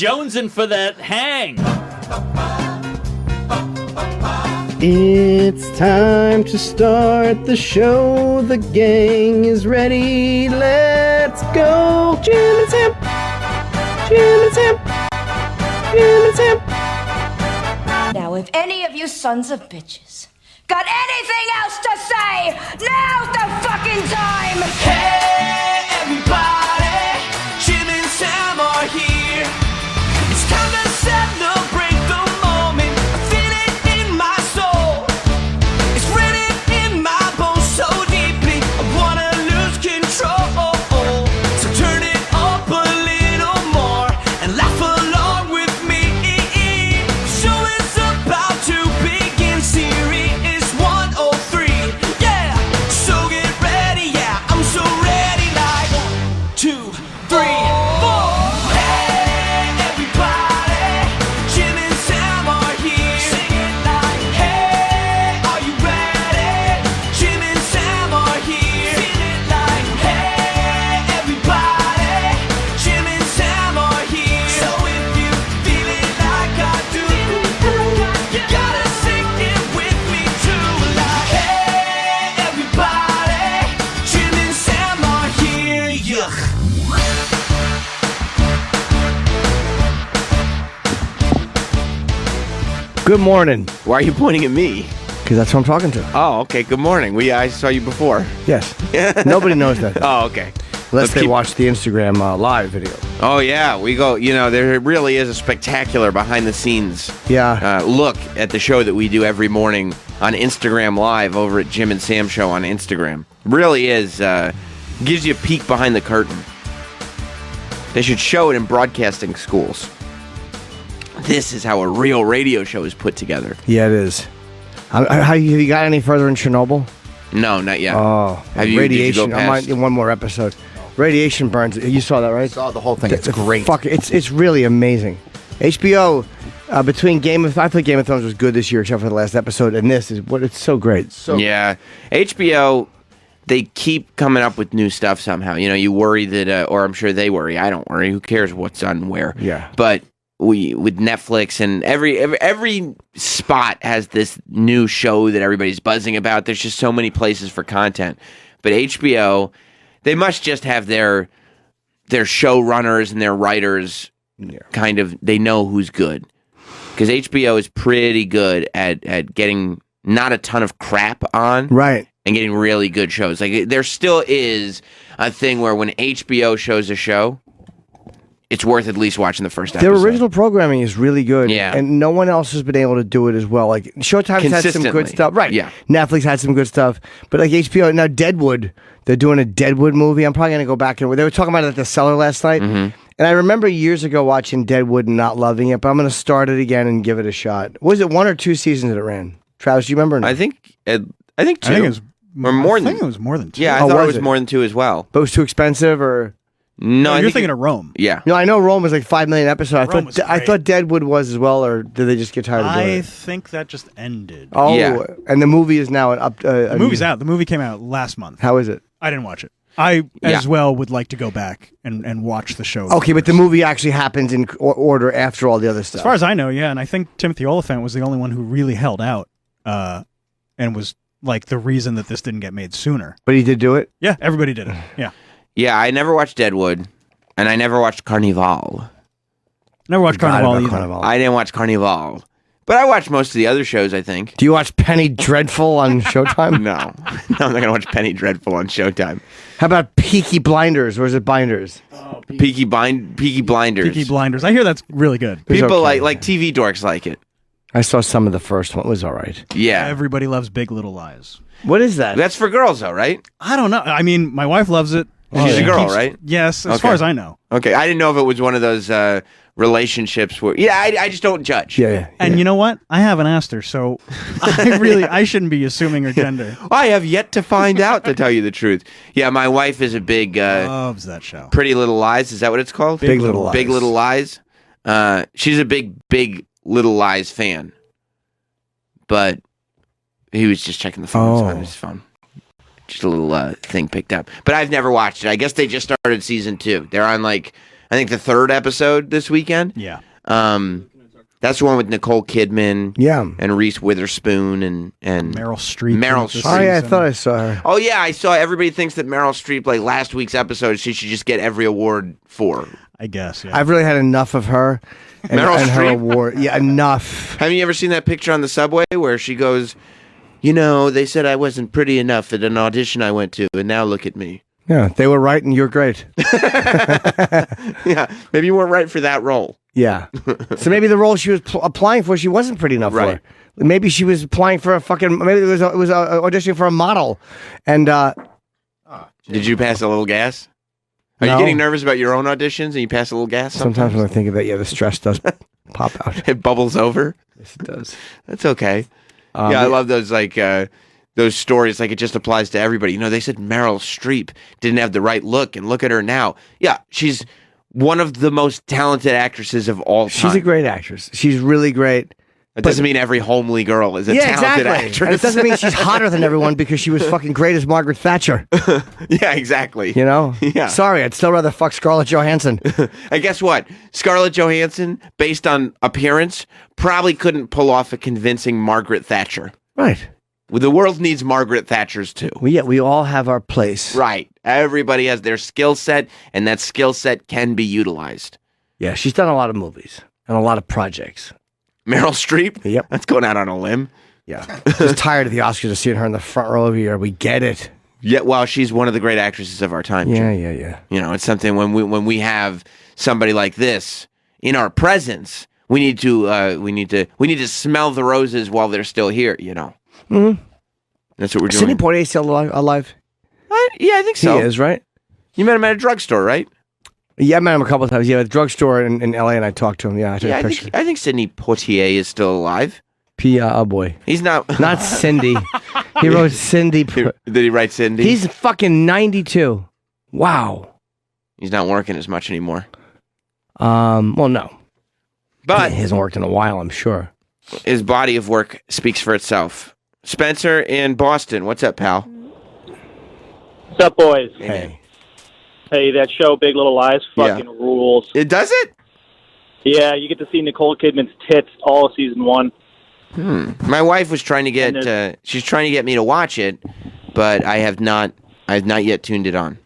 Jonesing for that hang. It's time to start the show. The gang is ready. Let's go. Jim and Sam. Jim and Sam. Jim and Sam. Now, if any of you sons of bitches got anything else to say, now's the fucking time! Hey, everybody, Jim and Sam are here. It's time to celebrate the moment. I feel it in my soul. It's written in my bones so deeply. I wanna lose control. So turn it up a little more and laugh along with me. The show is about to begin. Series 103. Yeah, so get ready. Yeah, I'm so ready. Like 1, 2, 3, 4. Hey, everybody, Jim and Sam are here. Sing it like, hey, are you ready? Jim and Sam are here. Feel it like, hey, everybody, Jim and Sam are here. So if you feel it like I do, you gotta sing it with me too. Like, hey, everybody, Jim and Sam are here. Yuck. Good morning. Why are you pointing at me? Because that's who I'm talking to. Oh, okay. Good morning. I saw you before. Yes. Nobody knows that. Oh, okay. Unless they watch the Instagram live video. Oh, yeah. We go, there really is a spectacular behind the scenes Yeah. look at the show that we do every morning on Instagram Live over at Jim and Sam Show on Instagram. Really is, gives you a peek behind the curtain. They should show it in broadcasting schools. This is how a real radio show is put together. Yeah, it is. Have you got any further in Chernobyl? No, not yet. Oh, Have you, radiation. did you go I past? might one more episode. Radiation burns. You saw that, right? Saw the whole thing. It's great. Fuck, it's really amazing. HBO between I thought Game of Thrones was good this year, except for the last episode, and this is it's so great. Yeah. HBO, they keep coming up with new stuff somehow. You worry that, or I'm sure they worry. I don't worry. Who cares what's on where? Yeah. But with Netflix and every spot has this new show that everybody's buzzing about. There's just so many places for content. But HBO, they must just have their showrunners and their writers kind of, they know who's good. Because HBO is pretty good at getting not a ton of crap on. Right. And getting really good shows. Like, there still is a thing where when HBO shows a show, it's worth at least watching the first episode. Their original programming is really good. Yeah. And no one else has been able to do it as well. Like, Showtime's had some good stuff. Right. Yeah. Netflix had some good stuff. But like HBO, now Deadwood, they're doing a Deadwood movie. I'm probably going to go back and they were talking about it at the Cellar last night. Mm-hmm. And I remember years ago watching Deadwood and not loving it, but I'm going to start it again and give it a shot. Was it 1 or 2 seasons that it ran? Travis, do you remember? I think 2. I think it was or more I than. think it was more than 2. Yeah, I thought it was more than 2 as well. But it was too expensive or? No, you're thinking of Rome. Yeah. No, I know Rome was like 5 million episodes. Rome was I great. thought Deadwood was as well, or did they just get tired of doing I it? think that just ended. Oh, Yeah. and the movie is now up. The movie's out. The movie came out last month. How is it? I didn't watch it. I as well would like to go back and watch the show. Okay, but the movie actually happens in order after all the other stuff. As far as I know, yeah, and I think Timothy Olyphant was the only one who really held out, and was like the reason that this didn't get made sooner. But he did do it? Yeah, everybody did it. Yeah. Yeah, I never watched Deadwood, and I never watched Carnival. Never watched Forgot Carnival about either. Carnival. I didn't watch Carnival. But I watched most of the other shows, I think. Do you watch Penny Dreadful on Showtime? No. No, I'm not going to watch Penny Dreadful on Showtime. How about Peaky Blinders, or is it Binders? Peaky Blinders. Peaky Blinders. I hear that's really good. It's People okay. like TV dorks like it. I saw some of the first one. It was all right. Yeah. Everybody loves Big Little Lies. What is that? That's for girls, though, right? I don't know. I mean, my wife loves it. She's She a girl, keeps- right? Yes, as Okay. far as I know. Okay, I didn't know if it was one of those relationships where... Yeah, I just don't judge. Yeah. And you know what? I haven't asked her, so I shouldn't be assuming her gender. I have yet to find out, to tell you the truth. Yeah, my wife is a big... Loves that show. Pretty Little Lies, is that what it's called? Big Little Lies. Big Little Lies. She's a big Little Lies fan. But he was just checking the phone on his phone. Just a little thing picked up. But I've never watched it. I guess they just started season 2. They're on like I think the third episode this weekend. Yeah. That's the one with Nicole Kidman. Yeah. And Reese Witherspoon and Meryl Streep. Meryl this Streep. Oh yeah, I season. thought I saw her. Oh yeah, I saw. Everybody thinks that Meryl Streep, like last week's episode, she should just get every award for. I guess. Yeah. I've really had enough of her and, Meryl and her Streep? award. Yeah, enough. Have you ever seen that picture on the subway where she goes, "You know, they said I wasn't pretty enough at an audition I went to, and now look at me." Yeah, they were right, and you're great. Yeah, maybe you weren't right for that role. Yeah. So maybe the role she was applying for, she wasn't pretty enough Right. for. Maybe she was applying for a fucking. Maybe it was auditioning for a model, and Did you pass a little gas? Are you No. getting nervous about your own auditions and you pass a little gas? sometimes when I think of that, yeah, the stress does pop out. It bubbles over. Yes, it does. That's okay. Yeah, I love those those stories. Like it just applies to everybody. You know, they said Meryl Streep didn't have the right look, and look at her now. Yeah, she's one of the most talented actresses of all time. She's a great actress. She's really great. It doesn't mean every homely girl is a Yeah, talented exactly. actress. And it doesn't mean she's hotter than everyone because she was fucking great as Margaret Thatcher. Yeah, exactly. You know? Yeah. Sorry, I'd still rather fuck Scarlett Johansson. And guess what? Scarlett Johansson, based on appearance, probably couldn't pull off a convincing Margaret Thatcher. Right. Well, the world needs Margaret Thatchers too. We all have our place. Right. Everybody has their skill set, and that skill set can be utilized. Yeah, she's done a lot of movies and a lot of projects. Meryl Streep? Yep. That's going out on a limb. Yeah. Just tired of the Oscars of seeing her in the front row every year. We get it. Yet, well, she's one of the great actresses of our time. Yeah, Jim. yeah. You know, it's something when we have somebody like this in our presence, we need to smell the roses while they're still here. You know. Mm-hmm. That's what we're doing. Sidney Poitier still alive? Yeah, I think so. He is, right? You met him at a drugstore, right? Yeah, I met him a couple of times. Yeah, at the drugstore in LA, and I talked to him. Yeah, I took Yeah, a I picture. think Sidney Poitier is still alive. Oh boy. He's not. Not Cindy. He wrote Cindy. Did he write Cindy? He's fucking 92. Wow. He's not working as much anymore. Well, no. But He hasn't worked in a while, I'm sure. his body of work speaks for itself. Spencer in Boston, what's up, pal? What's up, boys? Hey. Hey, that show, Big Little Lies, fucking rules. It does it? Yeah, you get to see Nicole Kidman's tits all of season one. My wife was trying to get. She's trying to get me to watch it, but I have not yet tuned it on.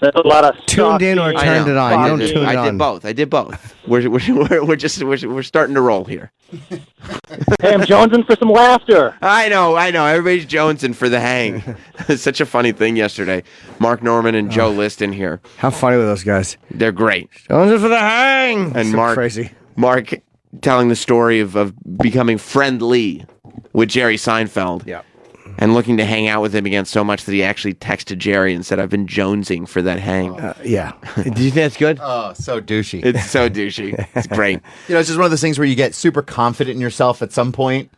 There's a lot of Tuned in or sucking. turned it on? You don't tune it I on. did both. I did both. We're starting to roll here. Hey, I'm jonesing for some laughter. I know. Everybody's jonesing for the hang. It's such a funny thing yesterday. Mark Norman and Joe List in here. How funny were those guys? They're great. Jonesing for the hang. And So Mark, crazy. Mark telling the story of becoming friendly with Jerry Seinfeld. Yeah. And looking to hang out with him again so much that he actually texted Jerry and said, "I've been jonesing for that hang." Yeah. Did you think that's good? Oh, so douchey. It's so douchey. It's great. You know, it's just one of those things where you get super confident in yourself at some point.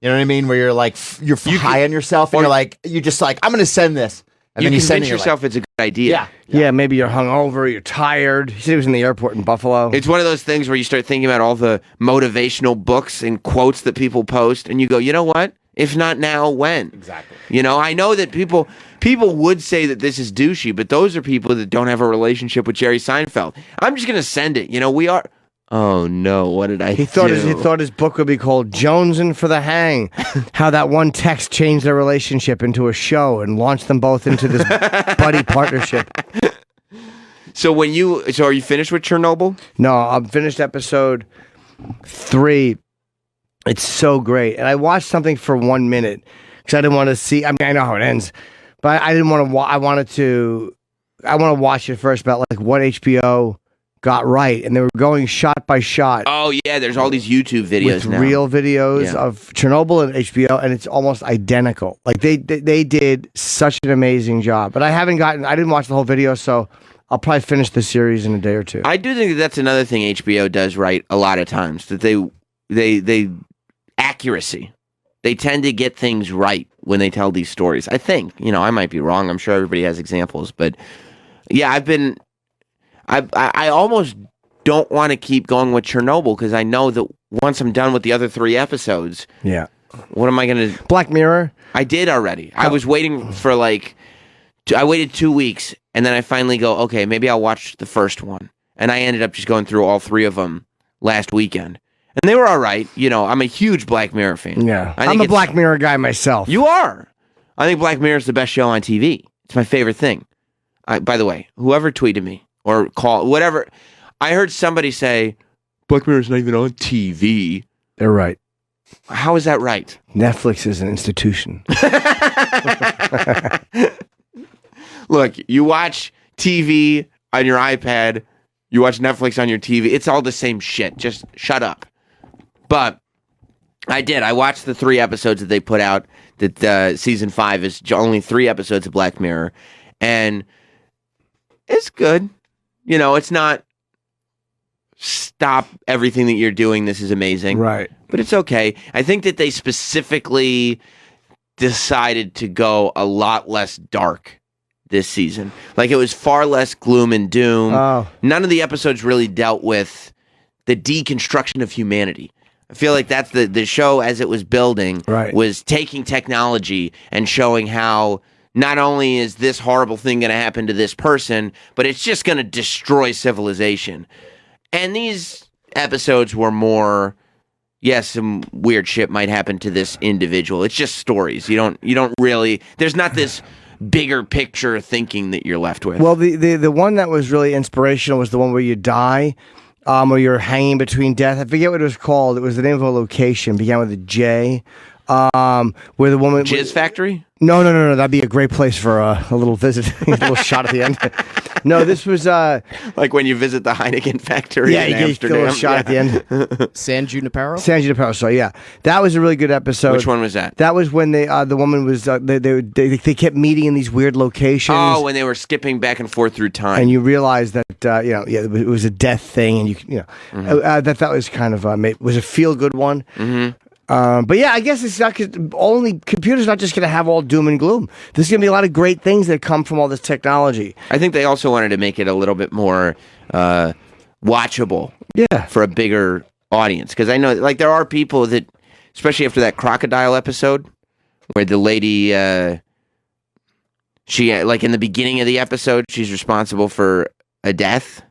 You know what I mean? Where you're like, you're high on yourself, and you're just like, I'm going to send this. And You then you send convince it, you're yourself it's a good idea. Yeah, maybe you're hungover, you're tired. He said he was in the airport in Buffalo. It's one of those things where you start thinking about all the motivational books and quotes that people post, and you go, you know what? If not now, when? Exactly. You know, I know that people would say that this is douchey, but those are people that don't have a relationship with Jerry Seinfeld. I'm just going to send it. You know, we are. Oh no! What did I He do? thought his book would be called Jonesing for the Hang. How that one text changed their relationship into a show and launched them both into this buddy partnership. So are you finished with Chernobyl? No, I'm finished episode 3. It's so great. And I watched something for 1 minute because I didn't want to see. I mean, I know how it ends, but I didn't want to. I want to watch it first about like what HBO got right, and they were going shot by shot. Oh yeah, there's all these YouTube videos with now. real videos Yeah. of Chernobyl and HBO, and it's almost identical. Like they did such an amazing job. But I didn't watch the whole video, so I'll probably finish the series in a day or two. I do think that's another thing HBO does right a lot of times, that they accuracy. They tend to get things right when they tell these stories. I think, you know, I might be wrong. I'm sure everybody has examples, but yeah, I almost don't want to keep going with Chernobyl because I know that once I'm done with the other 3 episodes, Yeah. what am I going to... Black Mirror. I did already. I was waiting for I waited 2 weeks, and then I finally go, okay, maybe I'll watch the first one. and I ended up just going through all 3 of them last weekend. And they were all right. You know, I'm a huge Black Mirror fan. Yeah. I think I'm a it's- Black Mirror guy myself. You are. I think Black Mirror is the best show on TV. It's my favorite thing. By the way, whoever tweeted me or called, whatever, I heard somebody say, Black Mirror's not even on TV. They're right. How is that right? Netflix is an institution. Look, you watch TV on your iPad, you watch Netflix on your TV. It's all the same shit. Just shut up. But I did. I watched the 3 episodes that they put out. That season 5 is only 3 episodes of Black Mirror, and it's good. You know, it's not stop everything that you're doing. This is amazing, Right. but it's okay. I think that they specifically decided to go a lot less dark this season. Like, it was far less gloom and doom. Oh. None of the episodes really dealt with the deconstruction of humanity. I feel like that's the show as it was building Right. was taking technology and showing how not only is this horrible thing going to happen to this person, but it's just going to destroy civilization. And these episodes were more, yes, some weird shit might happen to this individual. It's just stories. You don't really, there's not this bigger picture thinking that you're left with. Well, the one that was really inspirational was the one where you die, or you're hanging between death. I forget what it was called. It was the name of a location. Began with a J. Where the woman Jizz Factory? No. That'd be a great place for a little visit, a little shot at the end. No, this was Like when you visit the Heineken factory yeah, in you get a Amsterdam. little shot at the end. San Junipero? San Junipero. So yeah, that was a really good episode. Which one was that? That was when the woman was they kept meeting in these weird locations. Oh, when they were skipping back and forth through time. and you realize that it was a death thing, and that was kind of was a feel good one. Mm-hmm. But yeah, I guess it's not 'cause only computers not just going to have all doom and gloom. There's going to be a lot of great things that come from all this technology. I think they also wanted to make it a little bit more watchable Yeah. for a bigger audience. Because I know, like, there are people that, especially after that crocodile episode, where the lady, she, like, in the beginning of the episode, she's responsible for a death.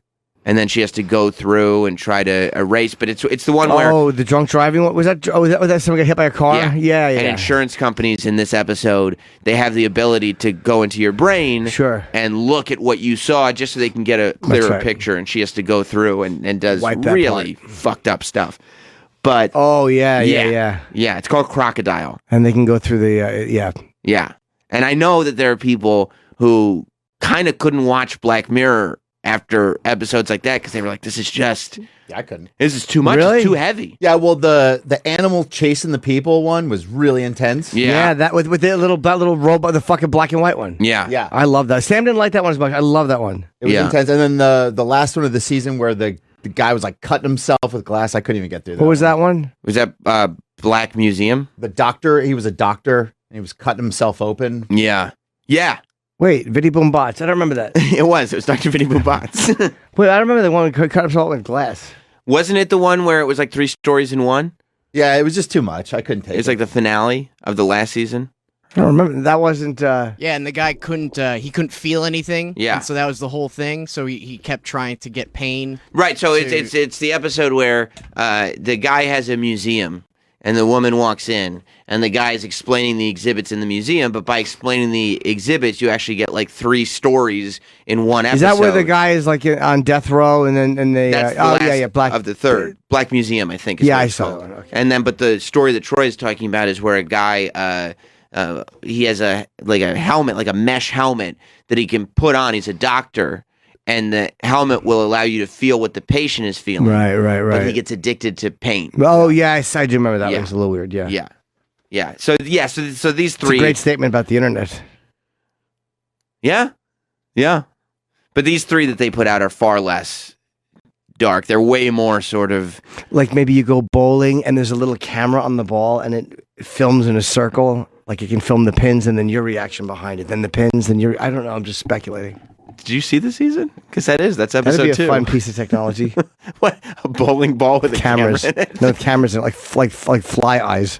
And then she has to go through and try to erase. But it's the one where... Oh, the drunk driving. What was that? Oh, was that someone got hit by a car? Yeah. And insurance companies in this episode, they have the ability to go into your brain Sure. and look at what you saw just so they can get a clearer right. picture. And she has to go through and does Wipe that really fucked up stuff. But Oh yeah. yeah, it's called Crocodile. And they can go through the Yeah. And I know that there are people who kind of couldn't watch Black Mirror after episodes like that because they were like, this is I couldn't. this is too much. Really? It's too heavy. Yeah, well, the animal chasing the people one was really intense. Yeah. That with the little robot, the fucking black and white one. Yeah. Yeah. I love that. Sam didn't like that one as much. I love that one. It was Yeah. intense. And then the last one of the season where the guy was like cutting himself with glass. I couldn't even get through that. What was that one? Was that Black Museum? The doctor, he was a doctor, and he was cutting himself open. Yeah. Yeah. Wait, Viddy Boom Bots. I don't remember that. It was Dr. Vinny Boombots. Wait, I remember the one who cut himself with glass. Wasn't it the one where it was like 3 stories in one? Yeah, it was just too much. I couldn't take It's it. like the finale of the last season. I don't remember. That wasn't. Yeah, and the guy couldn't feel anything. Yeah. And so that was the whole thing. So he kept trying to get pain. Right, so it's the episode where the guy has a museum and the woman walks in and the guy is explaining the exhibits in the museum, but by explaining the exhibits you actually get like 3 stories in one episode. Is that where the guy is like on death row and then they? That's the oh last yeah, Black of the third Black Museum, I think. Is Yeah, what I it's saw called. that one, okay. And then, but the story that Troy is talking about is where a guy, he has a helmet, like a mesh helmet that he can put on. He's a doctor, and the helmet will allow you to feel what the patient is feeling. Right. But he gets addicted to pain. Oh yes, I do remember that. Yeah. It was a little weird. Yeah. Yeah. So these It's a 3. great statement about the internet. Yeah. But these 3 that they put out are far less dark. They're way more sort of. Like maybe you go bowling and there's a little camera on the ball and it films in a circle. Like you can film the pins and then your reaction behind it. Then the pins and I don't know. I'm just speculating. Did you see the season? Because that's That'd episode be a 2. fun piece of technology. What, a bowling ball with Cameras. a camera in it? No cameras in it, like fly eyes.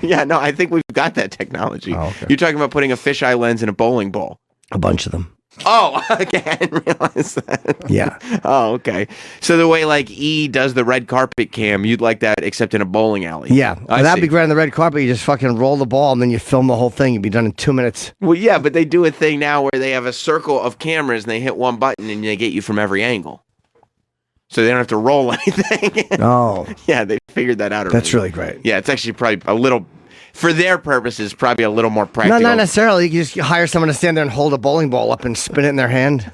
Yeah, no, I think we've got that technology. Oh, okay. You're talking about putting a fisheye lens in a bowling ball. A bunch of them. Oh, okay. I didn't realize that. Yeah. Oh, okay. So the way like E does the red carpet cam, you'd like that except in a bowling alley. Yeah. I Well, that'd see. be great on the red carpet. You just fucking roll the ball and then you film the whole thing. You'd be done in 2 minutes. Well, yeah, but they do a thing now where they have a circle of cameras and they hit one button and they get you from every angle. So they don't have to roll anything. Oh. Yeah, they figured that out already. That's really great. Yeah, it's actually probably a little, for their purposes, probably a little more No, practical. not necessarily. You can just hire someone to stand there and hold a bowling ball up and spin it in their hand.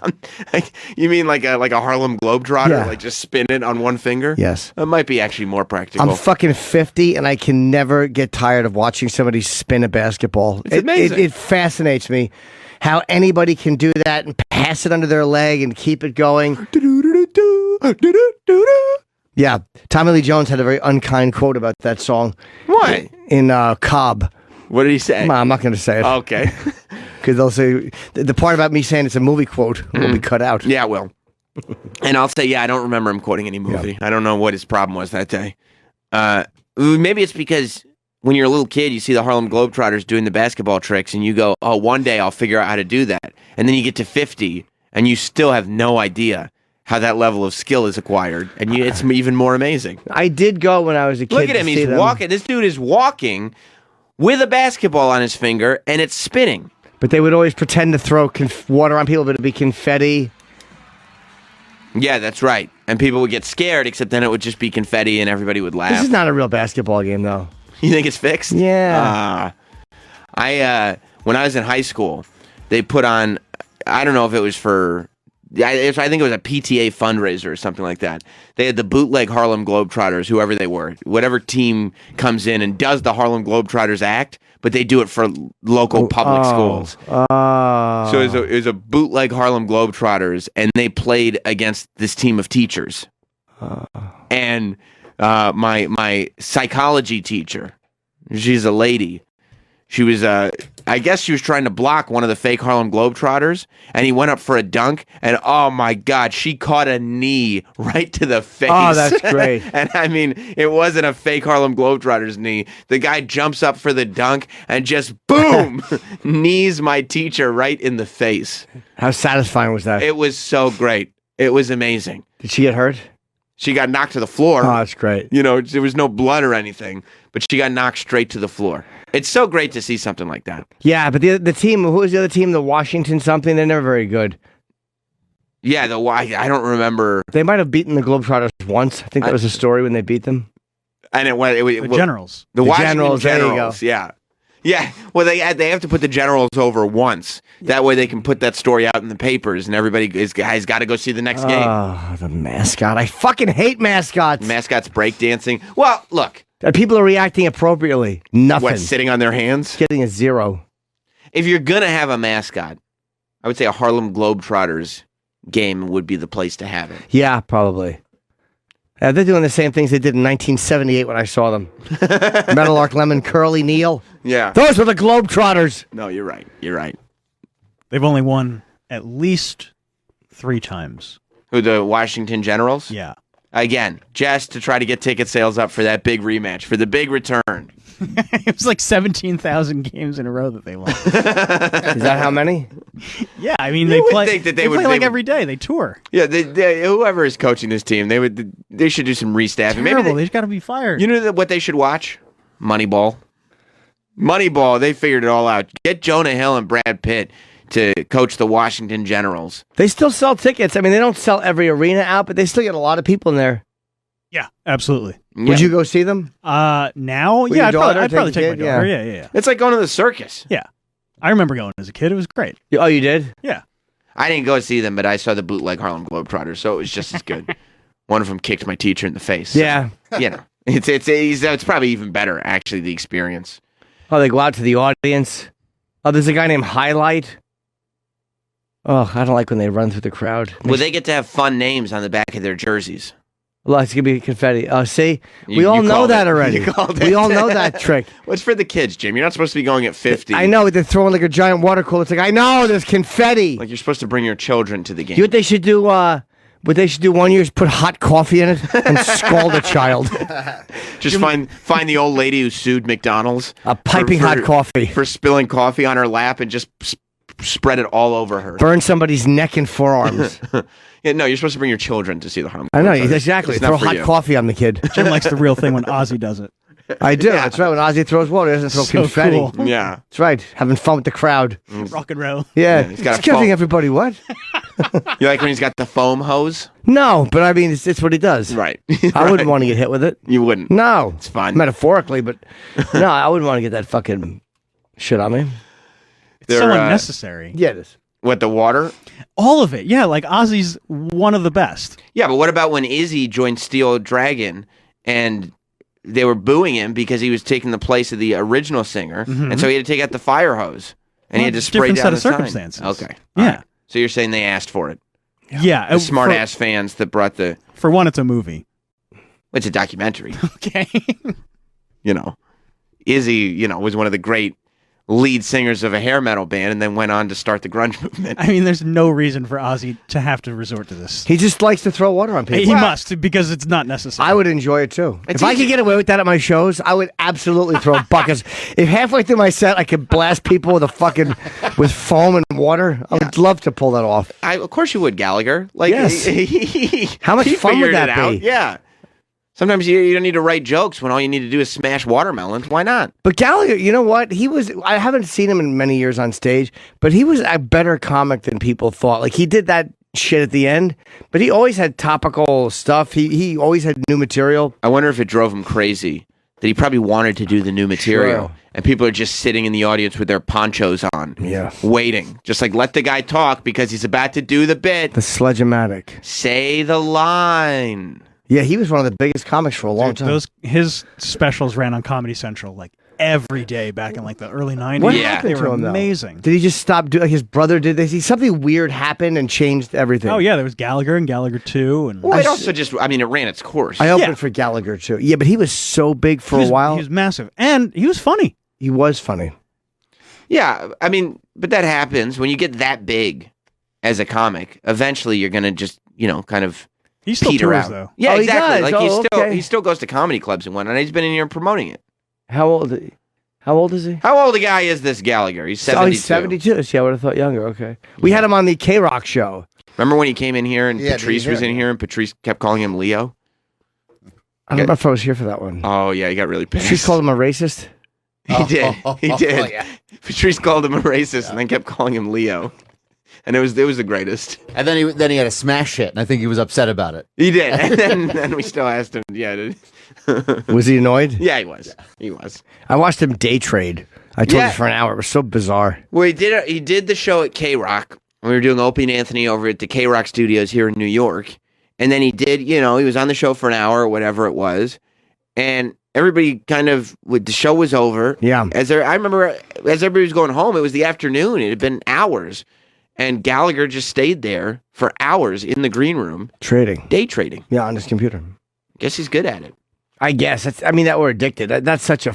You mean like a Harlem Globetrotter? Yeah. Like just spin it on one finger? Yes. That might be actually more practical. I'm fucking 50 and I can never get tired of watching somebody spin a basketball. It's amazing. It fascinates me how anybody can do that and pass it under their leg and keep it going. Yeah. Tommy Lee Jones had a very unkind quote about that song. What? In Cobb. What did he say? I'm not going to say it. Okay. Because they'll say the part about me saying it's a movie quote will be cut out. Yeah, well. And I'll say, yeah, I don't remember him quoting any movie. I don't know what his problem was that day. Maybe it's because when you're a little kid, you see the Harlem Globetrotters doing the basketball tricks, and you go, oh, one day I'll figure out how to do that. And then you get to 50, and you still have no idea how that level of skill is acquired. And it's even more amazing. I did go when I was a kid. Look at to him. see He's them. walking. This dude is walking with a basketball on his finger, and it's spinning. But they would always pretend to throw water on people, but it'd be confetti. Yeah, that's right. And people would get scared, except then it would just be confetti and everybody would laugh. This is not a real basketball game, though. You think it's fixed? Yeah. When I was in high school, they put on, I don't know if it was for, I think it was a PTA fundraiser or something like that. They had the bootleg Harlem Globetrotters, whoever they were, whatever team comes in and does the Harlem Globetrotters act, but they do it for local public schools. So it was a bootleg Harlem Globetrotters, and they played against this team of teachers. And my psychology teacher, she's a lady. She was, I guess she was trying to block one of the fake Harlem Globetrotters, and he went up for a dunk, and oh my God, she caught a knee right to the face. Oh, that's great. And I mean, it wasn't a fake Harlem Globetrotters knee. The guy jumps up for the dunk and just boom, knees my teacher right in the face. How satisfying was that? It was so great. It was amazing. Did she get hurt? She got knocked to the floor. Oh, that's great. You know, there was no blood or anything, but she got knocked straight to the floor. It's so great to see something like that. Yeah, but the team, who was the other team? The Washington something? They're never very good. Yeah, I don't remember. They might have beaten the Globetrotters once. I think that was the story when they beat them. And The Generals. The Washington Generals, there you go. Generals, yeah. Yeah, well, they have to put the Generals over once. That way they can put that story out in the papers, and everybody has got to go see the next game. Oh, the mascot. I fucking hate mascots. Mascots breakdancing. Well, look. And people are reacting appropriately. Nothing. What, sitting on their hands? Getting a 0. If you're going to have a mascot, I would say a Harlem Globetrotters game would be the place to have it. Yeah, probably. They're doing the same things they did in 1978 when I saw them. Meadowlark Lemon, Curly Neal. Yeah. Those were the Globetrotters. No, you're right. You're right. They've only won at least 3 times. Who, the Washington Generals? Yeah. Again, just to try to get ticket sales up for that big rematch, for the big return. It was like 17,000 games in a row that they won. Is that how many? Yeah, I mean, You they would play. think that they play like every day. They tour. Yeah, whoever is coaching this team, they should do some restaffing. Terrible. Maybe They've got to be fired. you know what they should watch? Moneyball. Moneyball. They figured it all out. Get Jonah Hill and Brad Pitt to coach the Washington Generals. They still sell tickets. I mean, they don't sell every arena out, but they still get a lot of people in there. Yeah, absolutely. Yeah. Would you go see them? Now, With yeah, your I'd daughter, probably take take the my kid? daughter. Yeah. Yeah. It's like going to the circus. Yeah. I remember going as a kid. It was great. Oh, you did? Yeah. I didn't go see them, but I saw the bootleg Harlem Globetrotters, so it was just as good. One of them kicked my teacher in the face. So, Yeah. you know, it's probably even better, actually, the experience. Oh, they go out to the audience. Oh, there's a guy named Highlight. Oh, I don't like when they run through the crowd. Well, they get to have fun names on the back of their jerseys. Well, it's going to be confetti. Oh, see? We You all know called that it. already. You called We it. all know that trick. What's for the kids, Jim? You're not supposed to be going at 50. I know. They're throwing like a giant water cooler. It's like, I know, there's confetti. Like you're supposed to bring your children to the game. You know what they should do? What they should do one year is put hot coffee in it and scald a child. Just find the old lady who sued McDonald's. A piping hot coffee. For spilling coffee on her lap and just spread it all over her. Burn somebody's neck and forearms. Yeah, no, you're supposed to bring your children to see the harm. I know, exactly. It's not Throw for hot you. coffee on the kid. Jim likes the real thing when Ozzy does it. I do. That's right. When Ozzy throws water, he doesn't throw So confetti. cool. Yeah. That's right. Having fun with the crowd. Rock and roll. Yeah. he's got a He's giving phone. everybody what? You like when he's got the foam hose? No, but I mean, it's what he does. Right. I wouldn't want to get hit with it. You wouldn't. No. It's fun. Metaphorically, but no, I wouldn't want to get that fucking shit on me. It's so unnecessary. Yeah, it is. What, the water? All of it. Yeah, like Ozzy's one of the best. Yeah, but what about when Izzy joined Steel Dragon and they were booing him because he was taking the place of the original singer, and so he had to take out the fire hose and he had to spray different down set the of sign. circumstances. Okay. Yeah. All right. So you're saying they asked for it. Yeah. The smart ass fans that brought the. For one, it's a movie. It's a documentary. Okay. You know, Izzy, was one of the great lead singers of a hair metal band and then went on to start the grunge movement. I mean, there's no reason for Ozzy to have to resort to this. He just likes to throw water on people. He must, because it's not necessary. I would enjoy it too. It's If I easy. could get away with that at my shows, I would absolutely throw buckets. If halfway through my set I could blast people with with foam and water, I would love to pull that off. Of course you would, Gallagher. Like, Yes. How much fun would figured that it out. be? Yeah. Sometimes you don't need to write jokes when all you need to do is smash watermelons. Why not? But Gallagher, you know what? I haven't seen him in many years on stage, but he was a better comic than people thought. Like, he did that shit at the end, but he always had topical stuff. He always had new material. I wonder if it drove him crazy that he probably wanted to do the new material. Sure. And people are just sitting in the audience with their ponchos on, waiting. Just like, let the guy talk because he's about to do the bit. The Sledge-O-Matic. Say the line. Yeah, he was one of the biggest comics for a long time. His specials ran on Comedy Central like every day back in like the early 90s. What Yeah. happened They to were him, though? amazing. Did he just stop doing? Like his brother did this. Something weird happened and changed everything. Oh yeah, there was Gallagher and Gallagher 2 and Well, it also just, it ran its course. I opened Yeah. for Gallagher too. Yeah, but he was so big for he was, a while. He was massive. And he was funny. He was funny. Yeah, but that happens when you get that big as a comic. Eventually, you're going to just, kind of He still peter tours out. though. Yeah, Oh, he exactly. does? Like Oh, okay. he still goes to comedy clubs and whatnot. He's been in here promoting it. How old is he? How old a guy is this Gallagher? He's 72. Oh, he's 72. See, I would have thought younger. Okay. We had him on the K-Rock show. Remember when he came in here and Yeah, Patrice he's was there. in here and Patrice kept calling him Leo? I don't know if I was here for that one. Oh, yeah, he got really pissed. She called him a racist. He did. He did. yeah. Patrice called him a racist and then kept calling him Leo. And it was the greatest. And then he had a smash hit, and I think he was upset about it. He did. And then we still asked him. Yeah. Was he annoyed? Yeah, he was. He was. I watched him day trade. I told Yeah. you for an hour. It was so bizarre. Well, he did the show at K-Rock. We were doing Opie and Anthony over at the K-Rock studios here in New York. And then he did, he was on the show for an hour or whatever it was. And everybody the show was over. Yeah. I remember as everybody was going home, it was the afternoon. It had been hours. And Gallagher just stayed there for hours in the green room, Trading. day trading. Yeah, on his computer. Guess he's good at it. I guess. That we're addicted. That's such a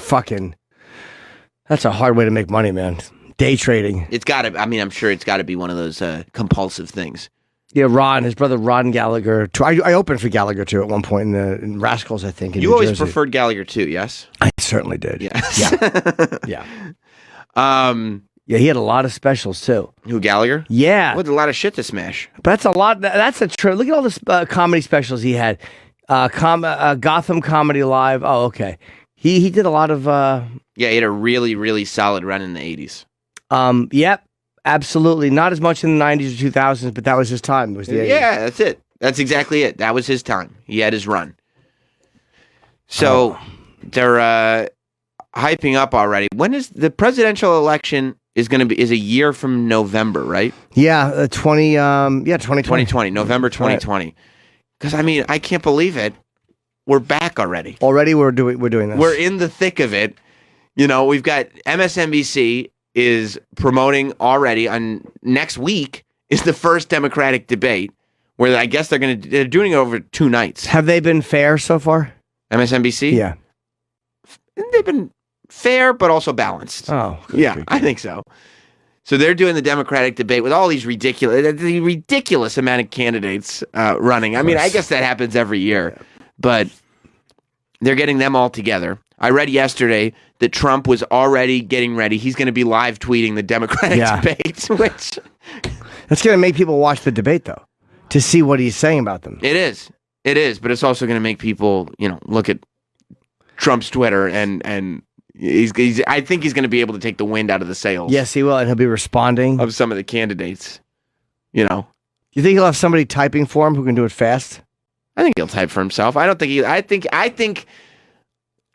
that's a hard way to make money, man. Day trading. It's got to, I'm sure it's got to be one of those compulsive things. Yeah, his brother Ron Gallagher. I opened for Gallagher too at one point in Rascals, I think. In You New always Jersey. preferred Gallagher too, yes? I certainly did. Yes. Yeah. Yeah, he had a lot of specials too. Who, Gallagher? Yeah. With a lot of shit to smash. But that's a lot. That's a true. Look at all the comedy specials he had. Gotham Comedy Live. Oh, okay. He did a lot of. Yeah, he had a really, really solid run in the 80s. Yep. Absolutely. Not as much in the 90s or 2000s, but that was his time. It was the 80s. Yeah, that's it. That's exactly it. That was his time. He had his run. So they're hyping up already. When is the presidential election is a year from November, right? Yeah. 2020. 2020, November 2020. Because I can't believe it. We're back already. Already we're doing this. We're in the thick of it. We've got MSNBC is promoting already on next week is the first Democratic debate where I guess they're doing it over 2 nights. Have they been fair so far? MSNBC? Yeah. They've been fair, but also balanced. Oh. Yeah, I think so. So they're doing the Democratic debate with all these ridiculous amount of candidates running. I guess that happens every year, but they're getting them all together. I read yesterday that Trump was already getting ready. He's going to be live tweeting the Democratic debates, which... That's going to make people watch the debate, though, to see what he's saying about them. It is, but it's also going to make people, look at Trump's Twitter and I think he's going to be able to take the wind out of the sails. Yes, he will, and he'll be responding of some of the candidates. You think he'll have somebody typing for him who can do it fast? I think he'll type for himself. I don't think he. I think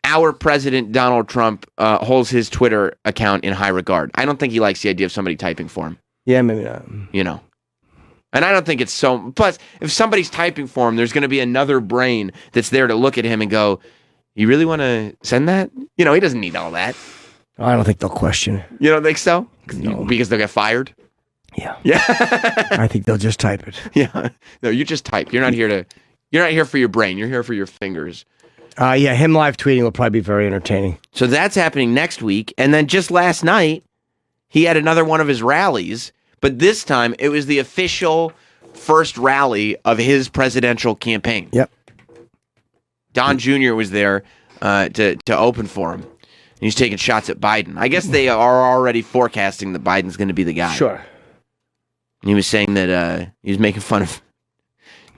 our president Donald Trump holds his Twitter account in high regard. I don't think he likes the idea of somebody typing for him. Yeah, maybe not. And I don't think it's so. Plus, if somebody's typing for him, there's going to be another brain that's there to look at him and go, "You really want to send that?" He doesn't need all that. I don't think they'll question it. You don't think so? No. Because they'll get fired. Yeah. I think they'll just type it. Yeah. No, you just type. You're not here for your brain. You're here for your fingers. Him live tweeting will probably be very entertaining. So that's happening next week. And then just last night, he had another one of his rallies, but this time it was the official first rally of his presidential campaign. Yep. Don Jr. was there to open for him. And he's taking shots at Biden. I guess they are already forecasting that Biden's going to be the guy. Sure. And he was saying that he was making fun of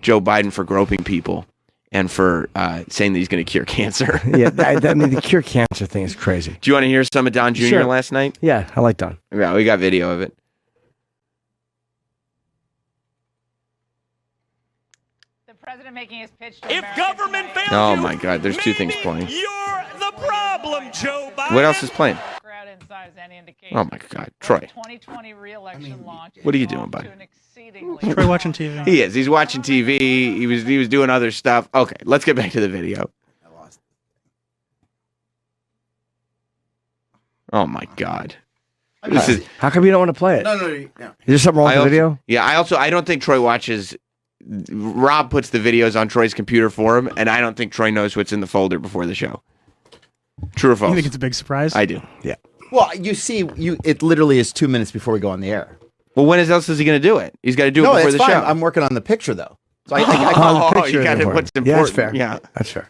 Joe Biden for groping people and for saying that he's going to cure cancer. Yeah, the cure cancer thing is crazy. Do you want to hear some of Don Jr. last night? Yeah, I like Don. Yeah, we got video of it. The president making his pitch to If Americans government tonight. fails Oh my God, there's two things playing. You're the problem, Joe Biden. What else is playing? Crowd inside is any indication. Oh my God, Troy. 2020 re-election launch. What are you doing, bud? Troy watching TV. He is. He's watching TV. He was doing other stuff. Okay, let's get back to the video. Oh my God. How come you don't want to play it? No. Is there something wrong with the video? Yeah, I don't think Troy watches. Rob puts the videos on Troy's computer for him, and I don't think Troy knows what's in the folder before the show. True or false? You think it's a big surprise? I do. Yeah. Well, it literally is 2 minutes before we go on the air. Well, when else is he going to do it? He's got to do it before that's the fine. show. I'm working on the picture, though. So I think you got to what's important. Yeah, that's fair. Yeah. That's fair.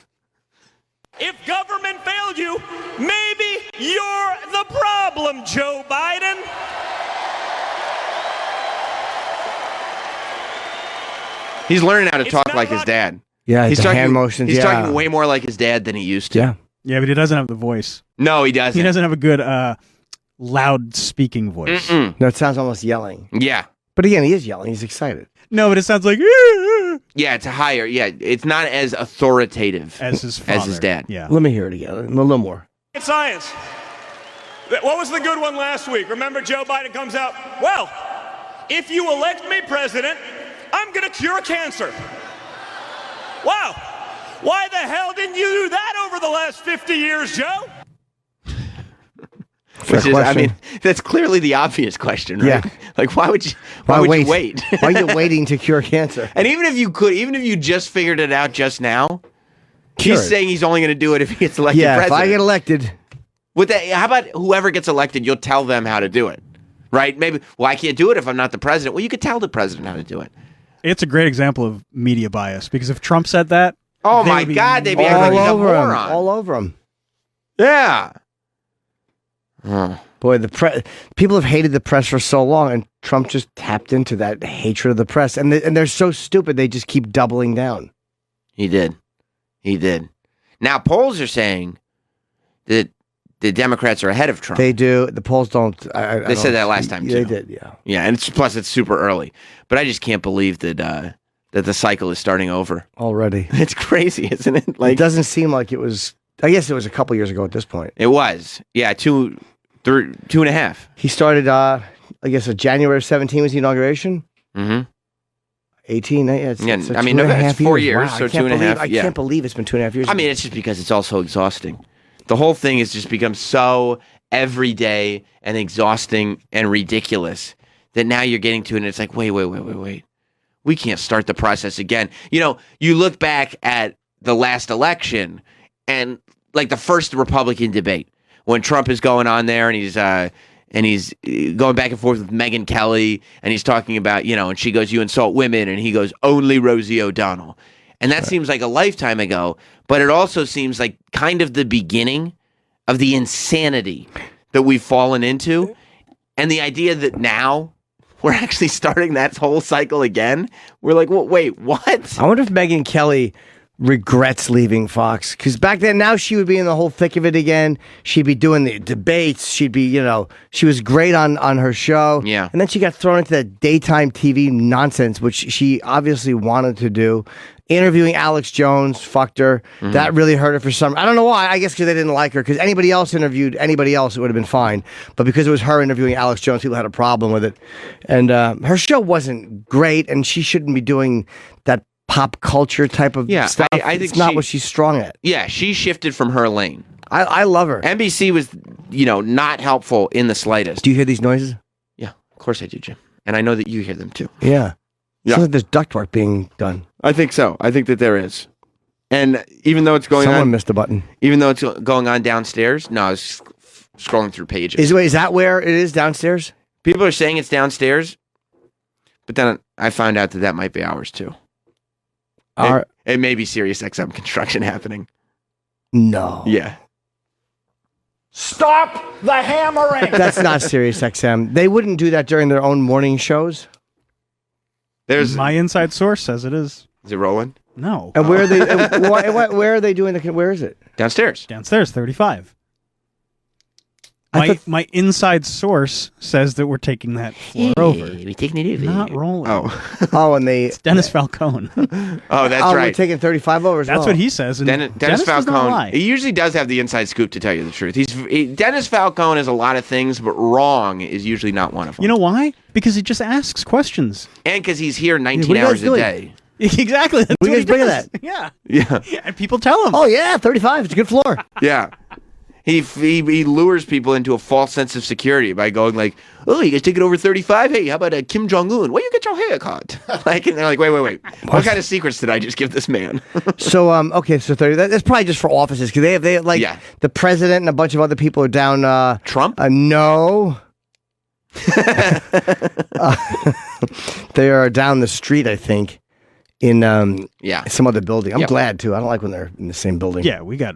If government failed you, maybe you're the problem, Joe Biden. He's learning how to It's talk not like his about- dad. Yeah, He's the talking hand motions. He's yeah. talking way more like his dad than he used to. Yeah. Yeah, but he doesn't have the voice. No, he doesn't. He doesn't have a good loud speaking voice. No, it sounds almost yelling. Yeah. But again, he is yelling. He's excited. No, but it sounds like Yeah, it's a higher. Yeah, it's not as authoritative as his father. as his dad. Yeah. Let me hear it again. A little more. Science. What was the good one last week? Remember, Joe Biden comes out, well, if you elect me president, I'm going to cure cancer. Wow. Why the hell didn't you do that over the last 50 years, Joe? Which is, I mean, that's clearly the obvious question, right? Yeah. Like, why would you wait? Why are you waiting to cure cancer? And even if you just figured it out just now, Cure he's it. saying he's only going to do it if he gets elected Yeah, president. if I get elected. How about whoever gets elected, you'll tell them how to do it, right? Maybe, well, I can't do it if I'm not the president. Well, you could tell the president how to do it. It's a great example of media bias because if Trump said that, Oh my God, they'd be acting like he's a moron. All over him. Yeah. Boy, people have hated the press for so long, and Trump just tapped into that hatred of the press. And they're so stupid, they just keep doubling down. He did. Now, polls are saying that the Democrats are ahead of Trump. They do. The polls don't. They said that last time, too. They did, yeah. Yeah, and plus it's super early. But I just can't believe that that the cycle is starting over. Already. It's crazy, isn't it? It doesn't seem like it was. I guess it was a couple years ago at this point. It was. Yeah, 2.5. He started, I guess, January 17 was the inauguration. Mm-hmm. 18. It's 4 years, Wow, so 2.5. I can't believe it's been 2.5 years. I mean, it's just because it's all so exhausting. The whole thing has just become so everyday and exhausting and ridiculous that now you're getting to it and it's like, wait. We can't start the process again. You look back at the last election and like the first Republican debate when Trump is going on there and he's going back and forth with Megyn Kelly and he's talking about, and she goes, you insult women. And he goes, only Rosie O'Donnell. And that seems like a lifetime ago, but it also seems like kind of the beginning of the insanity that we've fallen into. And the idea that now we're actually starting that whole cycle again. We're like, well, wait, what? I wonder if Megyn Kelly regrets leaving Fox, because back then, now she would be in the whole thick of it again. She'd be doing the debates. She'd be, she was great on her show. Yeah. And then she got thrown into that daytime TV nonsense, which she obviously wanted to do. Interviewing Alex Jones fucked her. Mm-hmm. That really hurt her for some. I don't know why. I guess because they didn't like her. Because anybody else interviewed anybody else, it would have been fine. But because it was her interviewing Alex Jones, people had a problem with it. And her show wasn't great, and she shouldn't be doing that pop culture type of stuff. I think it's not what she's strong at. Yeah, she shifted from her lane. I love her. NBC was, not helpful in the slightest. Do you hear these noises? Yeah, of course I do, Jim. And I know that you hear them too. Yeah. Yeah. Sounds like there's ductwork being done. I think so. I think that there is. And even though it's going Someone on, missed a button. even though it's going on downstairs, no, I was scrolling through pages. Is that where it is downstairs? People are saying it's downstairs, but then I found out that might be ours too. It may be Sirius XM construction happening. No. Yeah. Stop the hammering! That's not Sirius XM. They wouldn't do that during their own morning shows. There's My inside source says it is. Is it rolling? No. And where are they? Where are they doing the? Where is it? Downstairs. Downstairs, 35. My inside source says that we're taking that floor over. We're taking it over. Not rolling. Oh, and they. It's Dennis Falcone. Oh, that's We're right. taking 35 over as That's well. what he says. And Dennis does not Falcone. lie. He usually does have the inside scoop, to tell you the truth. Dennis Falcone is a lot of things, but wrong is usually not one of them. You know why? Because he just asks questions. And because he's here 19 What are you hours guys a doing? day. Exactly. That's What do you what guys bring of does. that? Yeah. Yeah. And people tell him. Oh yeah, 35. It's a good floor. Yeah. He lures people into a false sense of security by going like, "Oh, you guys take it over 35? Hey, how about Kim Jong Un? Where you get your hair cut?" Like, and they're like, "Wait. What kind of secrets did I just give this man?" So okay, so 30. That's probably just for offices because they have like the president and a bunch of other people are down. Trump? No. They are down the street, I think, in some other building. I'm glad too. I don't like when they're in the same building. Yeah, we got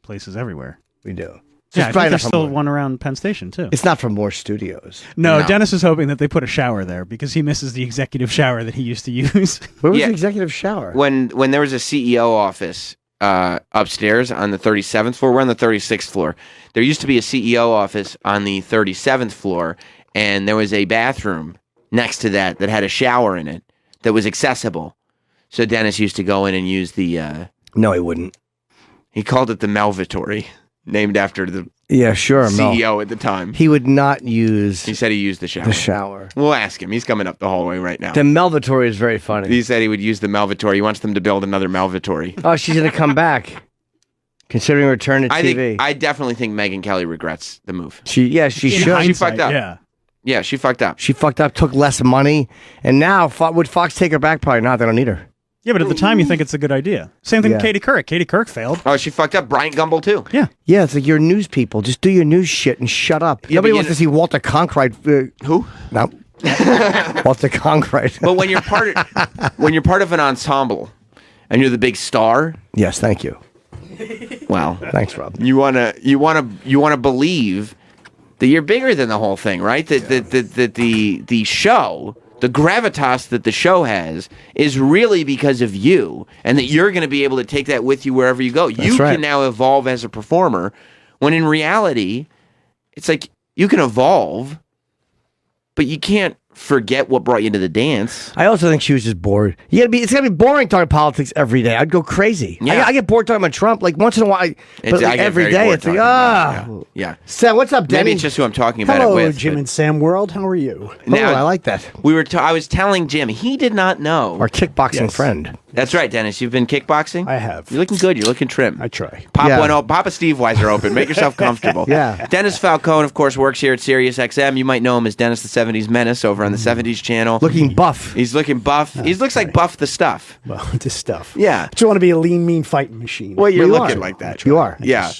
places everywhere. We do. Yeah, I probably think not there's for still more. one around Penn Station, too. It's not for more studios. No, Dennis is hoping that they put a shower there because he misses the executive shower that he used to use. Where was the executive shower? When there was a CEO office upstairs on the 37th floor, we're on the 36th floor. There used to be a CEO office on the 37th floor, and there was a bathroom next to that had a shower in it that was accessible. So Dennis used to go in and use the... No, he wouldn't. He called it the Melvatory, named after the CEO at the time. He would not use... He said he used the shower. The shower. We'll ask him. He's coming up the hallway right now. The Melvatory is very funny. He said he would use the Melvatory. He wants them to build another Melvatory. Oh, she's going to come back. Considering return to TV. I definitely think Megyn Kelly regrets the move. She should. She fucked up. Yeah. Yeah, she fucked up. She fucked up, took less money, and now would Fox take her back? Probably not. They don't need her. Yeah, but at the time you think it's a good idea. Same thing with Yeah. Katie Couric. Katie Couric failed. Oh, she fucked up. Bryant Gumbel, too. Yeah. Yeah, it's like you're news people. Just do your news shit and shut up. Yeah, Nobody but wants to see Walter Cronkite. Who? No. Walter Cronkite. But when you're part of an ensemble and you're the big star, Yes, thank you. well, Thanks, Rob. you wanna believe that you're bigger than the whole thing, right? That the show, the gravitas that the show has, is really because of you, and that you're going to be able to take that with you wherever you go. You right. can now evolve as a performer, when in reality, it's like you can evolve, but you can't forget what brought you to the dance. I also think she was just bored. It's gotta be boring talking politics every day. I'd go crazy. Yeah. I get bored talking about Trump like once in a while, but I like get every very day bored it's like talking about it. Yeah. Sam, what's up, Denny? Maybe it's just who I'm talking about Hello, it with. Jim but- and Sam World. How are you? Now, I like that. I was telling Jim, he did not know. Our kickboxing Yes. friend. That's right, Dennis. You've been kickboxing? I have. You're looking good. You're looking trim. I try. Pop Yeah. one open. Pop a Steve Weiser open. Make yourself comfortable. Yeah. Dennis Falcone, of course, works here at Sirius XM. You might know him as Dennis the 70s Menace over on the 70s channel. Looking buff. He's looking buff. He looks like Buff the Stuff. Well, this stuff. Yeah. I just want to be a lean, mean fighting machine. Well, you're You looking are. like that. You are. Yeah.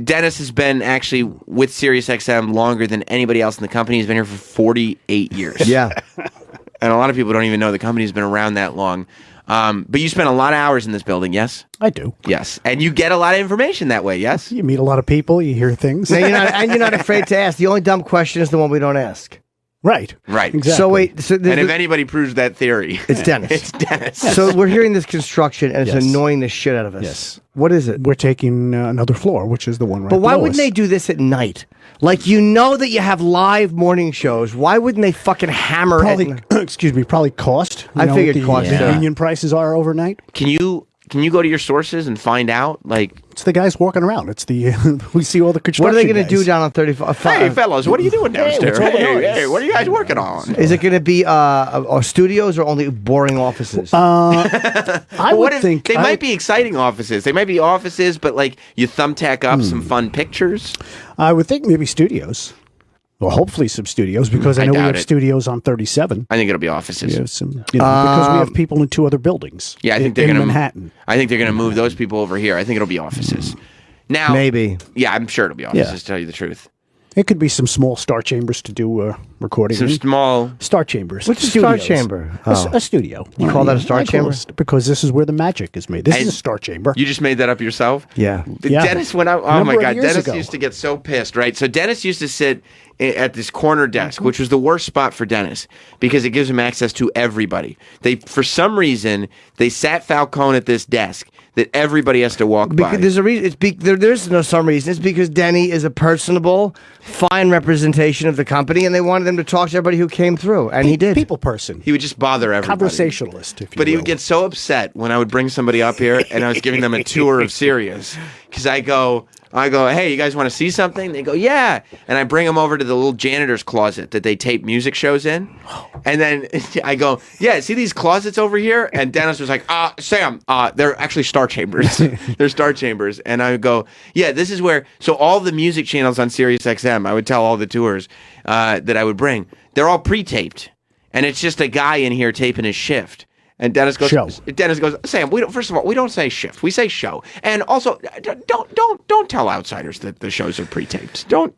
Dennis has been actually with Sirius XM longer than anybody else in the company. He's been here for 48 years. Yeah. And a lot of people don't even know the company's been around that long. But you spend a lot of hours in this building, yes? I do. Yes. And you get a lot of information that way, yes? You meet a lot of people. You hear things. Now, you're not afraid to ask. The only dumb question is the one we don't ask. Right. Right. Exactly. So wait. So And if anybody proves that theory, it's Dennis. it's Dennis. So we're hearing this construction, and it's Yes. annoying the shit out of us. Yes. What is it? We're taking another floor, which is the one right But why below wouldn't us. they do this at night? Like, you know that you have live morning shows. Why wouldn't they fucking hammer Probably, it? excuse me, probably cost. You I know, figured what the, cost, the yeah. union prices are overnight. Can you go to your sources and find out? Like, It's the guys walking around. It's the we see all the construction. What are they going to guys. do down on 35? hey, fellas, what are you doing downstairs? what's all the noise? Hey, what are you guys working on? Is it going to be studios or only boring offices? I What would if think they might be exciting offices? They might be offices, but like you thumbtack up some fun pictures. I would think maybe studios. Well, hopefully some studios because I I know we doubt have it. studios on 37. I think it'll be offices. We have some, because we have people in 2 other buildings. Yeah, I think in they're going to Manhattan. I think they're going to move those people over here. I think it'll be offices. Now, Maybe. Yeah, I'm sure it'll be offices. Yeah. To tell you the truth, It could be some small star chambers to do recording. some in. small. Star chambers. What's a star Studios. chamber? A studio. You call that a star I call chamber? it because this is where the magic is made. This And is a star chamber. You just made that up yourself. Yeah. Yeah. Dennis went out. Oh Number my of God, years Dennis ago. used to get so pissed, right? So Dennis used to sit at this corner desk, which was the worst spot for Dennis because it gives him access to everybody. For some reason, they sat Falcone at this desk that everybody has to walk by. Because there's a reason. There's no some reason. It's because Denny is a personable, fine representation of the company, and they wanted him to talk to everybody who came through, and he did. People person. He would just bother everybody. Conversationalist, if you But he will. would get so upset when I would bring somebody up here and I was giving them a tour of Sirius. Because I go, hey, you guys want to see something? They go, yeah. And I bring them over to the little janitor's closet that they tape music shows in. And then I go, yeah, see these closets over here? And Dennis was like, Sam, they're actually star chambers. They're star chambers. And I go, yeah, this is where, so all the music channels on Sirius XM, I would tell all the tours that I would bring, they're all pre-taped. And it's just a guy in here taping his shift. And Dennis goes, Show. Sam, we don't. First of all, we don't say shift. We say show. And also, don't tell outsiders that the shows are pre-taped. Don't.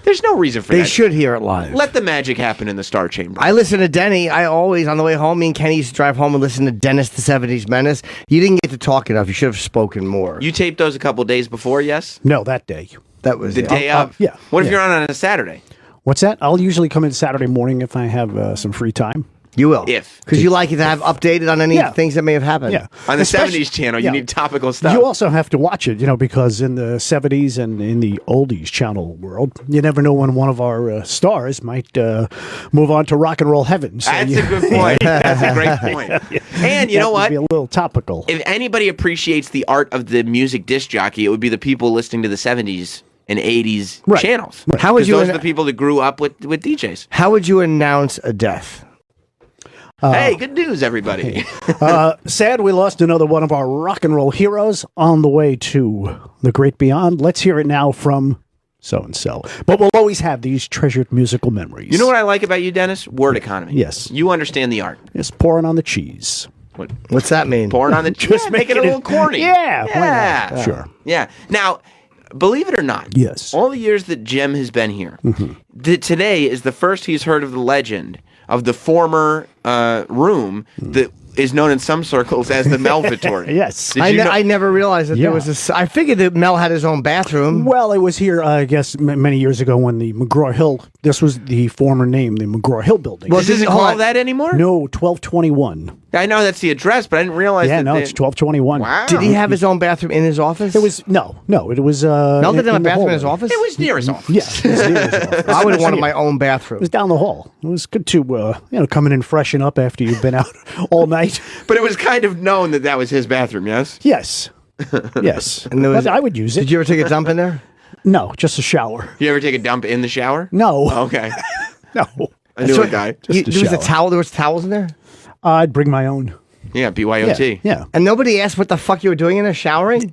There's no reason for They that. should hear it live. Let the magic happen in the Star Chamber. I listen to Denny. I always, on the way home, me and Kenny used to drive home and listen to Dennis the 70s Menace. You didn't get to talk enough. You should have spoken more. You taped those a couple days before, yes? No, that day. That was The it. day Oh, of? yeah, What if yeah. you're on a Saturday? What's that? I'll usually come in Saturday morning if I have some free time. You will. If. Because you like it to have updated on any Yeah. things that may have happened. Yeah. On the Especially- 70s channel, yeah. you need topical stuff. You also have to watch it, because in the 70s and in the oldies channel world, you never know when one of our stars might move on to rock and roll heaven. So That's a good point. That's a great point. And you know what? Be a little topical. If anybody appreciates the art of the music disc jockey, it would be the people listening to the 70s and 80s Right. channels. How would 'Cause you those are the people that grew up with DJs. How would you announce a death? Hey, good news, everybody. Sad we lost another one of our rock and roll heroes on the way to the great beyond. Let's hear it now from so-and-so. But we'll always have these treasured musical memories. You know what I like about you, Dennis? Word economy. Yes. You understand the art. Just pouring on the cheese. What's that mean? Pouring on the just make it a little corny. Yeah. why not? Yeah. Sure. Yeah. Now, believe it or not, Yes. all the years that Jim has been here, today is the first he's heard of the legend of the former room that is known in some circles as the Melvitory. Yes. Did you know- I never realized that Yeah. there was I figured that Mel had his own bathroom. Well, it was here, I guess, many years ago when the McGraw-Hill, this was the former name, the McGraw-Hill building. Well, This isn't hold called on. that anymore? No, 1221. I know that's the address, but I didn't realize Yeah, that. no, it's 1221. Wow. Did he have his own bathroom in his office? It was, no, it was... Mel didn't have a the bathroom in his hallway. office? It was near his office. Yeah, it was near his office. I would have wanted Yeah. my own It bathroom. was down the hall. It was good to, come in and freshen up after you've been out all night. But it was kind of known that that was his bathroom, yes? Yes. Yes. And there was- But I would use it. Did you ever take a dump in there? No, just a shower. You ever take a dump in the shower? No. Okay. No. I knew a guy. There was a shower. towel. There was towels in there, I'd bring my own. Yeah, BYOT. Yeah. and nobody asked what the fuck you were doing in there, showering.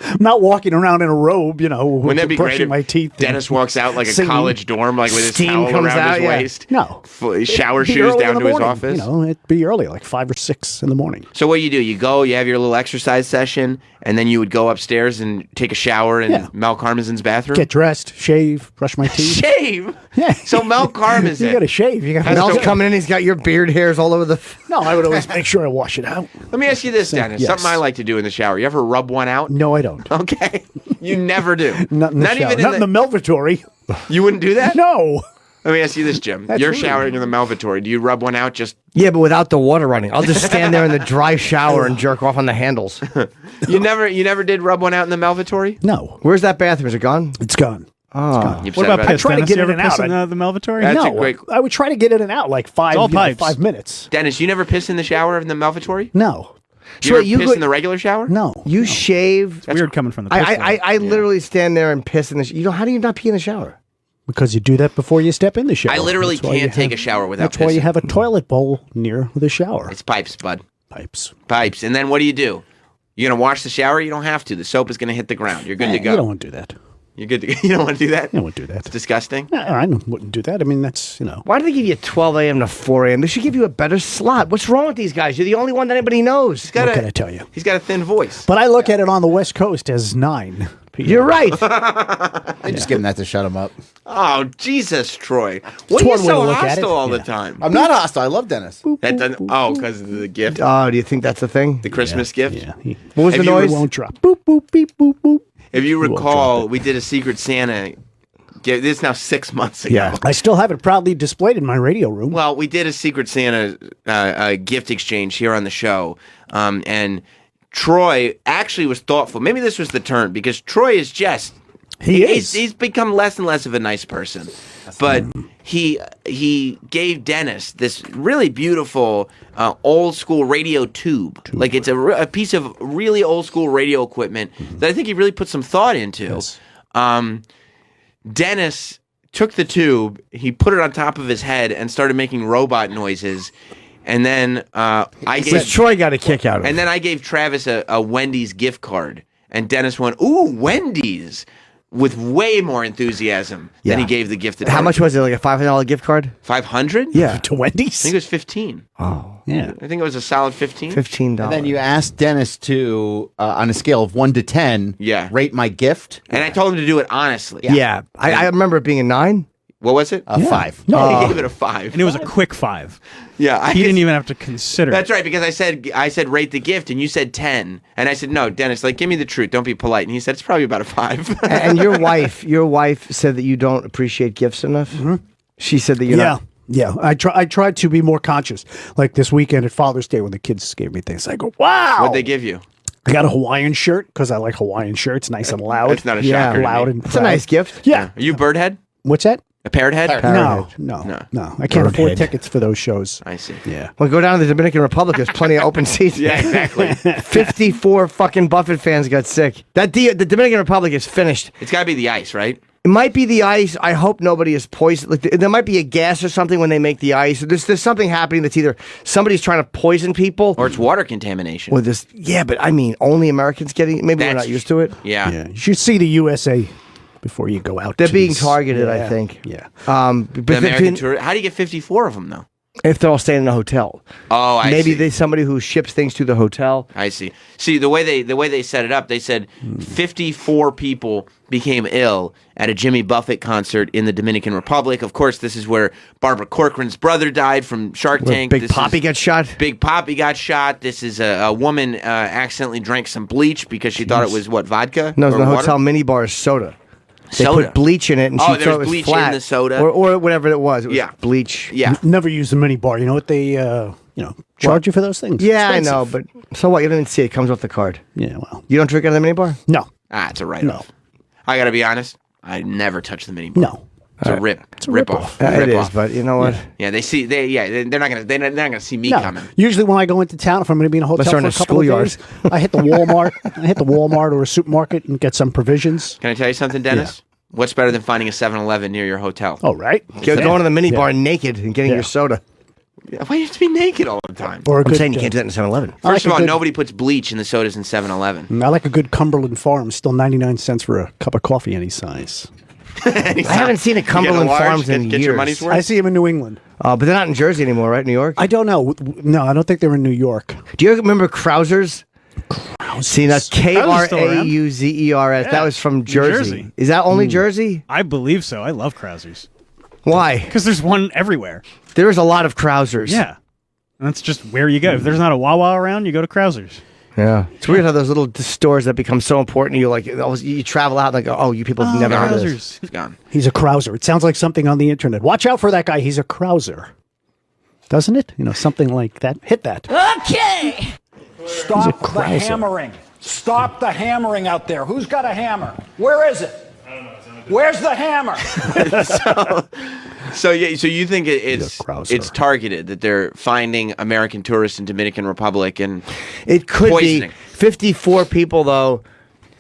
I'm not walking around in a robe, Wouldn't that be brushing great if my teeth. and Dennis walks out like a singing. college dorm, like with his Steam towel comes around out, his yeah. waist? No. Shower It'd be shoes early down in to the his morning, office. it'd be early, like 5 or 6 in the morning. So what you do? You go, you have your little exercise session, and then you would go upstairs and take a shower in Yeah. Mel Karmazin's bathroom. Get dressed, shave, brush my teeth. Shave. Yeah. So Mel Karmazin. You got to shave. You got Mel's to. coming in. He's got your beard hairs all over the. No, I would always make sure I wash it out. Let me ask you this, Dennis. Yes. Something I like to do in the shower. You ever rub one out? No, I don't. Okay. You never do. Not in the shower. even Not in the Melvatory. You wouldn't do that? No. Let me ask you this, Jim. That's You're rude. showering in the Melvatory. Do you rub one out just... Yeah, but without the water running. I'll just stand there in the dry shower and jerk off on the handles. You never did rub one out in the Melvatory? No. Where's that bathroom? Is it gone? It's gone. Oh. You What about upset piss, try to Dennis? get You in ever and out. piss in the Melvatory? That's a No, great- I would try to get in and out like all pipes. 5 minutes. Dennis, you never piss in the shower in the Melvatory? No. You So ever you piss go- in the regular shower? No. You shave. Weird coming from the piss. I literally stand there and piss in the. You know, how do you not pee in the shower? Because you do that before you step in the shower. I literally That's why you can't take have- a shower without That's why you pissing. have a toilet bowl near the shower. It's pipes, bud. Pipes. Pipes. And then what do? You're going to wash the shower? You don't have to. The soap is going to hit the ground. You're good to go. You don't want to do that. You're good to go. You don't want to do that? You don't want to do that. It's disgusting. I wouldn't do that. I mean, that's, Why do they give you 12 a.m. to 4 a.m.? They should give you a better slot. What's wrong with these guys? You're the only one that anybody knows. What can I tell you? He's got a thin voice. But I look at it on the West Coast as 9 p.m. You're right. I just give him that to shut him up. Oh, Jesus, Troy. What It's are you one way so to look at it. hostile all the Yeah. time? I'm not hostile. I love Dennis. That doesn't, because of the gift? Oh, do you think that's a thing? The Christmas gift? Yeah. What was Have the you- noise? Won't drop. Boop, boop, beep, boop, boop. If you won't recall, drop it. we did a Secret Santa gift. This is now 6 months ago. Yeah. I still have it proudly displayed in my radio room. Well, we did a Secret Santa gift exchange here on the show, and Troy actually was thoughtful. Maybe this was the turn because Troy is just he's become less and less of a nice person, but he gave Dennis this really beautiful old school radio tube. Like it's a piece of really old school radio equipment that I think he really put some thought into. Yes. Dennis took the tube, he put it on top of his head and started making robot noises. And then Troy got a kick out of it. And then I gave Travis a Wendy's gift card. And Dennis went, "Ooh, Wendy's," with way more enthusiasm than he gave the gift. How much was it? Like a $500 gift card? 500? Yeah. To Wendy's? I think it was 15. Oh. Yeah. I think it was a solid 15. $15. And then you asked Dennis to, on a scale of 1 to 10, rate my gift. And I told him to do it honestly. Yeah. I remember it being a 9. What was it? A 5. No, he gave it a 5. And it was a quick 5. Yeah, He didn't even have to consider That's it. right, because I said rate the gift, and you said 10, and I said no, Dennis, like give me the truth, don't be polite, and he said it's probably about a 5. And your wife said that you don't appreciate gifts enough. Mm-hmm. She said that you're not. Yeah, I tried to be more conscious. Like this weekend at Father's Day when the kids gave me things, I go, wow. What'd they give you? I got a Hawaiian shirt because I like Hawaiian shirts, nice and loud. That's not a shocker to loud me. and It's a proud. nice gift. Yeah. Are you Birdhead? What's that? A parrot head? No. No. I can't afford Birdhead. tickets for those shows. I see. Yeah. Well, go down to the Dominican Republic. There's plenty of open seats. Yeah, exactly. 54 fucking Buffett fans got sick. The Dominican Republic is finished. It's got to be the ice, right? It might be the ice. I hope nobody is poisoned. Like there might be a gas or something when they make the ice. There's something happening that's either somebody's trying to poison people Or it's water contamination. or this. Yeah, but I mean, only Americans getting. Maybe we're That's- not used to it. Yeah. Yeah. You should see the USA before you go out. They're to being these- targeted, I Yeah. think. Yeah. But The if American tour. How do you get 54 of them, though? if they're all staying in a hotel, Oh, I maybe see. there's somebody who ships things to the hotel. I see. See, the way they set it up, they said 54 people became ill at a Jimmy Buffett concert in the Dominican Republic. Of course, this is where Barbara Corcoran's brother died from Shark Where Tank. Big This Poppy is- got shot. Big Poppy got shot. This is a woman accidentally drank some bleach because she thought it was vodka. No, it was or in the water? hotel minibar is soda. They Soda. put bleach in it, and Oh, she there thought was it was bleach in flat. the soda? or whatever it was. It was Yeah. bleach. Yeah. Never used a mini bar. You know what they charge you for those things? Yeah, Expensive. I know, but so what? You don't even see it. It comes off the card. Yeah, well, You don't drink out of the minibar? no, It's a write-off. I got to be honest. I never touch the mini bar. no. It's a rip. It's a rip-off. It Rip is, off. but you know what? Yeah, they're not gonna see me No. coming. Usually when I go into town, if I'm going to be in a hotel Unless for they're in a a couple of schoolyard. days, I hit the Walmart. Or a supermarket and get some provisions. Can I tell you something, Dennis? What's better than finding a 7-Eleven near your hotel? Oh, right. Going to the minibar naked and getting your soda. Why do you have to be naked all the time? Or a I'm good, saying you can't do that in 7-Eleven. I like First of a all, good- nobody puts bleach in the sodas in 7-Eleven. I like a good Cumberland Farms. Still 99 cents for a cup of coffee any size. I haven't seen a Cumberland Farms in get years. your money's worth. I see them in New England. But they're not in Jersey anymore, right? New York? I don't know. No, I don't think they're in New York. Do you remember Krausers? See, that's Krausers still around? Krauzers. Yeah, That was from New Jersey. Jersey. Is that only Jersey? I believe so. I love Krausers. Why? Because there's one everywhere. There's a lot of Krausers. Yeah. And that's just where you go. If there's not a Wawa around, you go to Krauser's. Yeah. It's weird how those little stores that become so important to you, like, you travel out and like, oh, you people never heard of this. It's gone. He's a Krauser. It sounds like something on the internet. Watch out for that guy. He's a Krauser. Doesn't it? Something like that. Hit that. Okay. Stop the hammering. Stop the hammering out there. Who's got a hammer? Where is it? Where's the hammer? So you think it's targeted, that they're finding American tourists in Dominican Republic and It could poisoning. be 54 people though.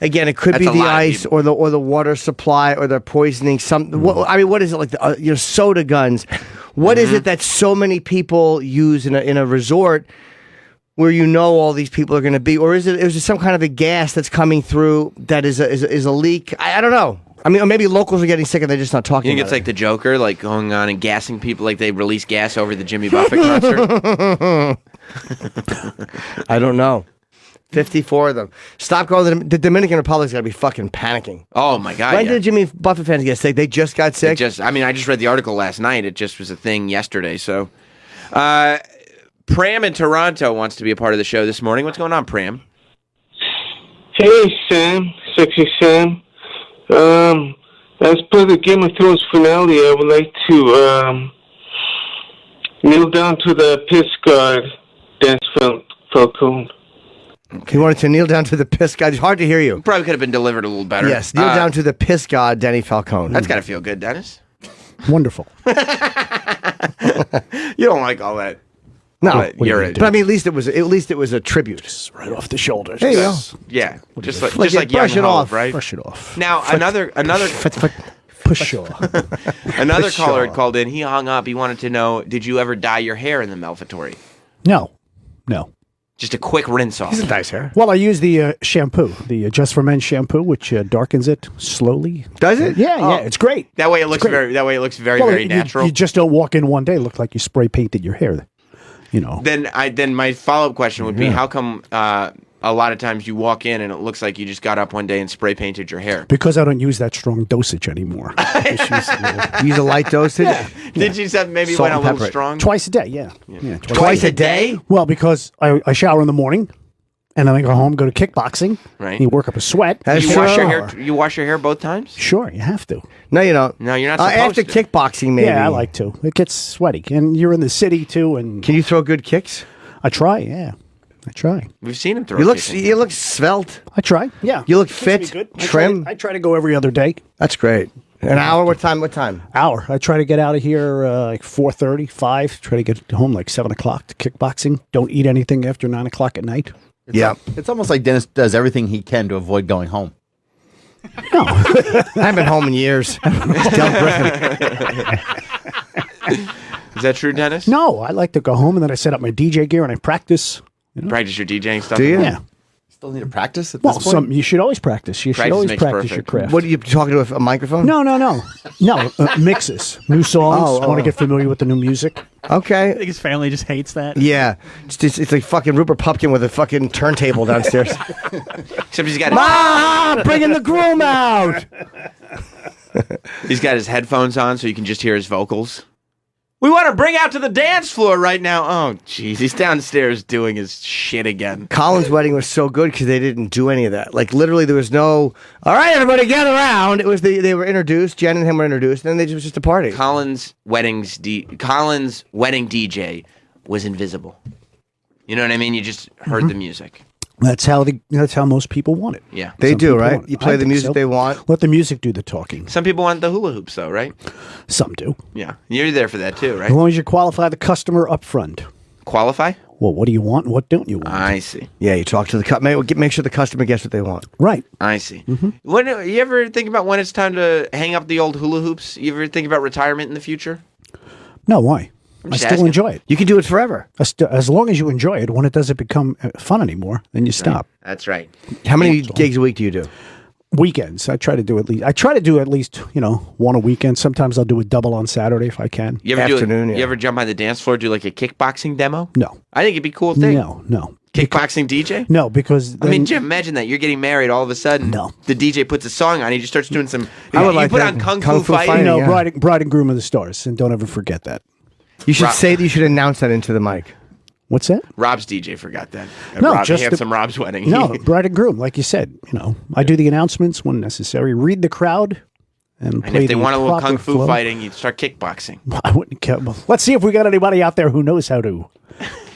Again, it could That's be a the lot of ice people. or the water supply or they're poisoning some. What is it like? The soda guns. What is it that so many people use in a resort where all these people are going to be, or is it some kind of a gas that's coming through that is a leak? I don't know. I mean, or maybe locals are getting sick and they're just not talking. You think about it's like the Joker, like going on and gassing people, like they release gas over the Jimmy Buffett concert? I don't know. 54 of them. Stop going to the Dominican Republic's got to be fucking panicking. Oh my God! When yeah. did Jimmy Buffett fans get sick? They just got sick. I just read the article last night. It just was a thing yesterday. So, Pram in Toronto wants to be a part of the show this morning. What's going on, Pram? Hey, Sam. Sexy Sam. As per the Game of Thrones finale, I would like to kneel down to the piss god, Dan Falcone. You wanted to kneel down to the piss god. It's hard to hear you. Probably could have been delivered a little better. Yes, kneel down to the piss god, Danny Falcone. That's got to feel good, Dennis. Wonderful. You don't like all that. No, But you're it. But I mean, at least it was a tribute. Just right off the shoulders. There you go. Yeah, just like Like, brush Young it Hove, off. right? Brush it off. Now another Pushaw. another caller had called in. He hung up. He wanted to know: did you ever dye your hair in the Melfatory? No. Just a quick rinse off. He's a nice hair. Well, I use the shampoo, the Just for Men shampoo, which darkens it slowly. Does it? Yeah, it's great. That way it looks great. very. That way it looks very, Well, very you- natural. You just don't walk in one day look like you spray painted your hair. Then my follow up question would be: how come a lot of times you walk in and it looks like you just got up one day and spray painted your hair? Because I don't use that strong dosage anymore. Use a light dosage. Did you say maybe Salt went a and little pepper. strong? Twice a day, yeah. Twice a day? Well, because I shower in the morning, and then I go home, go to kickboxing. Right. You work up a sweat. That's You true. wash your hair. You wash your hair both times? Sure, you have to. No, you don't. No, you're not supposed after to. kickboxing, maybe. Yeah, I like to. It gets sweaty, and you're in the city too. And Can you throw good kicks? I try. Yeah, I try. We've seen him throw. You look kicks. you look svelte. I try. Yeah, You look Keeps fit, me good. trim. I try to go every other day. That's great. An hour? What time? What time? Hour. I try to get out of here like 4:30, 5. Try to get home like 7 o'clock to kickboxing. Don't eat anything after 9 o'clock at night. Yeah. It's almost like Dennis does everything he can to avoid going home. No, I haven't been home in years. It's Del Griffin. Is that true, Dennis? no. I like to go home and then I set up my DJ gear and I practice. Practice your DJing stuff. Do you? Yeah. Still need to practice at Well, this point? you should always practice. You should Practice always makes practice your perfect. craft. What are you talking to a microphone? No. Mixes, new songs. Want to get familiar with the new music? I Okay. think his family just hates that. Yeah. It's like fucking Rupert Pupkin with a fucking turntable downstairs. Except he's got Bringing the groom out. he's got his headphones on so you can just hear his vocals. We want to bring out to the dance floor right now. Oh, jeez, he's downstairs doing his shit again. Colin's wedding was so good because they didn't do any of that. Like literally, there was no. All right, everybody, get around. It was they were introduced. Jen and him were introduced, and then it was just a party. Colin's wedding DJ was invisible. You know what I mean? You just heard the music. That's how most people want it. Yeah. They Some do, people right? want it. You play I the think music so. they want. Let the music do the talking. Some people want the hula hoops, though, right? Some do. Yeah. You're there for that too, As right? long as you qualify the customer up front. Qualify? Well, what do you want and what don't you want? I see. Yeah, you talk to the make sure the customer gets what they want. Right. I see. When you ever think about when it's time to hang up the old hula hoops? You ever think about retirement in the future? No, why? I'm I just still asking. enjoy it. You can do it forever. As long as you enjoy it. When it doesn't become fun anymore, then you stop. That's right. How many gigs a week do you do? Weekends. I try to do at least one a weekend. Sometimes I'll do a double on Saturday if I can. You ever Afternoon, You yeah. ever jump on the dance floor, do like a kickboxing demo? No. I think it'd be a cool thing. No. Kickboxing DJ? No, because I mean, then- Jim, imagine that. You're getting married, all of a sudden, the DJ puts a song on, he just starts doing some... I would you like put that. on Kung Fu Fighting. you know, yeah. bride and groom of the stars, and don't ever forget that. You should say that. You should announce that into the mic. What's that? Rob's DJ forgot that. No, Rob, just Handsome Rob's wedding. No, bride and groom, like you said. You know, I do the announcements when necessary. Read the crowd, and And play if they the want a little proper Kung Fu flow. fighting, you start kickboxing. I wouldn't care. Well, let's see if we got anybody out there who knows how to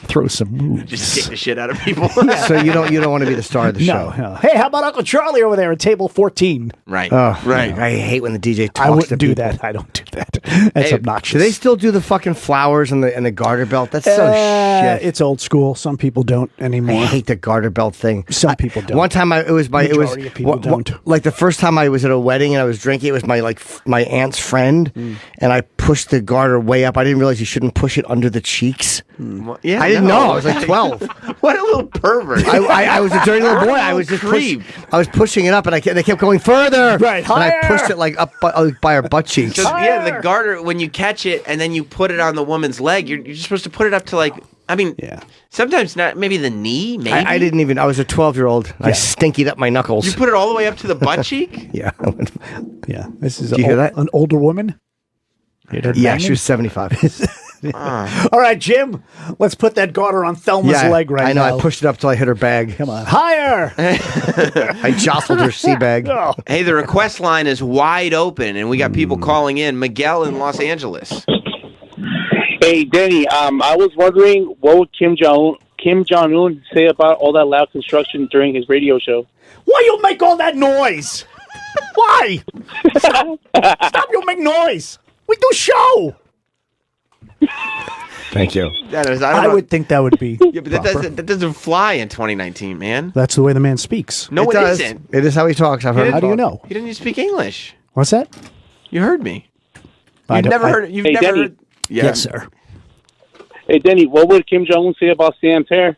throw some moves. Just kick the shit out of people. So you don't want to be the star of the No, show. no. Hey, how about Uncle Charlie over there at table 14? Right. Oh, right. I hate when the DJ talks I wouldn't to do people. that. I don't do that. That's Hey, obnoxious. Do they still do the fucking flowers and the garter belt? That's so shit. It's old school. Some people don't anymore. I hate the garter belt thing. Some people don't. One time, Majority of people don't. like the first time I was at a wedding and I was drinking. It was my aunt's friend, and I pushed the garter way up. I didn't realize you shouldn't push it under the cheeks. Yeah, I didn't know. I was like 12. What a little pervert. I was a dirty little boy. I was just I was pushing it up, and they kept going further. Right, and I higher. pushed it like up by her butt cheeks. So, yeah, the garter, when you catch it and then you put it on the woman's leg, you're just supposed to put it up to sometimes not, maybe the knee, maybe. I didn't even. I was a 12-year-old. I stinkied up my knuckles. You put it all the way up to the butt cheek? Yeah. Yeah. This is Did you hear that? An older woman? Yeah, she was 75. All right, Jim, let's put that garter on Thelma's leg right now. I know. I pushed it up till I hit her bag. Come on. Higher! I jostled her sea bag. Oh. Hey, the request line is wide open, and we got people calling in. Miguel in Los Angeles. Hey, Denny, I was wondering what would Kim Jong-un say about all that loud construction during his radio show? Why you make all that noise? Why? Stop, you make noise. We do show. Thank you. I would think that would be Yeah, but proper. that doesn't fly in 2019, man. That's the way the man speaks. No, it does. isn't. It is how he talks. I've heard. How him do you talk. know? He didn't even speak English. What's that? You heard me. I You've don't- never I- heard. You've Hey, never Denny. heard. Yeah. Yes, sir. Hey, Denny, what would Kim Jong-un say about Sam's hair?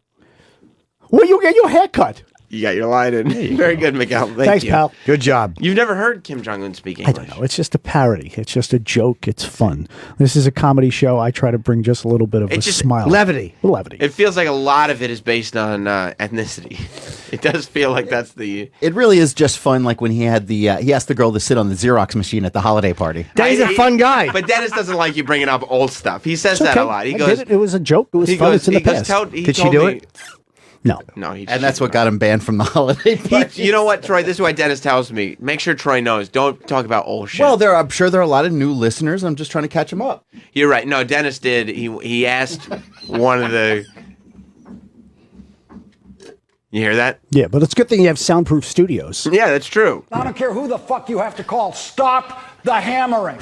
Well, you get your hair cut. You got your line in. Very good, Miguel. Thanks, you. pal. Good job. You've never heard Kim Jong Un speak I English. don't know. It's just a parody. It's just a joke. It's fun. This is a comedy show. I try to bring just a little bit of a smile. Levity. Levity. It feels like a lot of it is based on ethnicity. It does feel like that's the. It really is just fun. Like when he had he asked the girl to sit on the Xerox machine at the holiday party. He's a fun guy. But Dennis doesn't like you bringing up old stuff. He says It's that okay. a lot. He I goes. did it. It was a joke. It was He fun. goes. It's in the He goes. past. Did she do it? No. No, he. And that's what got him banned from the holiday party. You know what, Troy? This is why Dennis tells me. Make sure Troy knows. Don't talk about old shit. Well, I'm sure there are a lot of new listeners. I'm just trying to catch them up. You're right. No, Dennis did. He asked one of the. You hear that? Yeah, but it's a good thing you have soundproof studios. Yeah, that's true. I don't care who the fuck you have to call. Stop the hammering.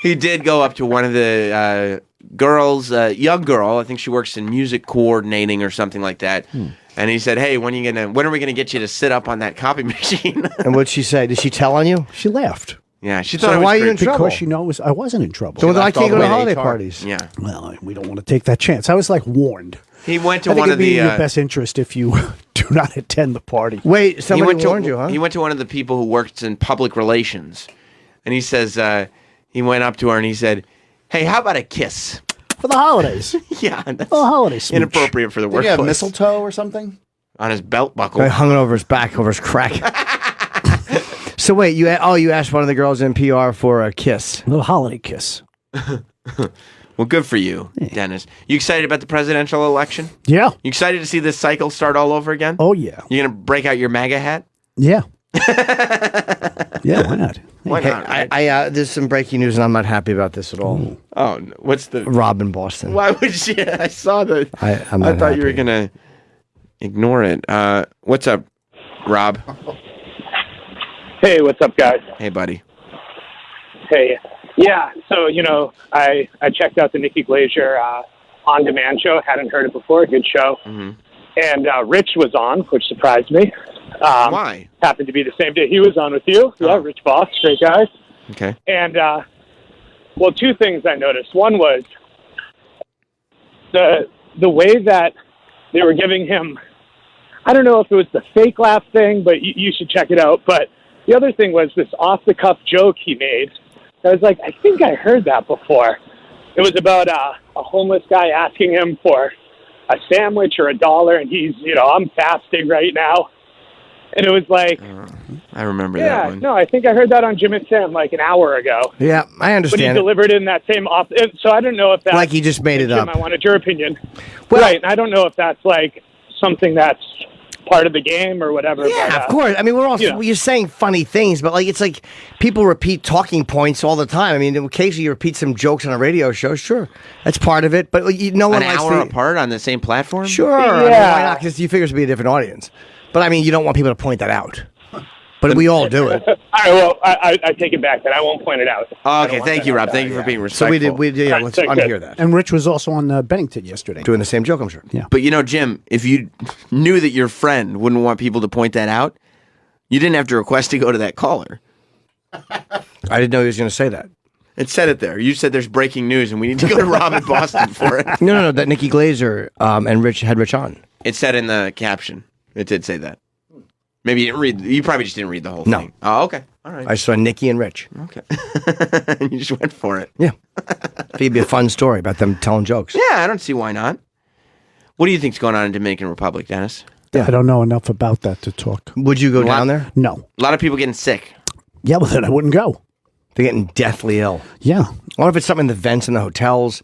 He did go up to one of the girls, young girl. I think she works in music coordinating or something like that. And he said, "Hey, when are we gonna get you to sit up on that copy machine?" And what'd she say? Did she tell on you? She laughed. Yeah, she So thought. why are you great. in trouble? Because she knows I wasn't in trouble. So I left all can't the go to way to holiday HR. parties. Yeah, Well, we don't want to take that chance. I was like warned. he went to I think one it'd of be the. in your best interest if you do not attend the party. Wait, he somebody went warned to you, huh? he went to one of the people who works in public relations, and he says he went up to her and he said, "Hey, how about a kiss?" For the holidays. Yeah, that's Oh, holiday smooch. inappropriate for the Did you have workplace. mistletoe or something? On his belt buckle. I hung it over his back, over his crack. So wait, you asked one of the girls in PR for a kiss. A little holiday kiss. Well, good for you, Dennis. You excited about the presidential election? Yeah. You excited to see this cycle start all over again? Oh, yeah. You gonna break out your MAGA hat? Yeah. Yeah, why not? Why Hey, not? Right? there's some breaking news, and I'm not happy about this at all. Oh, no. What's the? Rob in Boston. Why would you? I saw the. I'm I not thought you were happy. gonna ignore it. What's up, Rob? Hey, what's up, guys? Hey, buddy. Hey, yeah. So I checked out the Nikki Glaser on demand show. Hadn't heard it before. Good show. Mm-hmm. And Rich was on, which surprised me. Why? Happened to be the same day he was on with you. Yeah, Rich Voss, great guy. Okay. And well, two things I noticed. One was the way that they were giving him. I don't know if it was the fake laugh thing, but you should check it out. But the other thing was this off-the-cuff joke he made. I was like, I think I heard that before. It was about a homeless guy asking him for a sandwich or $1, and he's, I'm fasting right now. And it was like, I remember that yeah, one. no, I think I heard that on Jim and Sam like an hour ago. Yeah, I But he understand it. delivered it in that same so I don't know if that's... Like he just made it Jim, up. I wanted your opinion. Well- Right, and I don't know if that's like something that's part of the game or whatever. Yeah, but, of course. I mean, we're all you know. you're saying funny things, but like it's like people repeat talking points all the time. I mean, occasionally you repeat some jokes on a radio show. Sure, that's part of it. But no one An likes hour to, apart on the same platform? Sure, I mean, why not? Because you figure it's be a different audience. But I mean, you don't want people to point that out. But we all do it. All right, well, I take it back then. I won't point it out. Okay, thank you, Rob. Thank you for being So respectful. let's unhear that. And Rich was also on Bennington yesterday. Doing the same joke, I'm sure. Yeah. But Jim, if you knew that your friend wouldn't want people to point that out, you didn't have to request to go to that caller. I didn't know he was going to say that. It said it there. You said there's breaking news and we need to go to Rob in Boston for it. No, that Nikki Glazer and Rich had Rich on. It said in the caption. It did say that. Maybe you didn't read. You probably just didn't read the whole thing. Oh, okay. All right. I saw Nikki and Rich. Okay. You just went for it. Yeah. It'd be a fun story about them telling jokes. Yeah, I don't see why not. What do you think's going on in Dominican Republic, Dennis? Yeah. I don't know enough about that to talk. Would you go down there? No. A lot of people getting sick. Yeah, well, then I wouldn't go. They're getting deathly ill. Yeah. I wonder if it's something in the vents in the hotels,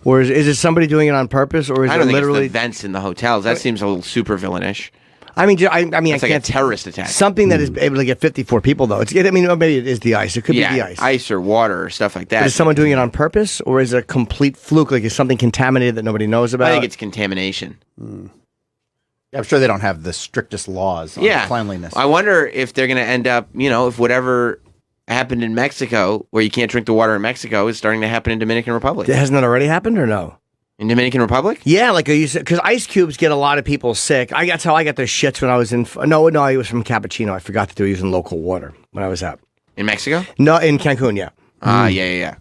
or is it somebody doing it on purpose, or is I it don't think literally it's the vents in the hotels. That seems a little super villainish. I mean, I It's I like can't a terrorist attack. Something that is able to get 54 people, though. I mean, maybe it is the ice. It could be the ice. or water or stuff like that. But is someone doing it on purpose, or is it a complete fluke? Like, is something contaminated that nobody knows about? I think it's contamination. Yeah, I'm sure they don't have the strictest laws on cleanliness. I wonder if they're going to end up, if whatever happened in Mexico, where you can't drink the water in Mexico, is starting to happen in Dominican Republic. Hasn't that already happened, or no? In Dominican Republic? Yeah, like because ice cubes get a lot of people sick. That's how I got the shits when I was in. No, it was from Cappuccino. I forgot that they were using local water when I was out. In Mexico? No, in Cancun, yeah. Yeah.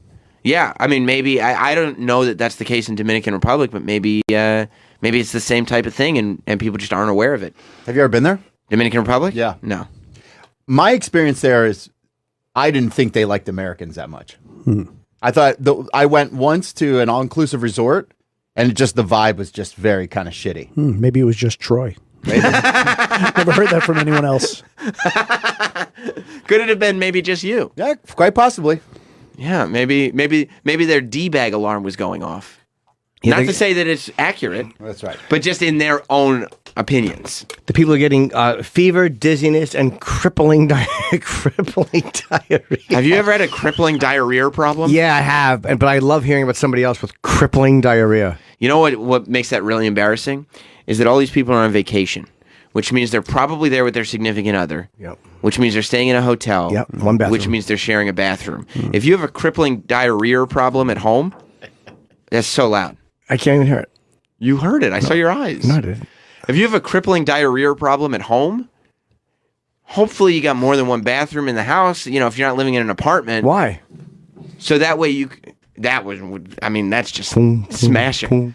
Yeah, I mean, maybe, I don't know that that's the case in Dominican Republic, but maybe it's the same type of thing and people just aren't aware of it. Have you ever been there? Dominican Republic? Yeah. No. My experience there is I didn't think they liked Americans that much. I thought I went once to an all-inclusive resort, and the vibe was just very kind of shitty. Maybe it was just Troy. Never heard that from anyone else. Could it have been maybe just you? Yeah, quite possibly. Yeah, maybe their D-bag alarm was going off. Yeah, Not to say that it's accurate. That's right. But just in their own opinions. The people are getting fever, dizziness, and crippling diarrhea. Have you ever had a crippling diarrhea problem? Yeah, I have, but I love hearing about somebody else with crippling diarrhea. You know what makes that really embarrassing? Is that all these people are on vacation, which means they're probably there with their significant other. Yep. Which means they're staying in a hotel. Yep, one bathroom. Which means they're sharing a bathroom. If you have a crippling diarrhea problem at home, that's so loud. I can't even hear it. You heard it. I saw your eyes. No, I didn't. If you have a crippling diarrhea problem at home, hopefully you got more than one bathroom in the house. If you're not living in an apartment. Why? So that way that's just smashing.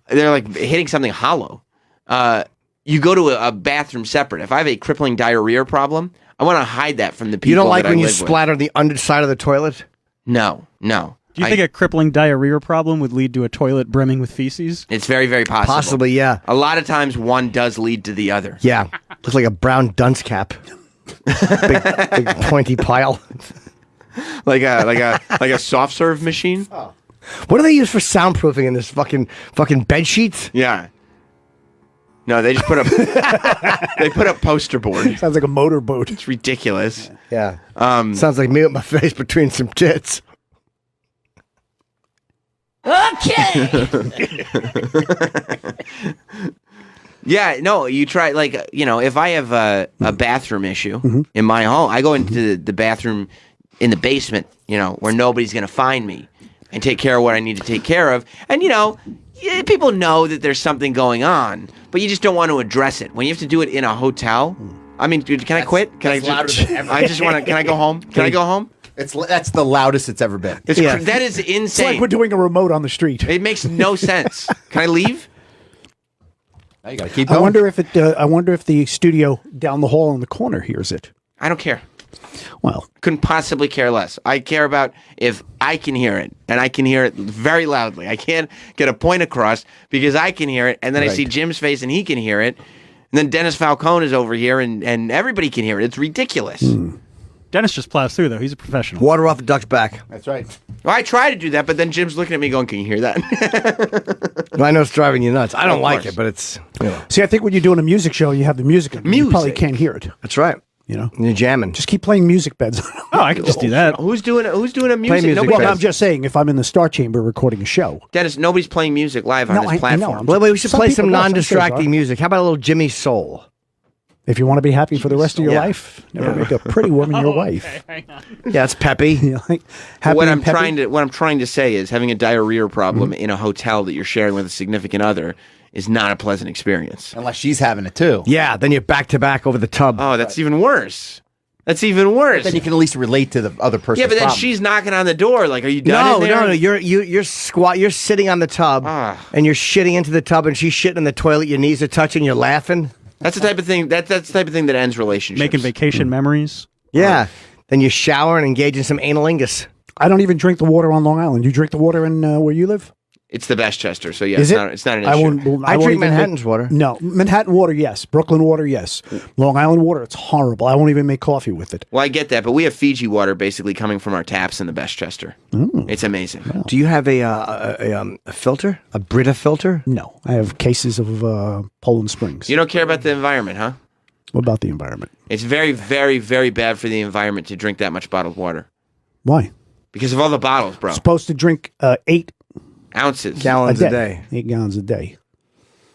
They're like hitting something hollow. You go to a bathroom separate. If I have a crippling diarrhea problem, I want to hide that from the people. You don't like that when I you live splatter the underside of the toilet? No. Do you think a crippling diarrhea problem would lead to a toilet brimming with feces? It's very, very possible. Possibly, yeah. A lot of times one does lead to the other. Yeah. Looks like a brown dunce cap. big pointy pile. like a soft serve machine? Oh. What do they use for soundproofing in this fucking bed sheets? Yeah. No, they just put up poster board. Sounds like a motorboat. It's ridiculous. Yeah. Sounds like me with my face between some tits. Okay. Yeah, no, you try, if I have a bathroom issue in my home, I go into the bathroom in the basement, where nobody's going to find me and take care of what I need to take care of. And, people know that there's something going on, but you just don't want to address it. When you have to do it in a hotel, I mean, dude, can I quit? Can I just want to, can I go home? Can I go home? That's the loudest it's ever been. That is insane. It's like we're doing a remote on the street. It makes no sense. Can I leave? Now you gotta keep going. I wonder if the studio down the hall in the corner hears it. I don't care. Well, couldn't possibly care less. I care about if I can hear it, and I can hear it very loudly. I can't get a point across because I can hear it, and then I see Jim's face and he can hear it, and then Dennis Falcone is over here, and everybody can hear it. It's ridiculous. Dennis just plows through, though. He's a professional. Water off the duck's back. That's right. Well, I try to do that, but then Jim's looking at me going, "Can you hear that?" Well, I know it's driving you nuts. I don't Of like course. it, but it's See, I think when you're doing a music show, you have the music. On. You probably can't hear it. That's right. You know, you're jamming. Just keep playing music beds. Oh, I can just do that. Who's doing a music? music Nobody Well, does. I'm just saying, if I'm in the Star Chamber recording a show, Dennis, nobody's playing music live on No, this I know. platform. I'm Wait, we should Some play people some do, some shows non-distracting are. music. How about a little Jimmy Soul? if you want to be happy for the rest of your Yeah. life, never make a pretty woman your wife. Yeah, it's peppy. You like happy what and I'm peppy? trying to say is having a diarrhea problem in a hotel that you're sharing with a significant other is not a pleasant experience. Unless she's having it too. Yeah, then you're back to back over the tub. Oh, that's even worse. That's even worse. Then you can at least relate to the other person. Yeah, but then she's knocking on the door. Like, are you done No, in there? no. You're sitting on the tub, and you're shitting into the tub, and she's shitting in the toilet. Your knees are touching. You're laughing. That's the type of thing. That's the type of thing that ends relationships. Making vacation memories. Yeah. Then you shower and engage in some analingus. I don't even drink the water on Long Island. You drink the water in where you live? It's the Westchester, so yeah, Is it's not an issue. I won't I won't drink even Manhattan's water. No, Manhattan water, yes. Brooklyn water, yes. Long Island water, it's horrible. I won't even make coffee with it. Well, I get that, but we have Fiji water basically coming from our taps in the Westchester. It's amazing. Do you have a filter? A Brita filter? No, I have cases of Poland Springs. You don't care about the environment, huh? What about the environment? It's very, very, very bad for the environment to drink that much bottled water Why? because of all the bottles, bro. Supposed to drink 8 Ounces. Gallons a day. 8 gallons a day.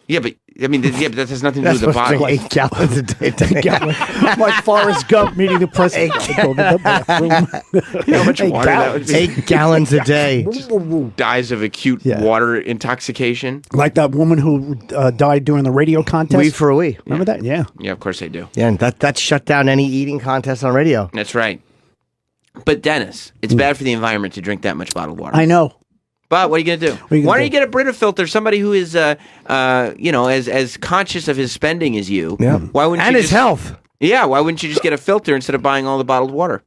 Yeah, but I mean, yeah, but that has nothing to do That's with the supposed to bottle. drink 8 gallons a day. Like Forrest Gump meeting the president. Go to the bathroom. You know how much water that would be? 8 gallons a day. Dies of acute water intoxication. Like that woman who died during the radio contest. Wee for a wee. Remember that? Yeah. Yeah, of course they do. Yeah, and that shut down any eating contest on radio. That's right. But Dennis, it's bad for the environment to drink that much bottled water. I know. But what are you going to do? are you gonna Why don't do? you get a Brita filter? Somebody who is, as conscious of his spending as you. Yeah. Why wouldn't And you his just, health. Yeah. Why wouldn't you just get a filter instead of buying all the bottled water?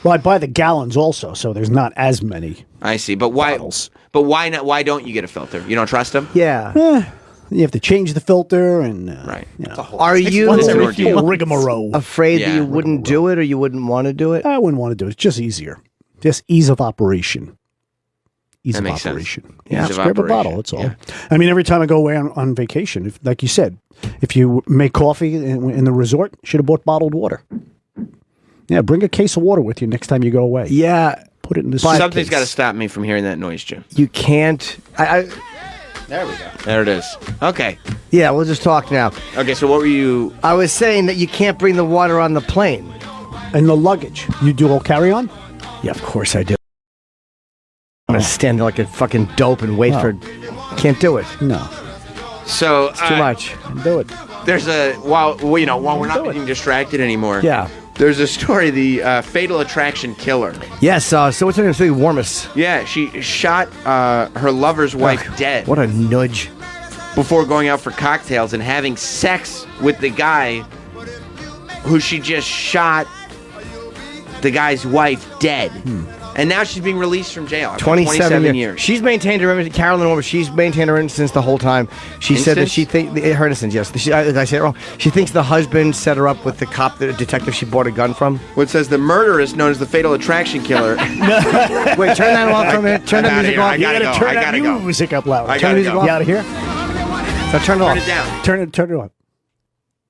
Well, I buy the gallons also, so there's not as many. I see. But why? Bottles. But why not? Why don't you get a filter? You don't trust them? Yeah. You have to change the filter and Right. You know, Are you once every ordeal. few rigmarole. afraid Yeah. that you wouldn't do it or you wouldn't want to do it? I wouldn't want to do it. It's just easier. Just ease of operation. Ease That of makes sense. operation. Ease of just grab a operation. bottle. That's all. Yeah. I mean, every time I go away on vacation, if, like you said, if you make coffee in the resort, should have bought bottled water. Yeah, bring a case of water with you next time you go away. Yeah. Put it in the Something's suitcase. got to stop me from hearing that noise, Jim. You can't. There we go. There it is. Okay. Yeah, we'll just talk now. Okay. So what were you? I was saying that you can't bring the water on the plane. And the luggage. You do all carry on? Yeah, of course I do. I'm gonna stand there like a fucking dope and wait for. Can't do it. No. So It's too much. Do it. There's a while we're not being distracted anymore. Yeah. There's a story, the Fatal Attraction killer. Yes. So what's her name? It's Warmus. Yeah, she shot her lover's wife dead What a nudge. before going out for cocktails and having sex with the guy who she just shot the guy's wife dead. And now she's being released from jail after 27 years. She's maintained her innocence. Carolyn Warmus. She's maintained her innocence the whole time. She said that Innocence? she thinks her innocence. Yes. Did I say it wrong? She thinks the husband set her up with the cop, the detective she bought a gun from. What says the murderess known as the Fatal Attraction killer. Wait, turn that off for a minute. Turn the I'm outta music here. off. I gotta go. Turn I that gotta go. music up loud. I Turn the gotta music go. off. You out of here? So turn it off. Turn it down. Turn it on.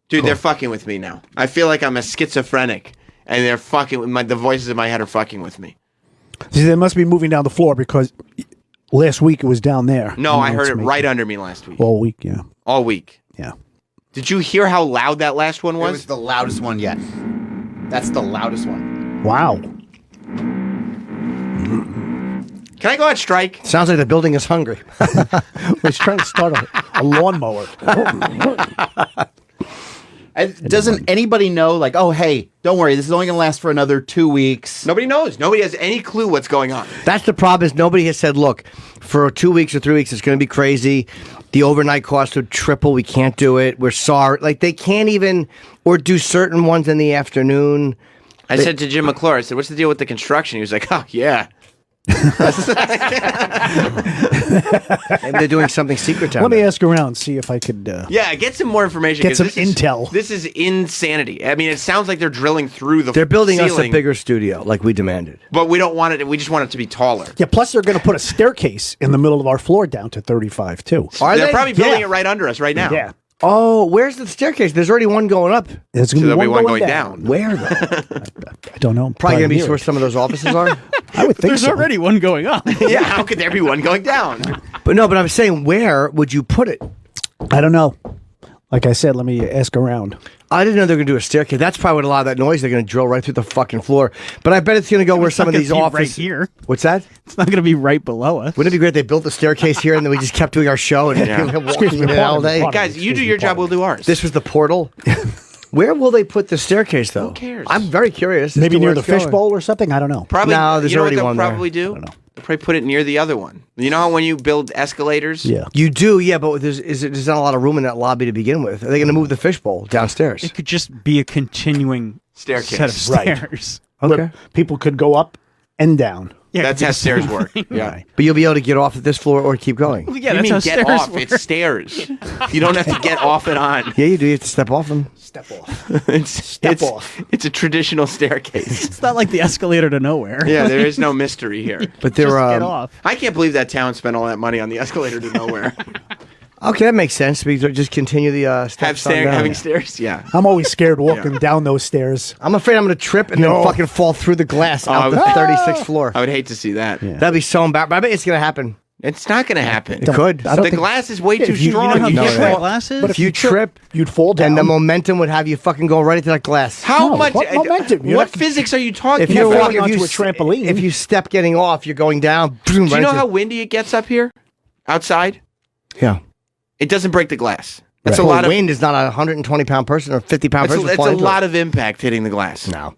Dude, they're fucking with me now. I feel like I'm a schizophrenic, and they're fucking with the voices in my head are fucking with me. See, they must be moving down the floor because last week it was down there. No, I heard it's it making- right under me last week. all week. Yeah, All week. yeah. Did you hear how loud that last one It was? was the loudest one yet. That's the loudest one. Wow. Can I go on strike? Sounds like the building is hungry. He's trying to start a lawnmower. And doesn't anybody know, like, oh, hey, don't worry, this is only going to last for another 2 weeks? Nobody knows. Nobody has any clue what's going on. That's the problem. Is nobody has said, look, for 2 weeks or 3 weeks, it's going to be crazy. The overnight cost would triple. We can't do it. We're sorry. Like they can't even, or do certain ones in the afternoon. I said to Jim McClure, I said, "What's the deal with the construction?" He was like, "Oh yeah." Maybe they're doing something secret down Let me there. ask around, see if I could. Yeah, get some more information. Get 'cause some this is- intel. This is insanity. I mean, it sounds like they're drilling through the. They're building us a ceiling, bigger studio, like we demanded. but we don't want it. We just want it to be taller. Yeah. Plus, they're going to put a staircase in the middle of our floor down to 35 too. Are They're they? probably building Yeah. it right under us right now. Yeah. Oh, where's the staircase? There's already one going up. There's going So to there'll be be one one going going down. down. Where though? I don't know. Probably gonna be near where it. some of those offices are. I would think There's so. already one going up. Yeah, how could there be one going down? But no, but I'm saying, where would you put it? I don't know. Like I said, let me ask around. I didn't know they were gonna do a staircase. That's probably what a lot of that noise. They're gonna drill right through the fucking floor. But I bet it's gonna go where It's some not of gonna these be right offices. here. What's that? It's not going to be right below us. Wouldn't it be great if they built the staircase here and then we just kept doing our show and Yeah. people Excuse walking me, in and out all pardon me, day? pardon Guys, you do your job, we'll do ours. This was the portal. Where will they put the staircase, though? Who cares? I'm very curious. as Maybe to near where the it's going. fishbowl or something. I don't know. Probably. No, there's you know already what they'll one there. probably do? They'll probably put it near the other one. You know how when you build escalators? Yeah. You do, yeah, but there's not a lot of room in that lobby to begin with. Are they going to move the fishbowl downstairs? It could just be a continuing Staircase. set of Right. stairs. Where people could go up and down. Yeah, That's it how could be stairs the work. same Yeah. thing. But you'll be able to get off at this floor or keep going. Well, yeah, You that's mean how get stairs off? work. It's stairs. You don't have to get off and on. Yeah, you do. You have to step off them. Step off. It's off. It's a traditional staircase. It's not like the escalator to nowhere. Yeah, there is no mystery here. But they're Just get off. I can't believe that town spent all that money on the escalator to nowhere. okay. That makes sense. We just continue the steps on down. Having stairs? Yeah. I'm always scared walking down those stairs. I'm afraid I'm going to trip and No. then fucking fall through the glass out the Ah! 36th floor. I would hate to see that. That'd be so embarrassing. But I bet it's going to happen. It's not going to happen. It could. I don't The think- glass is way Yeah, too if you- strong. You know how No, thick yeah. that glass is? But If you trip, you'd fall down. and the momentum would have you fucking go right into that glass. How No, much? what momentum? You're What not- physics are you talking If you're falling about? walking onto if you a trampoline. if you step getting off, you're going down. Boom, Do you right know into- how windy it gets up here? Outside? Yeah. It doesn't break the glass. That's Well, a lot of wind is not a 120-pound person or 50-pound person. It's a lot of impact hitting the glass. No.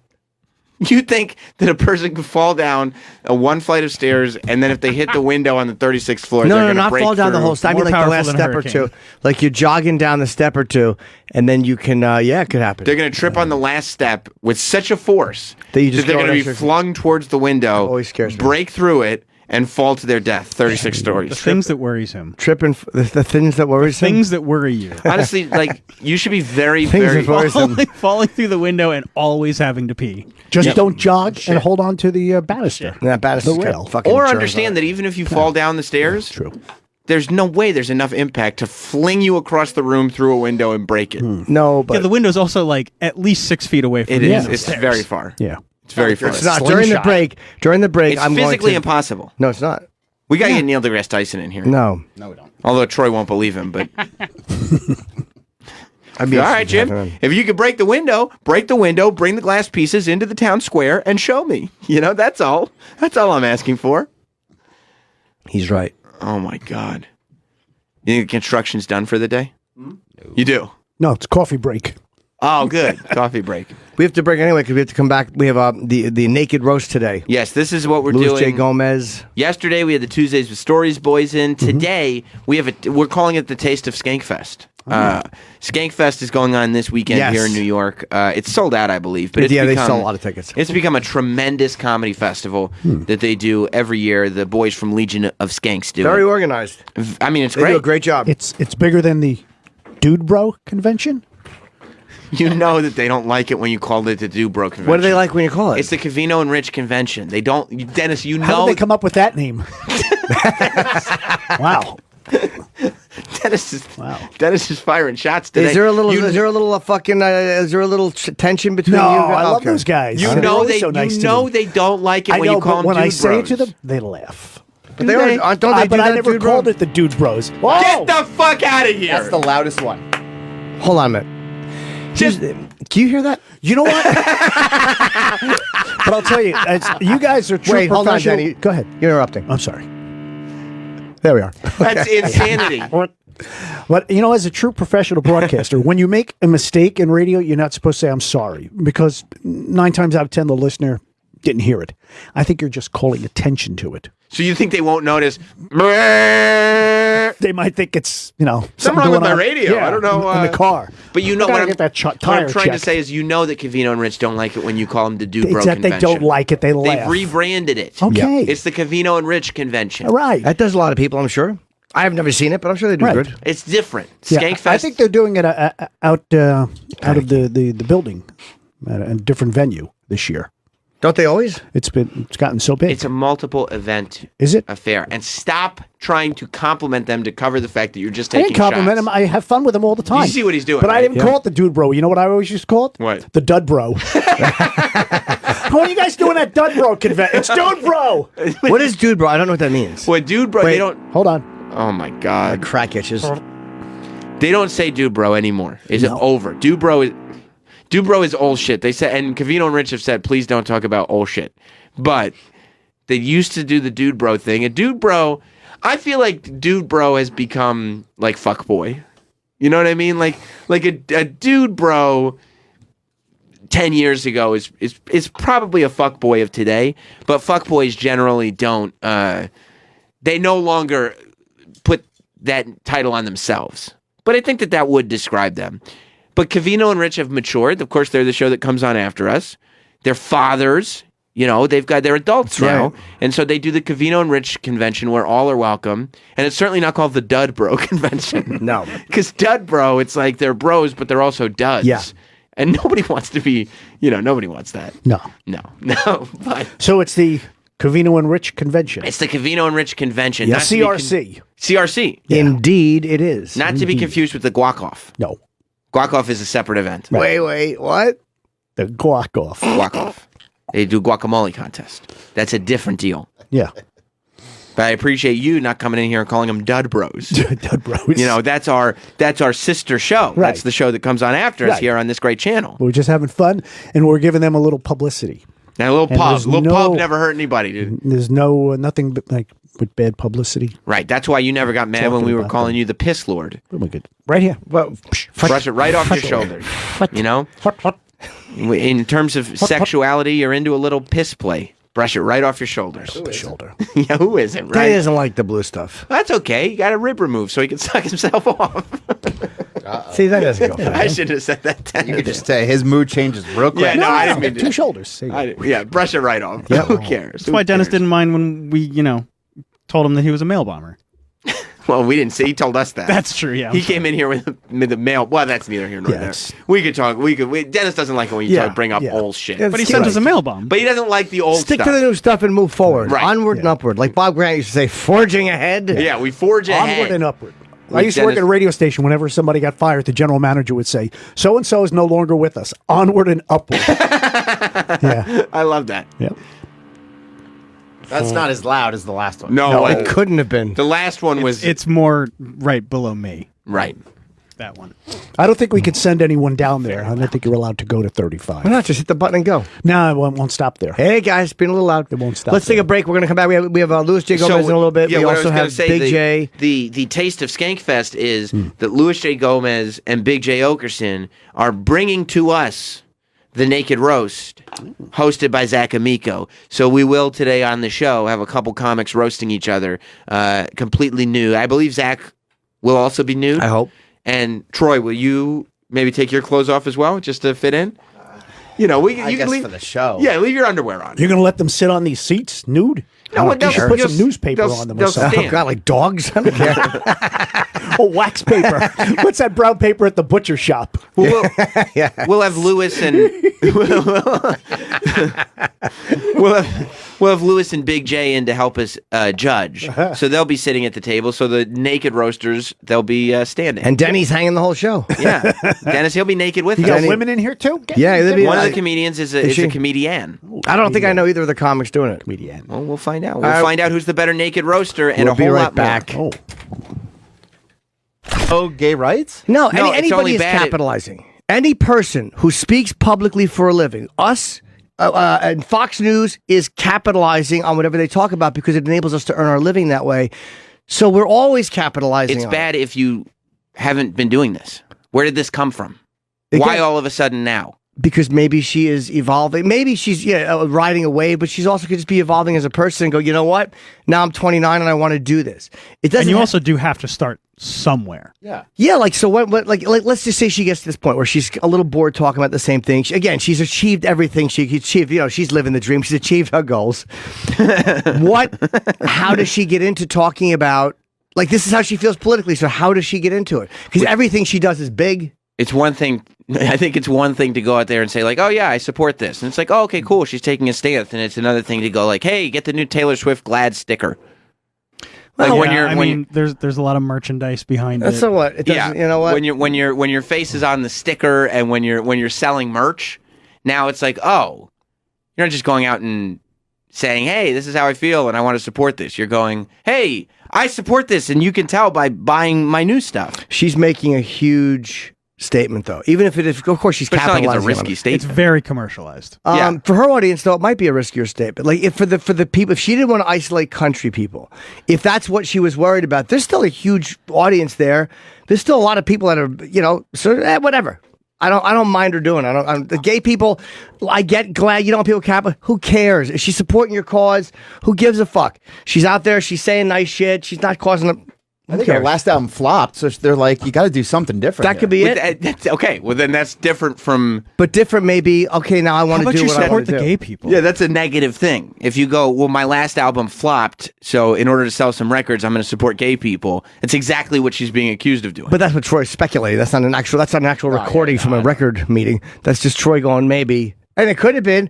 You think that a person could fall down one flight of stairs, and then if they hit the window on the 36th floor, No, they're no, going to not break fall down the through? whole step. I mean, More like the powerful last than a step or hurricane. two. Like you're jogging down the step or two, and then you can, yeah, it could happen. They're going to trip on the last step with such a force That you just they're go going to be next to- flung towards the window, always scares me. break through it, and fall to their death 36 The stories. things that worries him. Tripping, the things that worries him. Things that worry you. Honestly, like, you should be very, Things very... that worries him. Falling through the window and always having to pee. Just don't jog and hold on to the banister. And that banister's The got rail. fucking Or germs on understand it. that even if you fall down the stairs, True. there's no way there's enough impact to fling you across the room through a window and break it. No, but Yeah, the window's also like at least 6 feet away from It the is. end of It's stairs. very far. Yeah. It's very far. it's not. During the break, It's I'm physically going to... impossible. No, it's not. We got to get Neil deGrasse Tyson in here. No. No, we don't. Although Troy won't believe him, but... I'd be All right, interested in Jim. having him. If you could break the window, bring the glass pieces into the town square and show me. You know, that's all. That's all I'm asking for. He's right. Oh, my God. You think the construction's done for the day? You do? No, it's coffee break. Oh, good. Coffee break. We have to break anyway because we have to come back. We have the naked roast today. Yes, this is what we're Louis doing. J. Gomez. Yesterday we had the Tuesdays with Stories boys in. Today we have we're calling it the Taste of Skankfest. Skankfest is going on this weekend Yes. here in New York. It's sold out, I believe, but it's Yeah, they become, sell a lot of tickets. It's become a tremendous comedy festival that they do every year. The boys from Legion of Skanks do. Very it. organized. I mean, it's They great. do a great job. It's bigger than the Dude Bro convention. You know that they don't like it when you call it the Do Bro convention. What do they like when you call it? It's the Cavino and Rich convention. They don't, Dennis. You How know, did they come up with that name? Wow. Dennis is Wow. Dennis is firing shots today. Is there a little? You- Is there a little fucking? Is there a little tension between No, you? I love Okay. those guys. You They're know always they. so nice you to know me. they don't like it I when know, you call but them when Dude I say it to Bros. them, they laugh. But they already, don't they do but that, I never dude, called bro? it the Dude Bros. Whoa! Get the fuck out of here! That's the loudest one. Hold on a minute. Just- Can you hear that? You know what? But I'll tell you, you guys are true Wait, hold on, professional. Danny. Go ahead. You're interrupting. I'm sorry. There we are. That's insanity. But you know, as a true professional broadcaster, when you make a mistake in radio, you're not supposed to say I'm sorry because 9 times out of 10 the listener didn't hear it. I think you're just calling attention to it. So you think they won't notice? They might think it's Something wrong with my going on- radio. Yeah, I don't know. in the car. But you know I gotta what I'm, get that what I'm tire trying to checked. say is that Covino and Rich don't like it when you call them the Dude Bro It's that Convention. they don't like it. They They've laugh. rebranded it. Okay. It's the Covino and Rich Convention. All right. That does a lot of people, I'm sure. I have never seen it, but I'm sure they do Right. good. It's different. Yeah, Skankfest. I think they're doing it out of the building at a different venue this year. Don't they always? It's gotten so big. It's a multiple event affair. And stop trying to compliment them to cover the fact that you're just I taking didn't compliment shots. him. I have fun with him all the time. You see what he's doing, But I right? didn't call it the Dude Bro. You know what I always used to call it? What? The Dud Bro. How are you guys doing at Dud Bro convention? It's Dude Bro. What is Dude Bro? I don't know what that means. Well, Dude Bro, Wait. they don't... Hold on. Oh, my God. My crack itches. They don't say Dude Bro anymore. Is it over? Dude Bro is old shit. They said, and Covino and Rich have said, please don't talk about old shit. But they used to do the Dude Bro thing. And Dude Bro, I feel like Dude Bro has become like Fuckboy. You know what I mean? Like a Dude Bro 10 years ago is probably a fuckboy of today. But fuckboys generally don't. They no longer put that title on themselves. But I think that would describe them. But Covino and Rich have matured. Of course, they're the show that comes on after us. They're fathers. They're adults now. right. And so they do the Covino and Rich convention where all are welcome. And it's certainly not called the Dud Bro convention. No. Because Dud Bro, it's like they're bros, but they're also duds. Yeah. And nobody wants to be, nobody wants that. No. No. But So it's the Covino and Rich convention. it's the Covino and Rich convention. Yeah, not to be CRC. CRC. Indeed, it is. Not to be confused with the Guac Off. No. Guac Off is a separate event. Wait, what? The guac off. Guac Off. They do guacamole contest. That's a different deal. Yeah. But I appreciate you not coming in here and calling them Dud Bros. Dud Bros. That's our sister show. Right. That's the show that comes on after us Right. here on this great channel. We're just having fun, and we're giving them a little publicity. Now, a And there's little no- pub never hurt anybody, dude. There's nothing but with bad publicity. Right. That's why you never got mad when Talking we were about calling you the Piss Lord. Oh my good. Right here. Well, Brush it right off your shoulders. You know? In terms of sexuality, you're into a little piss play. Brush it right off your shoulders. Shoulder. Yeah, who isn't, Daddy right? doesn't like the blue stuff. That's okay. He got a rib removed so he can suck himself off. See, that doesn't go. I should have said that. You could just say his mood changes real quick. Yeah, no, I didn't mean Two to. shoulders. There you go. Brush it right off. Yep. Who cares? That's why Dennis didn't mind when we, told him that he was a mail bomber. Well, we didn't say. He told us that. That's true, yeah. He came in here with the mail. Well, that's neither here nor there. Yes. We could talk. Dennis doesn't like it when you Yeah, bring up yeah. old shit. Yeah, But he Skip sent it. us a mail bomb. But he doesn't like the old Stick stuff. to the new stuff and move forward. Right. Onward and upward. Like Bob Grant used to say, forging ahead. Yeah, we forge ahead. Onward and upward. I With used to work at a Dennis- radio station. Whenever somebody got fired, the general manager would say, "So and so is no longer with us. Onward and upward." Yeah. I love that. Yep. That's not as loud as the last one. No, It couldn't have been. the last one was It's more right below me. right. That one. I don't think we could send anyone down there. I don't think you're allowed to go to 35. Why not just hit the button and go? No, it won't stop there. Hey guys, being a little loud. It won't stop Let's take there. a break. We're going to come back. We have Louis J. Gomez in a little bit. Yeah, we what I also was gonna have say, Big J. The taste of Skankfest is that Louis J. Gomez and Big J. Okerson are bringing to us the Naked Roast, hosted by Zach Amico. So we will today on the show have a couple comics roasting each other, completely nude. I believe Zach will also be nude. I hope. And Troy, will you maybe take your clothes off as well, just to fit in? You I can guess leave for the show. Yeah, leave your underwear on. You're going to let them sit on these seats nude? No, You should put some newspaper on them or they'll something. stand. Oh, God, like dogs? I don't care. Oh, wax paper. What's that brown paper at the butcher shop? We'll have Lewis and we'll have Lewis and Big J in to help us judge. So they'll be sitting at the table. So the naked roasters, they'll be standing. And Denny's hanging the whole show. Yeah, Dennis, he'll be naked with You us. got women in here too? Yeah, they'd be One of like- the comedians is she? a comedian. I don't think I know either of the comics doing it. Comedian. Well, we'll find out. We'll find out who's the better naked roaster and We'll a be whole right lot back. more. Oh, gay rights? No, No, it's anybody only is bad at- capitalizing. Any person who speaks publicly for a living, us and Fox News is capitalizing on whatever they talk about because it enables us to earn our living that way. So we're always capitalizing It's on bad if you haven't been doing this. Where did this come from? It Why get- all of a sudden now? because maybe she is evolving. Maybe she's riding a wave, but she's also could just be evolving as a person and go, you know what? Now I'm 29 and I want to do this. It doesn't. And you also do have to start somewhere. Yeah. Like so. What? Like let's just say she gets to this point where she's a little bored talking about the same thing. She's achieved everything she could achieve. You know, she's living the dream. She's achieved her goals. What? How does she get into talking about? Like this is how she feels politically. So how does she get into it? Because everything she does is big. It's one thing. I think it's one thing to go out there and say like, "Oh yeah, I support this," and it's like, "Oh okay, cool." She's taking a stance, and it's another thing to go like, "Hey, get the new Taylor Swift Glad sticker." Like there's a lot of merchandise behind it. So what? It doesn't, you know what? When your face is on the sticker, and when you're selling merch, now it's like, oh, you're not just going out and saying, "Hey, this is how I feel, and I want to support this." You're going, "Hey, I support this," and you can tell by buying my new stuff. She's making a huge statement, though. Even if of course, she's capitalizing. It's a risky statement. It's very commercialized. For her audience, though, it might be a riskier statement. Like for the people, if she didn't want to isolate country people, if that's what she was worried about, there's still a huge audience there. There's still a lot of people that are, whatever. I don't mind her doing it. The gay people, I get glad you don't want people cap. Who cares? Is she supporting your cause? Who gives a fuck? She's out there. She's saying nice shit. She's not causing a. I think her last album flopped, so they're like, you got to do something different. That could be it. Okay, well then that's different from. But different maybe. Okay, now I want to do what I want to do. Support the gay people. Yeah, that's a negative thing. If you go, well, my last album flopped, so in order to sell some records, I'm going to support gay people. It's exactly what she's being accused of doing. But that's what Troy's speculating. That's not an actual recording from a record meeting. That's just Troy going maybe, and it could have been,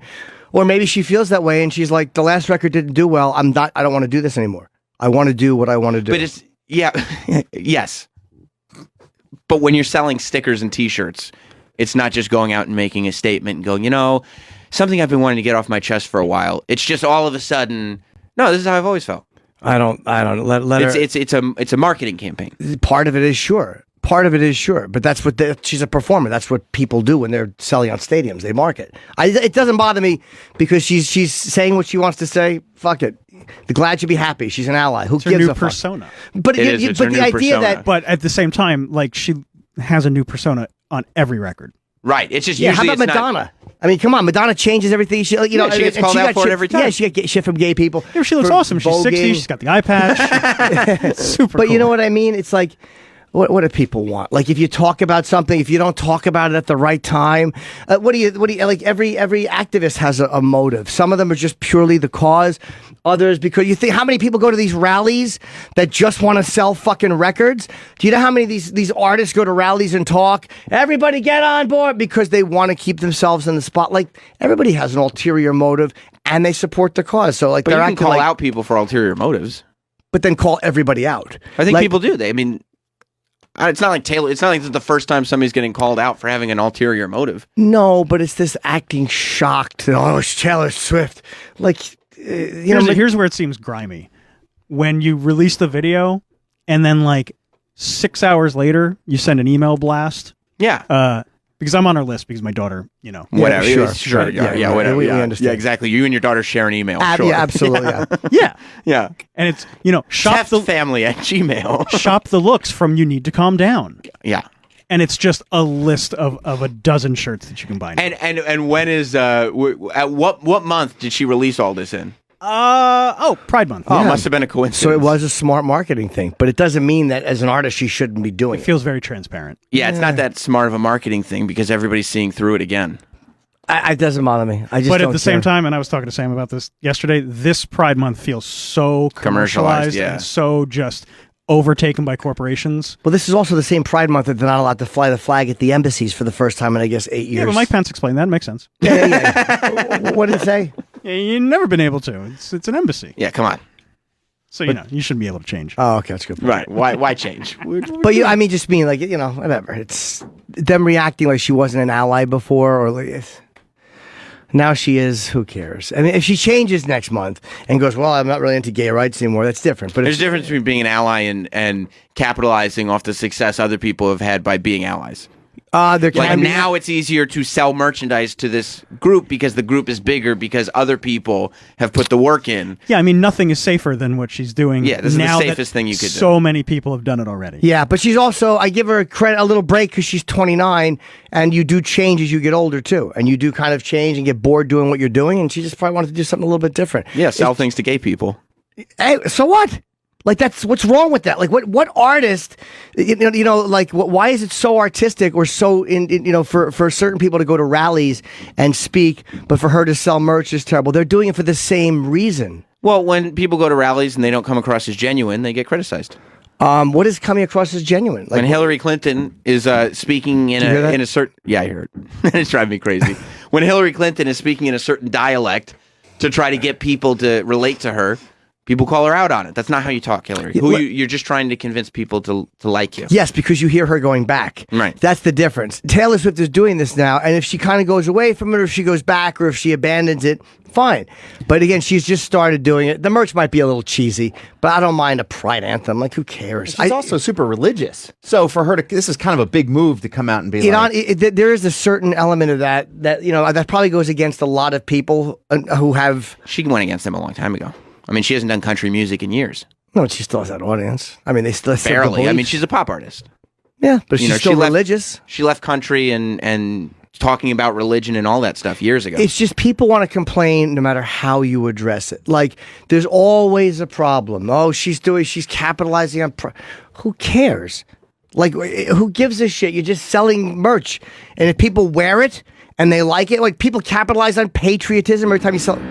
or maybe she feels that way and she's like, the last record didn't do well. I don't want to do this anymore. I want to do what I want to do. But it's. Yeah, yes. But when you're selling stickers and T-shirts, it's not just going out and making a statement and going, something I've been wanting to get off my chest for a while. It's just all of a sudden, no, this is how I've always felt. I don't let her. It's a marketing campaign. Part of it is sure. But that's what she's a performer. That's what people do when they're selling out stadiums. They market. It doesn't bother me because she's saying what she wants to say. Fuck it. The Glad should be happy. She's an ally. Who It's her gives new a fuck? persona. But the idea that. But at the same time, like she has a new persona on every record. Right. It's just how usually about Madonna? I mean, come on. Madonna changes everything. She gets called out for it every time. Yeah, she got shit from gay people. Yeah, she looks awesome. She's 60. She's got the eye patch. Super. But you know what I mean? It's like. What do people want? Like if you talk about something, if you don't talk about it at the right time, what do you like? Every activist has a motive. Some of them are just purely the cause. Others because you think how many people go to these rallies that just want to sell fucking records? Do you know how many of these artists go to rallies and talk? Everybody get on board because they want to keep themselves in the spotlight. Everybody has an ulterior motive and they support the cause. So like but they're you can acting call like, out people for ulterior motives. But then call everybody out. I think people do. It's not like Taylor. It's not like this is the first time somebody's getting called out for having an ulterior motive. No, but it's this acting shocked. Oh, it's Taylor Swift. Like, here's where it seems grimy. When you release the video, and then like 6 hours later, you send an email blast. Yeah. Because I'm on her list because my daughter, whatever. Yeah, sure. Yeah, whatever. We understand. Yeah, exactly. You and your daughter share an email. Sure. Yeah, absolutely. Yeah. And it's shop the family at Gmail. shop the looks from You Need to Calm Down. Yeah. And it's just a list of a dozen shirts that you can buy now. And when is at what month did she release all this in? Pride Month. Oh, it must have been a coincidence. So it was a smart marketing thing, but it doesn't mean that as an artist she shouldn't be doing it. Feels very transparent. Yeah, it's not that smart of a marketing thing because everybody's seeing through it again. It doesn't bother me. I just But don't at the same time, and I was talking to Sam about this yesterday, this Pride Month feels so commercialized and so just overtaken by corporations. Well, this is also the same Pride Month that they're not allowed to fly the flag at the embassies for the first time in, I guess, 8 years. Yeah, but Mike Pence explained that. It makes sense. Yeah. What did it say? Yeah, you've never been able to. It's an embassy. Yeah, come on. So, you shouldn't be able to change. Oh, okay, that's good. Right. Why change? But I mean, just being like, whatever. It's them reacting like she wasn't an ally before, or like now she is. Who cares? I mean, if she changes next month and goes, well, I'm not really into gay rights anymore, that's different. But there's a difference between being an ally and capitalizing off the success other people have had by being allies. There Like can be- now it's easier to sell merchandise to this group because the group is bigger because other people have put the work in. Yeah, I mean, nothing is safer than what she's doing. Yeah, this is the now that safest thing you could do. So many people have done it already. Yeah, but she's also, I give her a little break because she's 29, and you do change as you get older too, and you do kind of change and get bored doing what you're doing, and she just probably wanted to do something a little bit different. Yeah, sell things to gay people. Hey, so what? Like that's what's wrong with that? Like what artist? Like why is it so artistic or so for certain people to go to rallies and speak, but for her to sell merch is terrible? They're doing it for the same reason. Well, when people go to rallies and they don't come across as genuine, they get criticized. What is coming across as genuine? Like when Hillary Clinton is speaking in a certain I heard it's driving me crazy. When Hillary Clinton is speaking in a certain dialect to try to get people to relate to her. People call her out on it. That's not how you talk, Hillary. You're just trying to convince people to like you. Yes, because you hear her going back. Right. That's the difference. Taylor Swift is doing this now, and if she kind of goes away from it, or if she goes back, or if she abandons it, fine. But again, she's just started doing it. The merch might be a little cheesy, but I don't mind a pride anthem. Like, who cares? She's also super religious. So for her this is kind of a big move to come out and be like... there is a certain element of that that probably goes against a lot of people who have... She went against them a long time ago. I mean, she hasn't done country music in years. No, but she still has that audience. I mean, they still barely. I mean, she's a pop artist. Yeah, but she's still religious. She left country and talking about religion and all that stuff years ago. It's just people want to complain no matter how you address it. Like, there's always a problem. Oh, she's capitalizing on... Who cares? Like, who gives a shit? You're just selling merch. And if people wear it and they like it, like, people capitalize on patriotism every time you sell...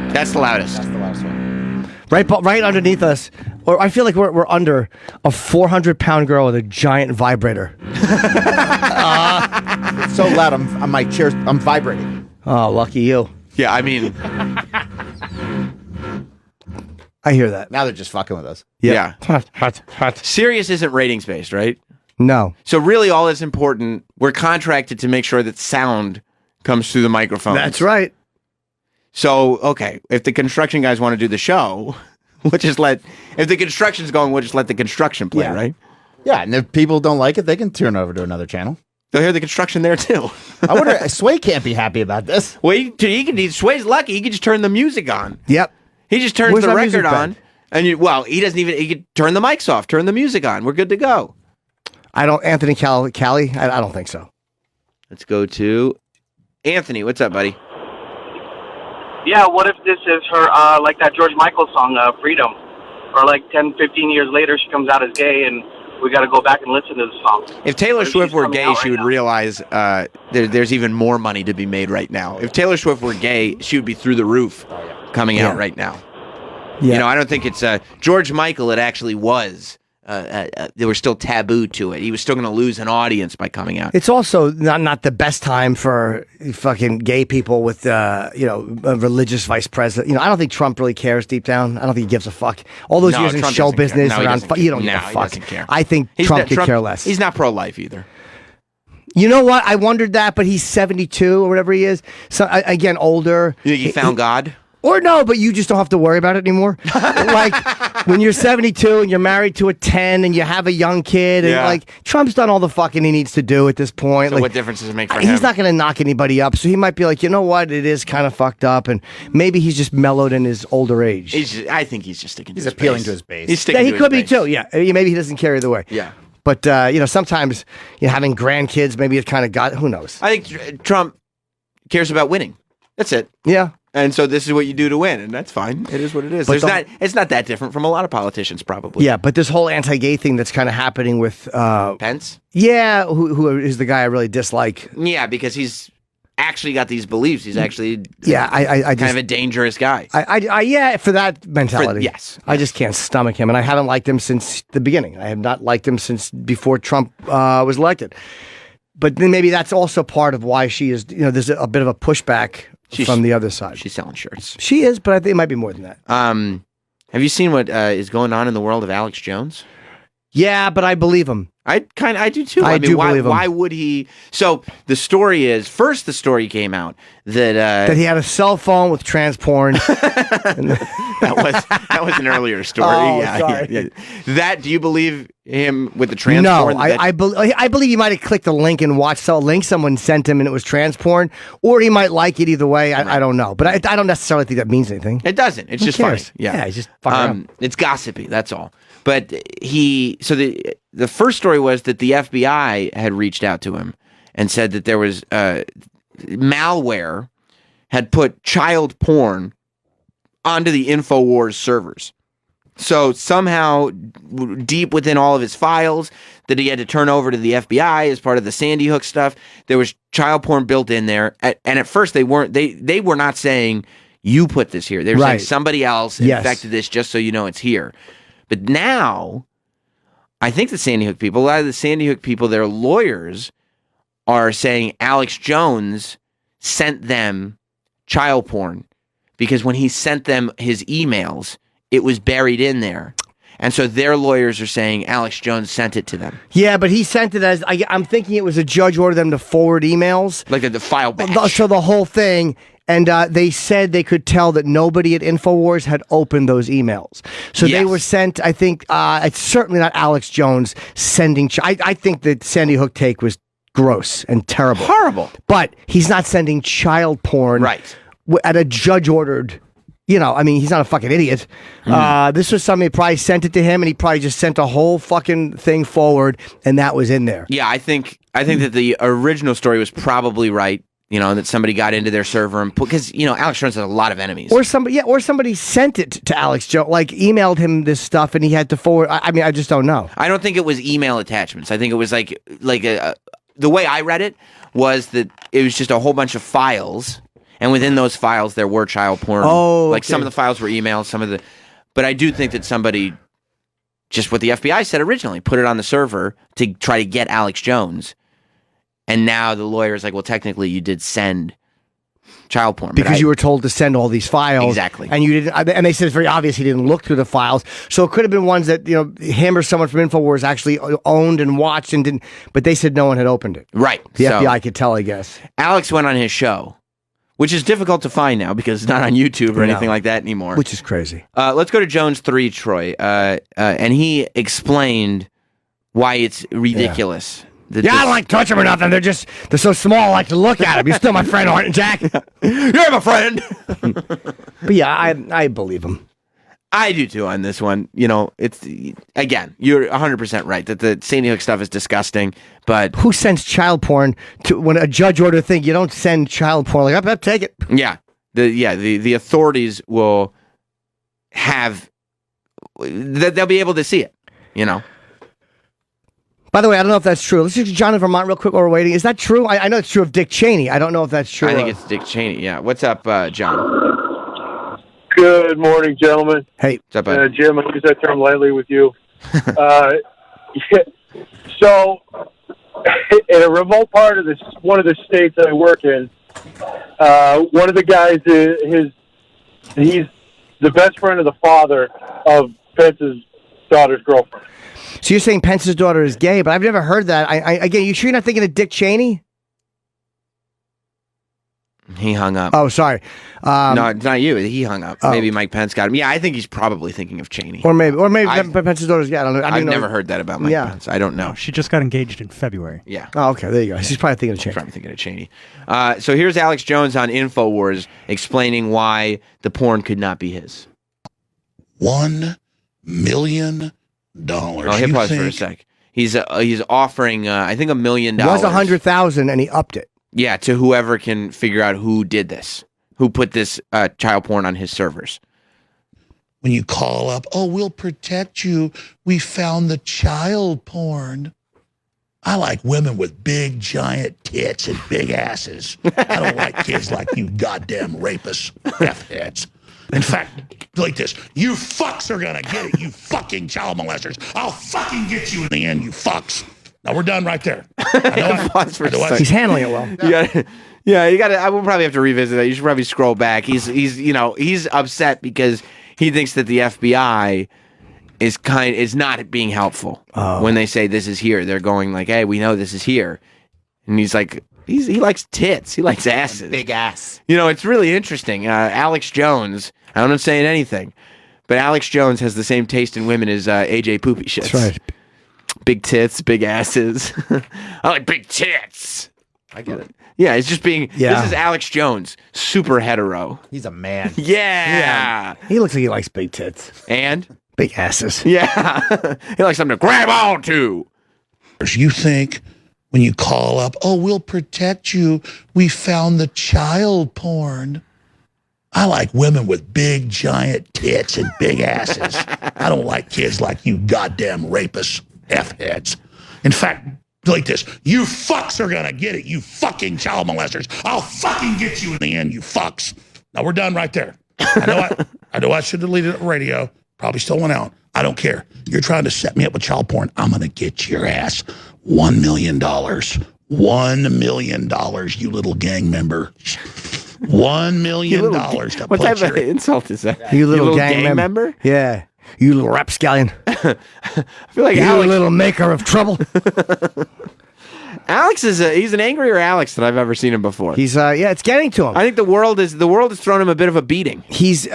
That's the loudest. That's the last one. Right underneath us, or I feel like we're under a 400-pound girl with a giant vibrator. It's so loud. I'm my chair. I'm vibrating. Oh, lucky you. Yeah, I mean, I hear that. Now they're just fucking with us. yeah. Hot. Sirius isn't ratings based, right? No. So really, all that's important. We're contracted to make sure that sound comes through the microphone. That's right. So, okay, if the construction guys want to do the show, we'll just if the construction's going, we'll just let the construction play, right? Yeah, and if people don't like it, they can turn over to another channel. They'll hear the construction there, too. I wonder, Sway can't be happy about this. Well, Sway's lucky. He can just turn the music on. Yep. He just turns Where's the our record music on. bed? And he doesn't even, he could turn the mics off, turn the music on. We're good to go. Anthony Callie? I don't think so. Let's go to Anthony. What's up, buddy? Yeah, what if this is her, like that George Michael song, Freedom? Or like 10, 15 years later, she comes out as gay and we got to go back and listen to the song. If Taylor Swift were gay, she would now? realize there's even more money to be made right now. If Taylor Swift were gay, she would be through the roof coming out right now. Yeah. You know, I don't think it's George Michael. It actually was. There was still taboo to it. He was still going to lose an audience by coming out. It's also not the best time for fucking gay people with a religious vice president. I don't think Trump really cares deep down. I don't think he gives a fuck. All those years in Trump show doesn't care. business No, he around, doesn't care. you don't give No, a he fuck. doesn't care. I think Trump could care less. He's not pro-life either. You know what? I wondered that, but he's 72 or whatever he is. So again, older. You think he found God? Or no, but you just don't have to worry about it anymore. Like when you're 72 and you're married to a 10 and you have a young kid, and like Trump's done all the fucking he needs to do at this point. So like, what difference does it make for him? He's not going to knock anybody up, so he might be like, you know what, it is kind of fucked up, and maybe he's just mellowed in his older age. I think he's just sticking. He's appealing to his base. He's sticking. Yeah, he to could his be base. too. Yeah, maybe he doesn't care either way. Yeah. But sometimes having grandkids, maybe it kind of got. Who knows? I think Trump cares about winning. That's it. Yeah. And so this is what you do to win, and that's fine. It is what it is. But It's not that different from a lot of politicians, probably. Yeah, but this whole anti-gay thing that's kind of happening with Pence. Yeah, who is the guy I really dislike? Yeah, because he's actually got these beliefs. He's actually I kind just, of a dangerous guy. I for that mentality. Yes. I just can't stomach him, and I haven't liked him since the beginning. I have not liked him since before Trump was elected. But then maybe that's also part of why she is. There's a bit of a pushback from the other side. She's selling shirts. She is, but I think it might be more than that. Have you seen what is going on in the world of Alex Jones? Yeah, but I believe him. I do too. I do believe him. Why would he? So the story is first. The story came out that he had a cell phone with trans porn. That was an earlier story. Oh, yeah, sorry. yeah. That, do you believe him with the trans No, porn? I believe he might have clicked a link and watched a link someone sent him and it was trans porn, or he might like it either way. I don't know, but I don't necessarily think that means anything. It doesn't. It's Who just cares? funny. Yeah, he's just fucking around. It's gossipy. That's all. But the first story was that the FBI had reached out to him and said that there was malware had put child porn onto the InfoWars servers. So somehow, deep within all of his files that he had to turn over to the FBI as part of the Sandy Hook stuff, there was child porn built in there. And at first, they were not saying you put this here. They were saying somebody else infected this, just so you know it's here. But now, I think the Sandy Hook people, a lot of the Sandy Hook people, their lawyers are saying Alex Jones sent them child porn because when he sent them his emails, it was buried in there. And so their lawyers are saying Alex Jones sent it to them. Yeah, but he sent it as, I'm thinking it was a judge ordered them to forward emails. Like the file batch. So the whole thing, and they said they could tell that nobody at InfoWars had opened those emails. So they were sent, I think, it's certainly not Alex Jones sending, I think the Sandy Hook take was gross and terrible. Horrible. But he's not sending child porn at a judge-ordered... he's not a fucking idiot. This was something, probably sent it to him, and he probably just sent a whole fucking thing forward, and that was in there. Yeah, I think that the original story was probably right. That somebody got into their server and because Alex Jones has a lot of enemies. Or somebody sent it to Alex Jones, like emailed him this stuff, and he had to forward. I just don't know. I don't think it was email attachments. I think it was like the way I read it was that it was just a whole bunch of files. And within those files, there were child porn. Oh, like some of the files were emails, but I do think that somebody, just what the FBI said originally, put it on the server to try to get Alex Jones. And now the lawyer's like, well, technically you did send child porn. Because you were told to send all these files. Exactly. And you didn't, and they said it's very obvious he didn't look through the files. So it could have been ones that, him or someone from InfoWars actually owned and watched and didn't, but they said no one had opened it. Right. The FBI could tell, I guess. Alex went on his show, which is difficult to find now because it's not on YouTube or anything like that anymore. Which is crazy. Let's go to Jones 3, Troy. And he explained why it's ridiculous. I don't like to touch them or nothing. They're so small. I like to look at them. You're still my friend, aren't you, Jack? You're my friend. But yeah, I believe him. I do too on this one. It's again, you're 100% right that the Sandy Hook stuff is disgusting. But who sends child porn to when a judge order thing? You don't send child porn. Like, up, take it. Yeah, the authorities will have. They'll be able to see it. By the way, I don't know if that's true. Let's just John in Vermont real quick while we're waiting. Is that true? I know it's true of Dick Cheney. I don't know if that's true. I think it's Dick Cheney. Yeah. What's up, John? Good morning, gentlemen. Hey. What's up, bud? Jim, I use that term lightly with you. So, in a remote part of one of the states that I work in, one of the guys, he's the best friend of the father of Pence's daughter's girlfriend. So you're saying Pence's daughter is gay, but I've never heard that. Again, you sure you're not thinking of Dick Cheney? He hung up. Oh, sorry. No, it's not you. He hung up. Oh. Maybe Mike Pence got him. Yeah, I think he's probably thinking of Cheney. Or maybe Pence's daughter's gay. I don't know. I've never heard that about Mike Pence. I don't know. She just got engaged in February. Yeah. Oh, okay. There you go. She's probably thinking of Cheney. Probably thinking of Cheney. So here's Alex Jones on InfoWars explaining why the porn could not be his. $1 million. Oh, hit pause for a sec. He's offering, I think, $1 million. It was $100,000, and he upped it. Yeah, to whoever can figure out who did this, who put this child porn on his servers. When you call up, oh, we'll protect you. We found the child porn. I like women with big, giant tits and big asses. I don't like kids like you goddamn rapists, F-heads. In fact, like this, you fucks are gonna get it, you fucking child molesters. I'll fucking get you in the end, you fucks. Now we're done right there. He's handling it well. You got to. I will probably have to revisit that. You should probably scroll back. He's upset because he thinks that the FBI is not being helpful when they say this is here. They're going like, hey, we know this is here, and he's like, He likes tits. He likes asses. Big ass. You know, it's really interesting. Alex Jones, I'm not saying anything, but Alex Jones has the same taste in women as AJ Poopy Shits. That's right. Big tits, big asses. I like big tits. I get it. Yeah, it's just being. Yeah. This is Alex Jones, super hetero. He's a man. Yeah. He looks like he likes big tits. And? Big asses. Yeah. He likes something to grab onto. You think when you call up, oh, we'll protect you. We found the child porn. I like women with big, giant tits and big asses. I don't like kids like you goddamn rapists, F-heads. In fact, like this, you fucks are gonna get it, you fucking child molesters. I'll fucking get you in the end, you fucks. Now we're done right there. I know I should have deleted the radio. Probably still went out. I don't care. You're trying to set me up with child porn. I'm gonna get your ass $1 million. $1 million, you little gang member. $1 million. What type of insult is that? You little gang member? Yeah. You little rapscallion. I feel like you Alex, little maker of trouble. Alex he's an angrier Alex than I've ever seen him before. He's it's getting to him. I think the world has thrown him a bit of a beating. He's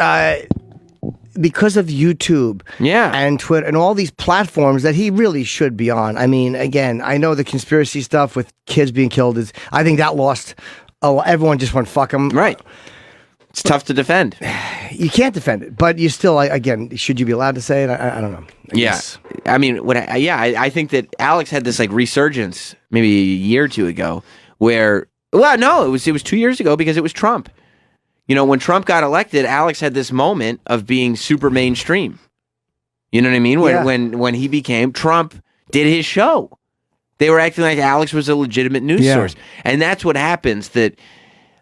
because of YouTube, and Twitter, and all these platforms that he really should be on. I mean, again, I know the conspiracy stuff with kids being killed is. I think that lost. Everyone just went fuck him. Right. It's tough to defend. You can't defend it, but you still, again, should you be allowed to say it? I don't know. I mean, I think that Alex had this like resurgence maybe a year or two ago where, well, no, it was 2 years ago because it was Trump. You know, when Trump got elected, Alex had this moment of being super mainstream. You know what I mean? When he became, Trump did his show. They were acting like Alex was a legitimate news source. And that's what happens, that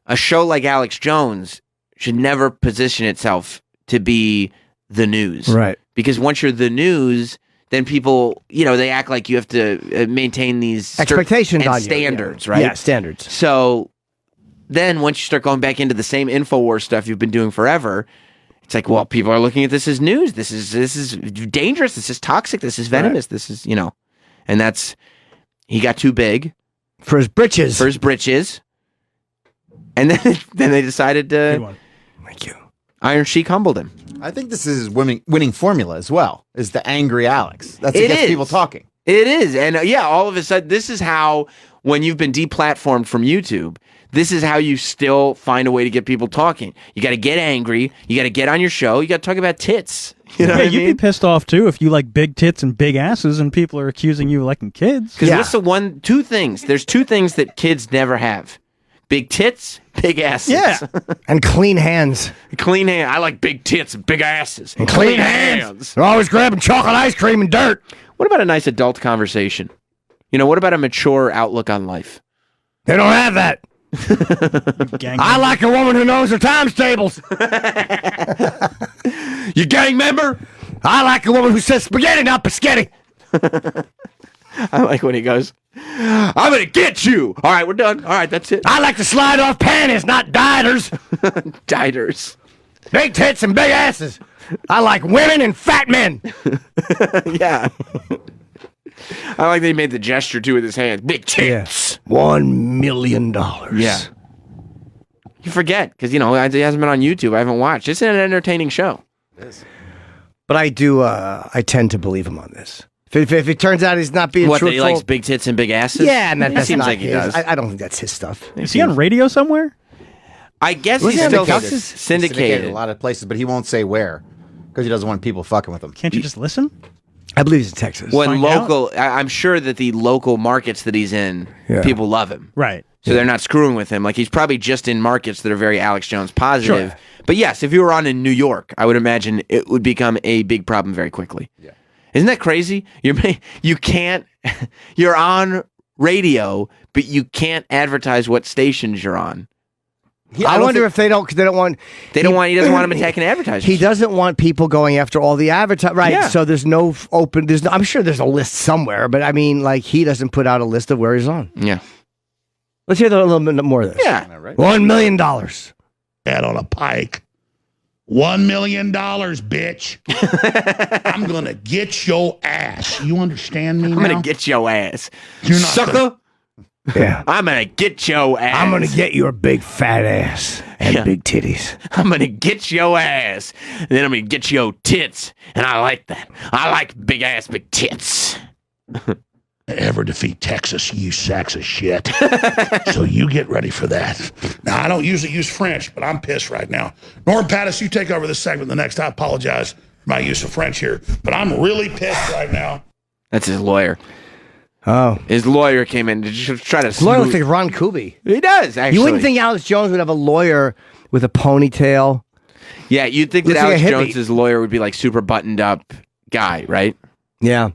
a show like Alex Jones should never position itself to be the news. Right. Because once you're the news, then people, they act like you have to maintain these expectations and on standards, you. right? Yeah, standards. So then once you start going back into the same InfoWars stuff you've been doing forever, it's like, well, people are looking at this as news. This is dangerous. This is toxic. This is venomous. Right. This is, and that's, he got too big. For his britches. And then they decided to. Thank you. Iron Sheik humbled him. I think this is his winning formula as well, is the angry Alex. That's what gets people talking. It is. And all of a sudden, this is how, when you've been deplatformed from YouTube, this is how you still find a way to get people talking. You got to get angry. You got to get on your show. You got to talk about tits. You know what I mean? You'd be pissed off too if you like big tits and big asses and people are accusing you of liking kids. Because what's two things? There's two things that kids never have. Big tits, big asses. Yeah. And clean hands. Clean hands. I like big tits and big asses. And clean hands. They're always grabbing chocolate ice cream and dirt. What about a nice adult conversation? What about a mature outlook on life? They don't have that. I like a woman who knows her times tables. You gang member? I like a woman who says spaghetti, not biscotti. I like when he goes, I'm going to get you. All right, we're done. All right, that's it. I like to slide off panties, not dieters. Dieters. Big tits and big asses. I like women and fat men. Yeah. I like that he made the gesture, too, with his hands. Big tits. Yeah. $1 million. Yeah. You forget, because, it hasn't been on YouTube. I haven't watched. It's an entertaining show. It is. But I do, I tend to believe him on this. If it turns out he's not being truthful. That he likes big tits and big asses? Yeah, and that seems not like he does. I don't think that's his stuff. Is he on radio somewhere? I guess He's he's still syndicated. syndicated. A lot of places, but he won't say where because he doesn't want people fucking with him. Can't you just listen? I believe he's in Texas. When I'm sure that the local markets that he's in, people love him. Right. So they're not screwing with him. Like, he's probably just in markets that are very Alex Jones positive. Sure. But yes, if you were on in New York, I would imagine it would become a big problem very quickly. Yeah. Isn't that crazy? You can't, you're on radio, but you can't advertise what stations you're on. I wonder if he doesn't want him attacking advertisers. He doesn't want people going after all the advertisers. Right. Yeah. So there's no open, I'm sure there's a list somewhere, but I mean, like, he doesn't put out a list of where he's on. Yeah. Let's hear a little bit more of this. Yeah. $1 million. Head on a pike. $1 million, bitch. I'm gonna get your ass. You understand me? I'm gonna get your ass. You're not sucker. Yeah. I'm gonna get your ass. I'm gonna get your big fat ass and big titties. I'm gonna get your ass. And then I'm gonna get your tits. And I like that. I like big ass, big tits. Ever defeat Texas, you sacks of shit. So you get ready for that. Now, I don't usually use French, but I'm pissed right now. Norm Pattis, you take over this segment the next. I apologize for my use of French here, but I'm really pissed right now. That's his lawyer. Oh. His lawyer came in to just try to His lawyer looks like Ron Kuby. He does, actually. You wouldn't think Alex Jones would have a lawyer with a ponytail. Yeah, you'd think that Looks like Alex a hippie. Jones's lawyer would be like super buttoned up guy, right? Yeah.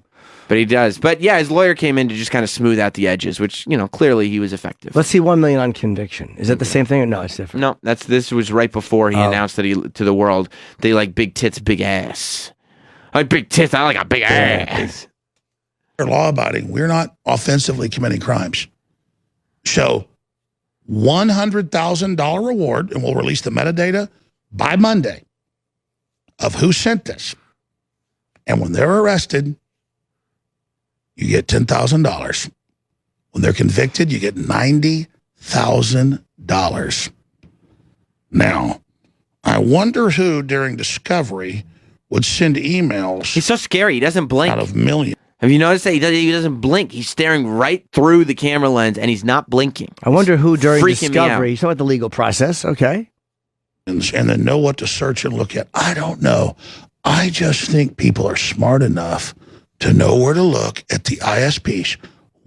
But he does. But yeah, his lawyer came in to just kind of smooth out the edges, which, clearly he was effective. Let's see, 1 million on conviction. Is that the same thing or no? It's different. No, this was right before he announced that to the world they like big tits, big ass. I like big tits. I like a big ass. We're law-abiding. We're not offensively committing crimes. So, $100,000 reward, and we'll release the metadata by Monday of who sent this. And when they're arrested, you get $10,000. When they're convicted, you get $90,000. Now, I wonder who during discovery would send emails. He's so scary. He doesn't blink. Out of millions. Have you noticed that he doesn't blink? He's staring right through the camera lens, and he's not blinking. I wonder who during Freaking me out. discovery. You talking about the legal process? Okay. And then know what to search and look at. I don't know. I just think people are smart enough to know where to look at the ISPs.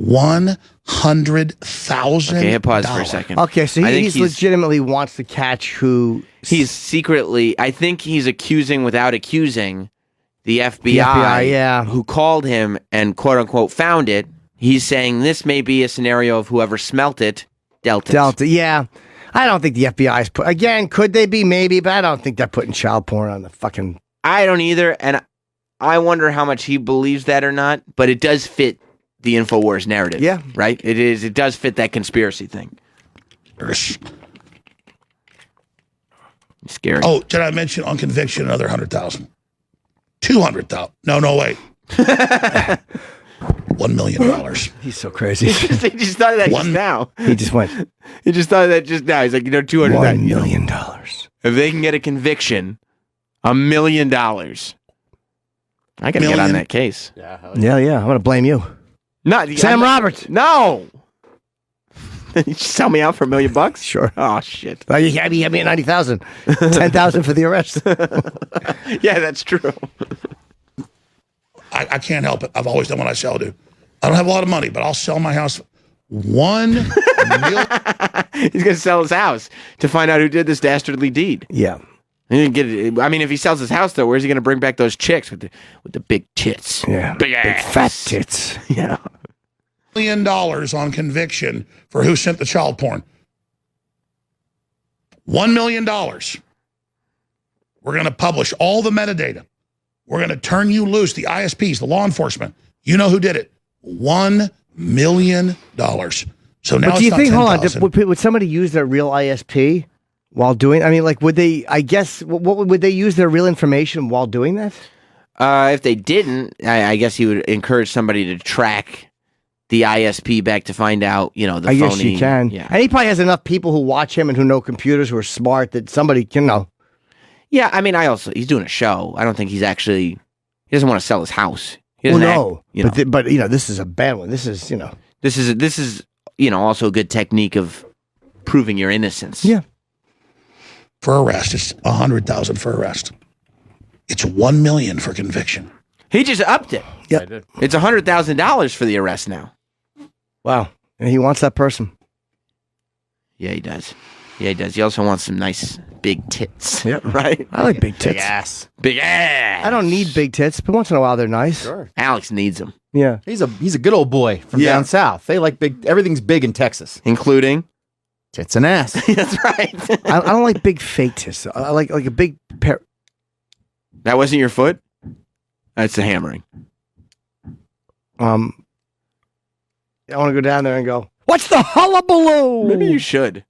$100,000. Okay, hit pause for a second. Okay, so I think he's legitimately wants to catch who. He's secretly, I think he's accusing without accusing the FBI, The FBI, yeah. who called him and quote unquote found it. He's saying this may be a scenario of whoever smelt it dealt it. Delta, yeah. I don't think the FBI's put. Again, could they be? Maybe, but I don't think they're putting child porn on the fucking. I don't either, and I wonder how much he believes that or not, but it does fit the InfoWars narrative. Yeah. Right? It does fit that conspiracy thing. Scary. Oh, did I mention on conviction another 100,000? 200,000. No, wait. $1 million. He's so crazy. He just thought of that just now. He just went. He just thought of that just now. He's like, $200,000. $1 million. If they can get a conviction, $1 million. I gotta get on that case. Yeah. I'm gonna blame you. Not Sam Roberts. No. You just sell me out for $1 million? Sure. Oh shit. Well, you had me at 90,000. 10,000 for the arrest. Yeah, that's true. I can't help it. I've always done what I shall do. I don't have a lot of money, but I'll sell my house. $1 million. He's gonna sell his house to find out who did this dastardly deed. Yeah. He didn't get it. I mean, if he sells his house, though, where's he gonna bring back those chicks with the big tits? Yeah. Big ass. fat tits. Yeah. $1 million on conviction for who sent the child porn. $1 million. We're going to publish all the metadata. We're going to turn you loose, the ISPs, the law enforcement. You know who did it. $1 million. So now But do you it's think? not Hold on. 10,000. Would somebody use their real ISP while doing? I mean, like, would they? I guess. Would they use their real information while doing that? If they didn't, I guess he would encourage somebody to track the ISP back to find out, the phony. I guess you can. Yeah. And he probably has enough people who watch him and who know computers who are smart that somebody can know. Yeah, I mean, he's doing a show. I don't think he doesn't want to sell his house. He Well, doesn't no, but this is a bad one. This is This is also a good technique of proving your innocence. Yeah. For arrest, it's $100,000 for arrest. It's $1 million for conviction. He just upped it. Yeah, it's $100,000 for the arrest now. Wow, and he wants that person. Yeah, he does. Yeah, he does. He also wants some nice big tits. Yep. Right? I like big tits. Big ass. Big ass. I don't need big tits, but once in a while they're nice. Sure. Alex needs them. Yeah. He's a good old boy from down south. They like big. Everything's big in Texas, including tits and ass. That's right. I don't like big fake tits. I like a big pair. That wasn't your foot? That's the hammering. I want to go down there and go, what's the hullabaloo? Maybe you should.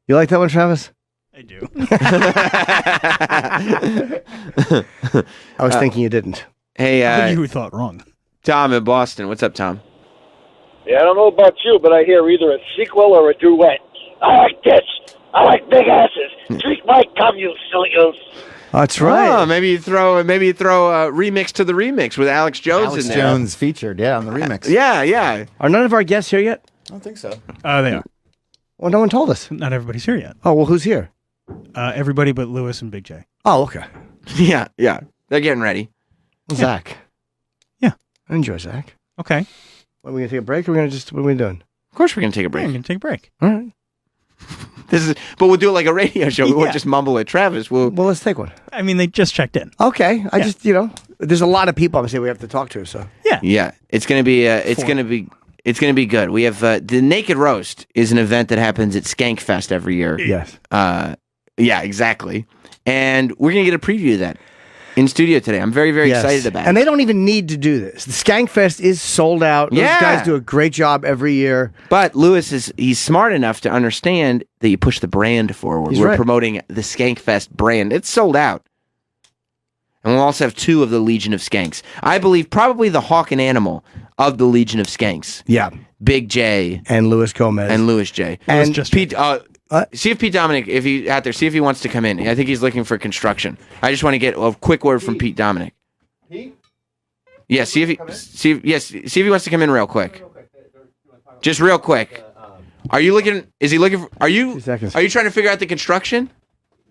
You like that one, Travis? I do. I was thinking you didn't. Hey, you thought wrong. Tom in Boston. What's up, Tom? Yeah, I don't know about you, but I hear either a sequel or a duet. I like tits. I like big asses. Drink my cum, you silly goose. That's right. Oh, maybe you throw a remix to the remix with Alex Jones Alex in there. Jones featured, on the remix. Yeah. Are none of our guests here yet? I don't think so. They are. Well, no one told us. Not everybody's here yet. Oh, well, who's here? Everybody but Lewis and Big J. Oh, okay. Yeah. They're getting ready. Zach. Yeah. I enjoy Zach. Okay. Are we going to take a break or are we going to what are we doing? Of course we're going to take a break. Yeah, I'm going to take a break. All right. But we'll do it like a radio show. We won't just mumble at Travis. Well, let's take one. I mean, they just checked in. Okay. I just, there's a lot of people I'm saying we have to talk to, so. Yeah. It's going to be it's going to be good. We have the Naked Roast is an event that happens at Skankfest every year. Yes. Yeah, exactly. And we're going to get a preview of that in studio today. I'm very, very excited about it. And they don't even need to do this. The Skankfest is sold out. Those guys do a great job every year. But Lewis he's smart enough to understand that you push the brand forward. We're promoting the Skankfest brand. It's sold out. And we'll also have 2 of the Legion of Skanks. I believe probably the hawk and animal of the Legion of Skanks. Yeah. Big J. And Louis Gomez. And Louis J. And just Pete, see if Pete Dominic, if he out there, see if he wants to come in. I think he's looking for construction. I just want to get a quick word from Pete Dominic. Pete? Yeah, see if he wants to come in real quick. Just real quick. Are you looking? Is he looking? Are you trying to figure out the construction?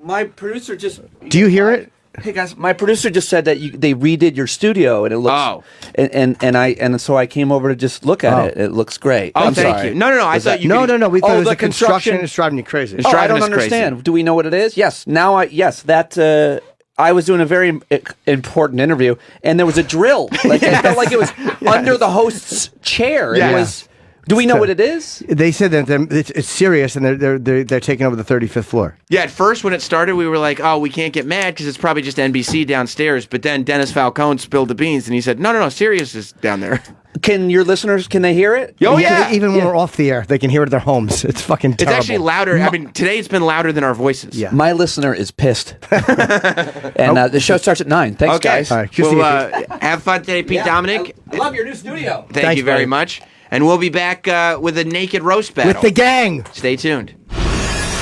My producer just. Do you hear it? Hey guys, my producer just said that they redid your studio and it looks. And so I came over to just look at it. It looks great. Oh, I'm thank sorry. you. No. I thought you. No. We thought it was the the construction. It's driving you crazy. I don't understand. Do we know what it is? Yes. Now that. I was doing a very important interview, and there was a drill. Like it felt like it was under the host's chair. Yeah. It was. Do we know what it is? They said that it's serious, and they're taking over the 35th floor. Yeah, at first when it started, we were like, "Oh, we can't get mad because it's probably just NBC downstairs." But then Dennis Falcone spilled the beans, and he said, "No, Sirius is down there." Can your listeners? Can they hear it? Oh yeah. Even when we're off the air, they can hear it at their homes. It's fucking terrible. It's actually louder. I mean, today it's been louder than our voices. Yeah. My listener is pissed. And the show starts at 9. Thanks, guys. All right. Well, have fun today, Pete Dominic. I love your new studio. Thank you very much. And we'll be back with a naked roast battle. With the gang. Stay tuned.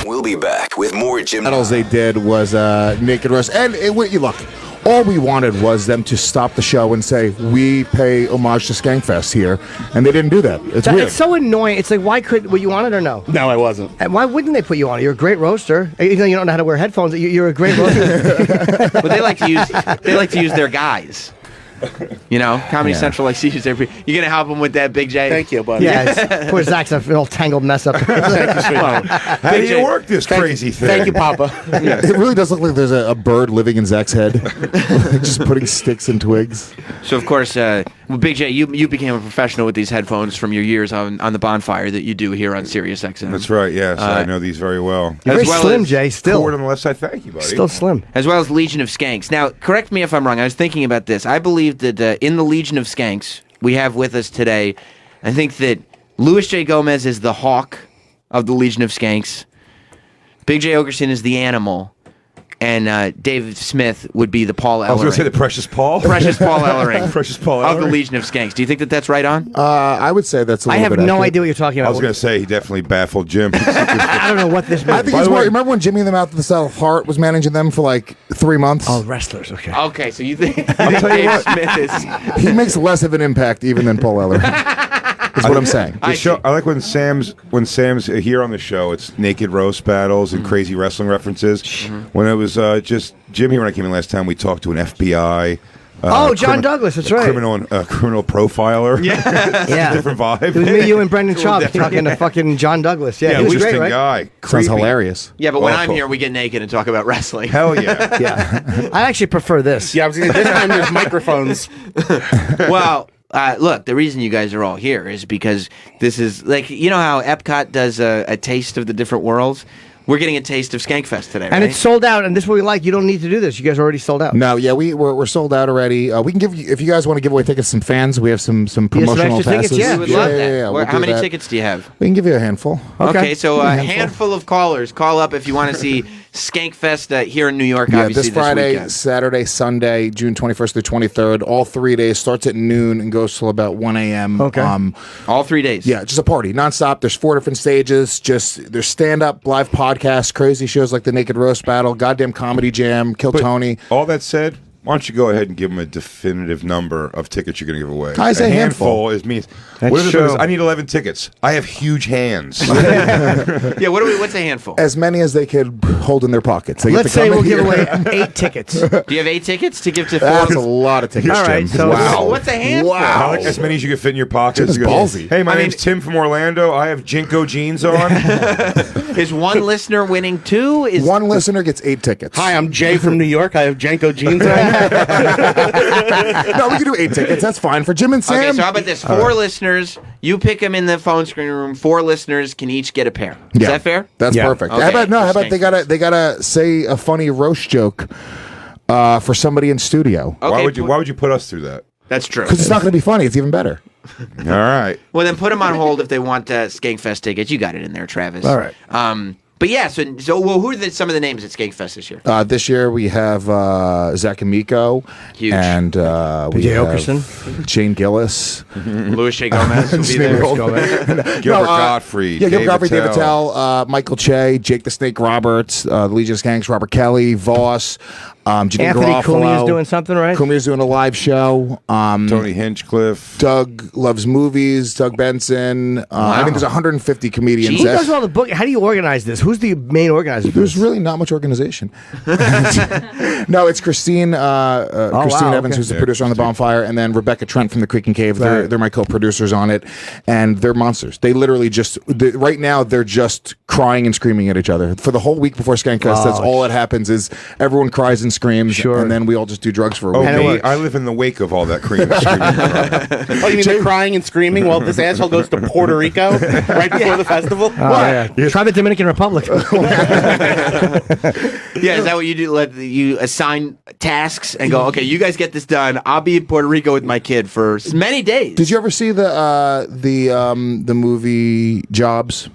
We'll be back with more Jim. Battles they did was Naked Roast. And look, all we wanted was them to stop the show and say, we pay homage to Skankfest here. And they didn't do that. It's weird. It's so annoying. It's like, were you on it or no? No, I wasn't. And why wouldn't they put you on it? You're a great roaster. Even though you don't know how to wear headphones, you're a great roaster. But they like to use their guys. You know, Comedy Central likes to use their. You're gonna help them with that, Big J. Thank you, buddy. Yeah, poor Zach's an all tangled mess up. How do you work this crazy thing? Thank you, Papa. It really does look like there's a bird living in Zach's head, just putting sticks and twigs. So of course, Big J, you became a professional with these headphones from your years on the bonfire that you do here on Sirius XM. That's right. Yes, I know these very well. You're very slim, Jay. Still cord on the left side. Thank you, buddy. Still slim. As well as Legion of Skanks. Now, correct me if I'm wrong. I was thinking about this. I believe that in the Legion of Skanks we have with us today, I think that Louis J. Gomez is the hawk of the Legion of Skanks. Big J. Ogerson is the animal. And David Smith would be the Paul Ellering. I was going to say the Precious Paul. Precious Paul Ellering. Precious Paul of the Ellering. Legion of Skanks. Do you think that that's right on? I would say that's a I little have bit no accurate. idea what you're talking I about. was going to say he definitely baffled Jim. I don't know what this means. I think it's more. Remember when Jimmy the Mouth of the South Heart was managing them for like 3 months? Oh, wrestlers. Okay. Okay, so you think I'll tell you Dave what. Smith is... He makes less of an impact even than Paul Eller. Is what I'm saying. I like when Sam's here on the show. It's naked roast battles and crazy wrestling references. When it was just Jim here when I came in last time, we talked to an FBI. John Douglas. That's right. Criminal profiler. Yeah. Different vibe. It was me, you, and Brendan Schaub talking to fucking John Douglas. Yeah, he was great, interesting right? guy. Sounds Creepy. hilarious. Yeah, but when I'm Awful. here, we get naked and talk about wrestling. Hell yeah. Yeah. I actually prefer this. Yeah, I was going to this time there's microphones. Well, look, the reason you guys are all here is because this is like, you know how Epcot does a taste of the different worlds? We're getting a taste of Skankfest today, right? And it's sold out, and this is what we like. You don't need to do this. You guys are already sold out. No, yeah, we're sold out already. We can give you, if you guys want to give away tickets to some fans, we have some promotional extra tickets, passes. yeah. We would love that. Yeah, we'll How do many that. tickets do you have? We can give you a handful. Okay, so a handful of callers. Call up if you want to see Skankfest here in New York. Yeah, Obviously, this Friday, weekend. Saturday, Sunday, June 21st through 23rd. All 3 days. Starts at noon and goes till about 1 a.m. Okay. All 3 days. Yeah, just a party, nonstop. There's 4 different stages. There's stand-up, live podcasts, crazy shows like the Naked Roast Battle, goddamn comedy jam, Kill Tony. All that said, why don't you go ahead and give them a definitive number of tickets you're going to give away? I say a handful. is means. That's What if it true. says, I need 11 tickets. I have huge hands. Yeah, what's a handful? As many as they could hold in their pockets. They get Let's to come say in we'll give here. away 8 tickets. Do you have 8 tickets to give to 4? That's a lot of tickets, All right, Jim. so- wow. What's a handful? I like as many as you can fit in your pockets. Jim's You go, ballsy. Hey, my name's Tim from Orlando. I have Jinko jeans on. Is one listener winning 2? Is One listener gets 8 tickets. Hi, I'm Jay from New York. I have Janko jeans on. No, we can do 8 tickets. That's fine for Jim and Sam. Okay, so how about this? 4 listeners, you pick them in the phone screen room. 4 listeners can each get a pair. Is that fair? That's Yeah. perfect. Okay, How about for they gotta say a funny roast joke for somebody in studio? Okay, Why would you put us through that? That's true. Because it's not going to be funny. It's even better. All right. Well, then put them on hold if they want Skankfest tickets. You got it in there, Travis. All right. But yeah, so well, who are some of the names at Skankfest this year? This year we have Zach Amico. Huge. And we Jay have Okerson. Shane Gillis. Louis J. Gomez will be Just there. name Gilbert Gottfried. Yeah, Gilbert Dave Gottfried, David Attell. Attell, Michael Che, Jake the Snake Roberts, the Legion of Skanks, Robert Kelly, Voss, Janine Anthony Garofalo. Cooney is doing something, right? Cooney's doing a live show. Tony Hinchcliffe. Doug Loves Movies, Doug Benson. I think there's 150 comedians. Who does all the book? How do you organize this? Who's the main organizer? for There's this? really not much organization. No, it's Christine wow, Evans, okay. who's the producer on The Bonfire, and then Rebecca Trent from The Creaking Cave. Right. They're my co-producers on it, and they're monsters. They literally right now they're just crying and screaming at each other. For the whole week before Skankfest, that's all that happens is everyone cries and screams, and then we all just do drugs for a week. Me, I live in the wake of all that cream and screaming. Oh, you mean they're crying and screaming while this asshole goes to Puerto Rico right before the festival? Try the Dominican Republic. Yeah, is that what you do? You assign tasks and go, okay, you guys get this done. I'll be in Puerto Rico with my kid for many days. Did you ever see the movie Jobs?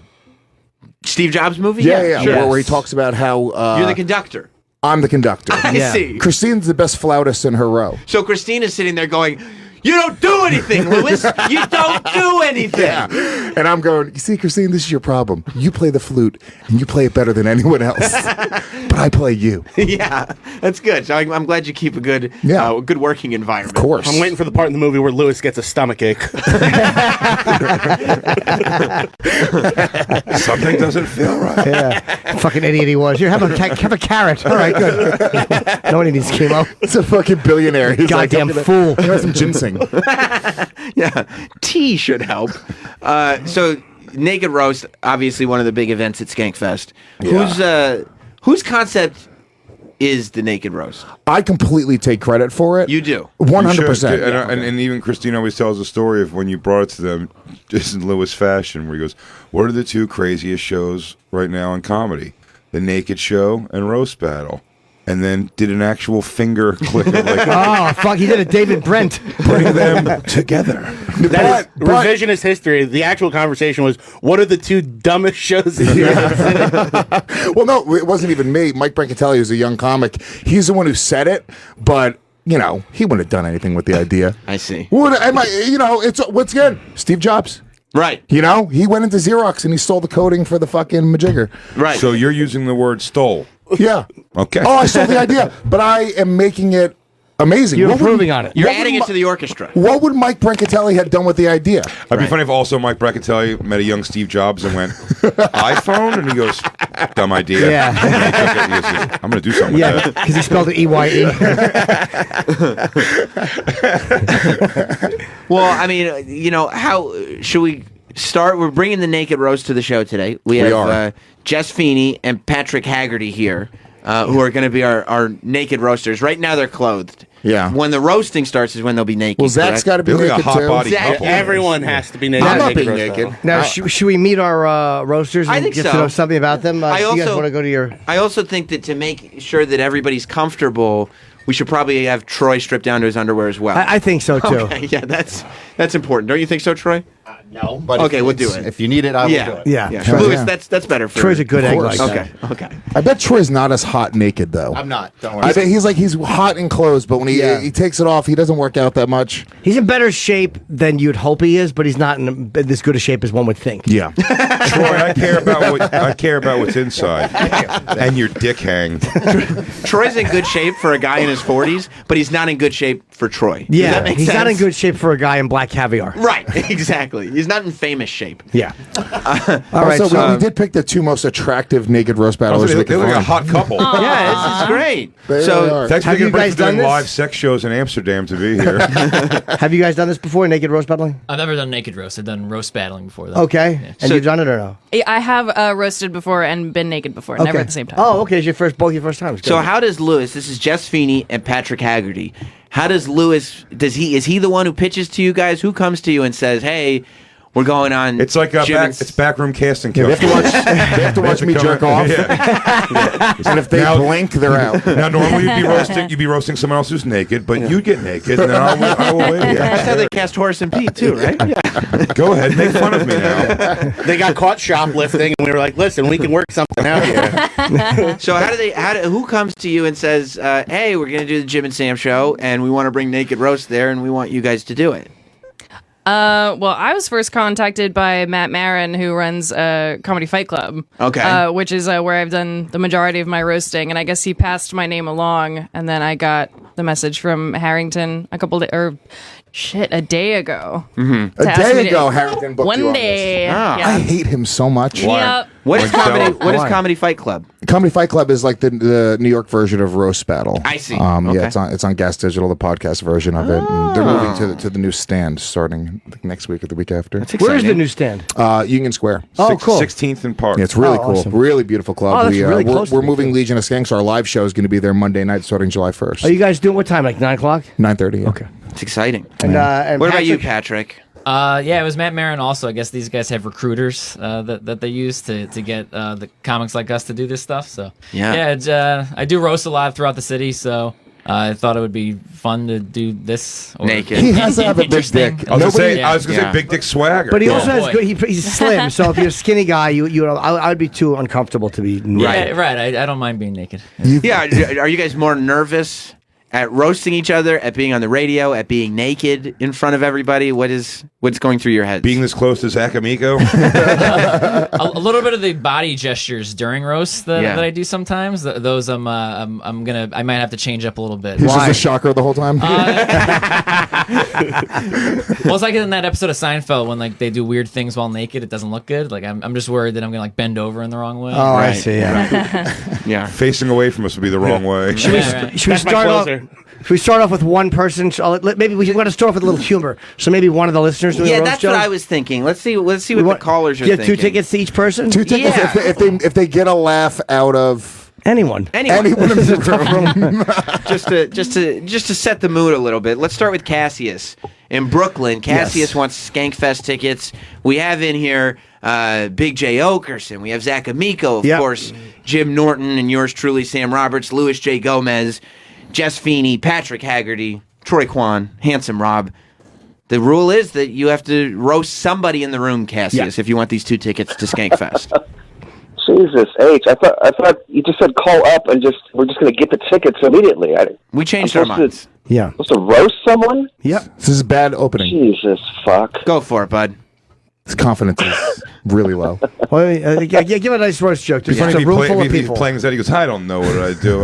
Steve Jobs movie? Yeah, Sure. where he talks about how You're the conductor. I'm the conductor. I see. Christine's the best flautist in her row. So Christine is sitting there going, you don't do anything, Louis. You don't do anything. Yeah. And I'm going, you see, Christine, this is your problem. You play the flute, and you play it better than anyone else. But I play you. Yeah, that's good. So I'm glad you keep a good, good working environment. Of course. I'm waiting for the part in the movie where Lewis gets a stomach ache. Something doesn't feel right. Yeah, fucking idiot he was. Here, have a carrot. All right, good. No one needs chemo. It's a fucking billionaire. He's Goddamn fool. He has some ginseng. Yeah, tea should help. So Naked Roast, obviously one of the big events at Skankfest. Whose concept is the Naked Roast? I completely take credit for it. You do. 100%. And even Christine always tells a story of when you brought it to them, just in Lewis fashion, where he goes, what are the 2 craziest shows right now in comedy? The Naked Show and Roast Battle. And then did an actual finger click of like, Oh, fuck, he did a David Brent. bring them together. That is revisionist history. The actual conversation was, what are the 2 dumbest shows that you've ever seen? Well, no, it wasn't even me. Mike Brancatelli is a young comic. He's the one who said it, but he wouldn't have done anything with the idea. I see. It's once again Steve Jobs. Right. He went into Xerox and he stole the coding for the fucking majigger. Right. So you're using the word stole. Yeah. Okay. Oh, I stole the idea, but I am making it amazing. You're improving on it. You're adding it to the orchestra. What would Mike Brancatelli have done with the idea? It'd be funny if also Mike Brancatelli met a young Steve Jobs and went, iPhone? And he goes, dumb idea. Yeah. And he goes, I'm going to do something Yeah, with that. because he spelled it E-Y-E. Well, I mean, how should we start? We're bringing the Naked Roast to the show today. We have Jess Feeney and Patrick Haggerty here, who are going to be our Naked Roasters. Right now, they're clothed. Yeah. When the roasting starts is when they'll be naked. Well, Zach's got to be They're like naked a hot too. body couple. Everyone has to be naked. I'm not being roast naked. battle. Now, should we meet our roasters and I think get so. to know something about them? I you guys also- want to go to your... I also think that to make sure that everybody's comfortable, we should probably have Troy stripped down to his underwear as well. I think so, too. Okay, yeah, that's important. Don't you think so, Troy? No, but Okay, we'll do it. If you need it, I will do it. Yeah. Hell Louis, yeah. that's better for Troy's a good Of egg course. like Okay, that. okay. I bet Troy's not as hot naked though. I'm not. Don't worry. I bet he's hot in clothes, but when he takes it off, he doesn't work out that much. He's in better shape than you'd hope he is, but he's not in as good a shape as one would think. Yeah. Troy, I care about what's inside, and your dick hang. Troy's in good shape for a guy in his 40s, but he's not in good shape for Troy. Does Yeah, that make he's sense? not in good shape for a guy in black caviar. Right, exactly. He's not in famous shape. Yeah. All right, Also, so- we did pick the two most attractive naked roast battlers. They we look could like a find. hot couple. Yeah, it's great. They really So are. Thanks for Have taking you a break guys from doing done this? live sex shows in Amsterdam to be here. Have you guys done this before, naked roast battling? I've never done naked roast. I've done roast battling before. Though. Okay. And you've done it or no? I have roasted before and been naked before, never at the same time. Oh, okay. It's both your first times. So how does Lewis? This is Jess Feeney and Patrick Haggerty. How does Lewis? Is he the one who pitches to you guys? Who comes to you and says, "Hey, we're going on"? It's like Jim backroom casting. They have to watch me jerk off. And if they blink, they're out. Now, normally you'd be roasting someone else who's naked, but you'd get naked, and then I will wait. That's how they cast Horace and Pete too, right? Go ahead, make fun of me now. They got caught shoplifting, and we were like, "Listen, we can work something out here." So who comes to you and says, "Hey, we're going to do the Jim and Sam show, and we want to bring Naked Roast there, and we want you guys to do it"? Well, I was first contacted by Matt Marin, who runs Comedy Fight Club. Okay. Which is where I've done the majority of my roasting, and I guess he passed my name along, and then I got the message from Harrington a day ago. Mm-hmm. To A ask day me to- ago, Harrington booked One you on day. this. Yeah. I hate him so much. Yep. What is comedy? What is Why? Comedy Fight Club? Comedy Fight Club is like the New York version of Roast Battle. I see. Yeah, Okay. it's on Gas Digital, the podcast version of it. And they're moving to the new stand starting next week or the week after. Where's the new stand? Union Square. Oh, cool. 16th and Park. Yeah, it's really Oh, cool. awesome. Really beautiful club. Oh, that's really close to we're me, moving too. Legion of Skanks. Our live show is going to be there Monday night starting July 1st. Are you guys doing what time? Like 9 o'clock? 9:30. Yeah. Okay. It's exciting. And what about you, Patrick? Yeah, it was Matt Marin also. I guess these guys have recruiters that they use to get the comics like us to do this stuff. So Yeah. it's, I do roast a lot throughout the city, so I thought it would be fun to do this. Naked. He has to have a big Interesting. dick. I was Nobody- gonna say big dick swagger. But he also Oh, has boy. good. He's slim, so if you're a skinny guy, I would be too uncomfortable to be. Yeah, right. I don't mind being naked. Yeah, are you guys more nervous at roasting each other, at being on the radio, at being naked in front of everybody? What's going through your heads? Being this close to Zach Amico. a little bit of the body gestures during roasts that I do sometimes. Those I might have to change up a little bit. He's just a shocker the whole time. Well, it's like in that episode of Seinfeld when like they do weird things while naked. It doesn't look good. Like I'm just worried that I'm gonna like bend over in the wrong way. Oh, I see. Yeah. Yeah. Facing away from us would be the wrong way. Should we start off? Should we start off with one person? Maybe we want to start off with a little humor. So maybe one of the listeners doing Yeah, a roast that's show? what I was thinking. Let's see what the callers are Get thinking. 2 tickets to each person. 2 tickets Yeah. if they get a laugh out of anyone. Anyone in the room. just to set the mood a little bit. Let's start with Cassius in Brooklyn. Cassius wants Skankfest tickets. We have in here Big J. Okerson. We have Zach Amico, of course, Jim Norton, and yours truly, Sam Roberts, Louis J. Gomez, Jess Feeney, Patrick Haggerty, Troy Kwan, Handsome Rob. The rule is that you have to roast somebody in the room, Cassius, if you want these 2 tickets to Skankfest. Jesus H, I thought you just said call up and we're just going to get the tickets immediately. We changed our minds. Yeah. Supposed to roast someone? Yep. This is a bad opening. Jesus fuck. Go for it, bud. His confidence is really low. Well, give a nice roast joke. Just Funny a if he room play- full of if he's people. playing his head. He goes, "I don't know what I do."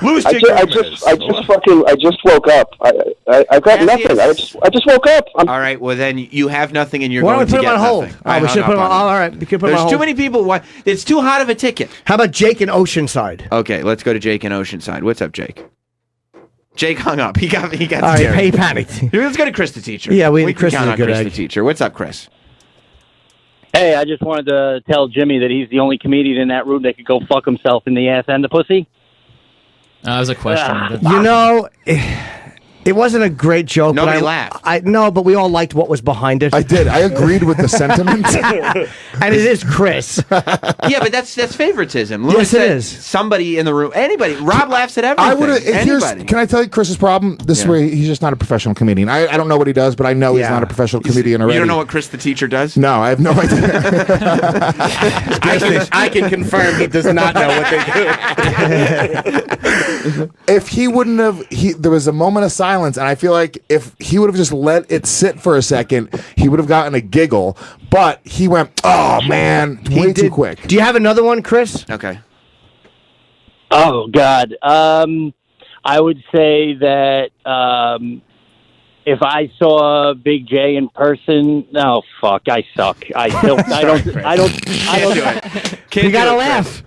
Louis I J. just woke up. I got nothing. I just woke up. All right, well then you have nothing and you're Why don't going we put to him get on hold? nothing. Oh, we should put him on. All right, we could put him There's on too hold. many people. It's too hot of a ticket. How about Jake in Oceanside? Okay, let's go to Jake in Oceanside. What's up, Jake? Jake hung up. He got All right, scared. he panicked. Let's go to Chris the teacher. Yeah, we Chris can is count a on good Chris egg. the teacher. What's up, Chris? Hey, I just wanted to tell Jimmy that he's the only comedian in that room that could go fuck himself in the ass and the pussy. That was a question. You know, It wasn't a great joke. Nobody but laughed. No, but we all liked what was behind it. I did. I agreed with the sentiment. And it is Chris. Yeah, but that's favoritism. Yes, Lewis it said is. Somebody in the room, anybody. Rob laughs at everything. I would. Anybody. Can I tell you Chris's problem? This way, he's just not a professional comedian. I don't know what he does, but I know he's not a professional comedian already. You don't know what Chris the teacher does? No, I have no idea. I can confirm he does not know what they do. If he wouldn't have, there was a moment of silence, and I feel like if he would have just let it sit for a second, he would have gotten a giggle. But he went, "Oh man, way too quick." Do you have another one, Chris? Okay. Oh God. I would say that if I saw Big J in person, oh fuck, I suck. I don't do it. You gotta laugh.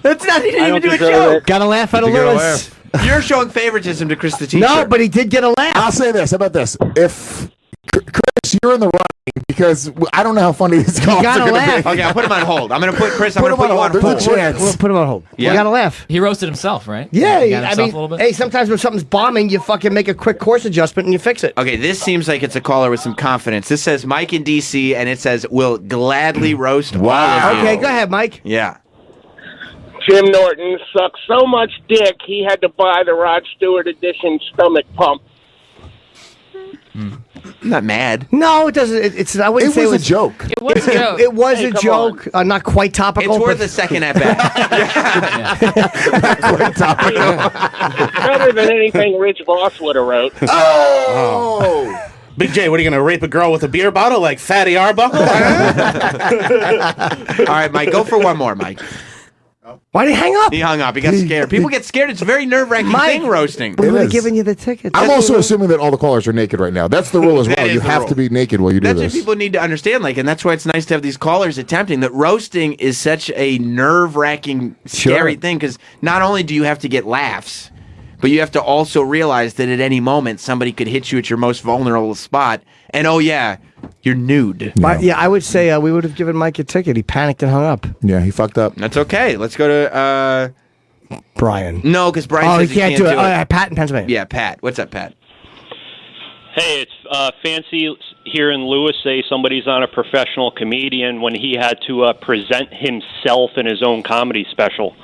That's not. He didn't even do a deserve joke. it. Gotta laugh out of Lewis. You're showing favoritism to Chris the teacher. No, but he did get a laugh. I'll say this. How about this? If Chris, you're in the running because I don't know how funny these calls are going to be. Okay, I'll put him on hold. I'm going to put Chris. I'm Put going to him put on you on hold. hold. There's a chance. We'll put him on hold. Yeah. You gotta laugh. He roasted himself, right? Yeah, He got I himself mean, a little bit. hey, sometimes when something's bombing, you fucking make a quick course adjustment and you fix it. Okay, this seems like it's a caller with some confidence. This says Mike in DC, and it says will gladly roast. Wow. Okay, go ahead, Mike. Yeah. Jim Norton sucked so much dick he had to buy the Rod Stewart edition stomach pump. I'm not mad. No, it doesn't. It's. I wouldn't say it was a joke. It was a joke. It was Hey, a come joke. Not quite topical. It's worth but a second at bat. It's better than anything Rich Voss would have wrote. Oh! Big J, what are you going to rape a girl with a beer bottle like Fatty Arbuckle? All right, Mike, go for one more, Mike. Why did he hang up? He hung up. He got scared. People get scared. It's a very nerve-wracking thing, roasting. We It would have is. given you the tickets. I'm also assuming that all the callers are naked right now. That's the rule as That well. is You the have rule. to be naked while you do That's what this. people need to understand, and that's why it's nice to have these callers attempting that. Roasting is such a nerve-wracking, scary thing, because not only do you have to get laughs, but you have to also realize that at any moment somebody could hit you at your most vulnerable spot, and oh yeah, you're nude. But yeah, I would say we would have given Mike a ticket. He panicked and hung up. Yeah, he fucked up. That's okay. Let's go to Brian. No, because Brian says he can't do it. Oh, yeah, Pat in Pennsylvania. Yeah, Pat. What's up, Pat? Hey, it's fancy hearing Lewis say somebody's not a professional comedian when he had to present himself in his own comedy special.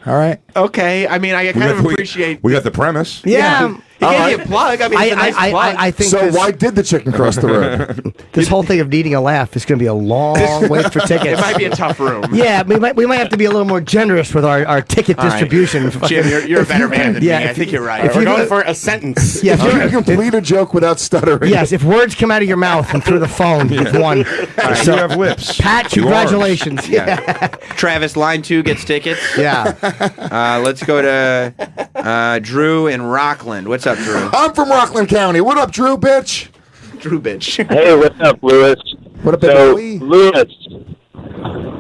All right. Okay. I mean, I kind of appreciate. We got the premise. Yeah. He gave you a plug. I mean, it's a nice plug. I think So this, why did the chicken cross the road? this whole thing of needing a laugh is going to be a long wait for tickets. It might be a tough room. Yeah, we might have to be a little more generous with our ticket All right. distribution. Jim, you're a better man than me. I if think you- you're right. if We're you- going for a sentence. Yeah, if You you're- can complete a joke without stuttering. yes, if words come out of your mouth and through the phone, you've won. You have lips. Pat, Two congratulations. Yeah. Travis, line 2 gets tickets. Yeah. Let's go to Drew in Rockland. What's up, Drew? I'm from Rockland County. What up, Drew, bitch? Drew, bitch. Hey, what's up, Lewis? What up, So, baby?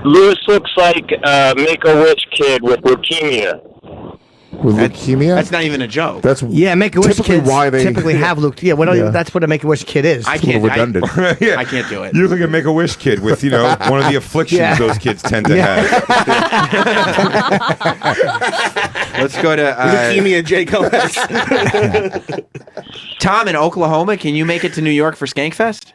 Lewis looks like a Make-A-Wish kid with leukemia. With leukemia? That's not even a joke. That's Yeah, Make-A-Wish typically kids why they typically have looked. Yeah, that's what a Make-A-Wish kid is. I can't. redundant. Yeah. I can't do it. You look like a Make-A-Wish kid with, one of the afflictions Yeah. those kids tend to have. Let's go to Leukemia J. Colex. Tom in Oklahoma. Can you make it to New York for Skankfest?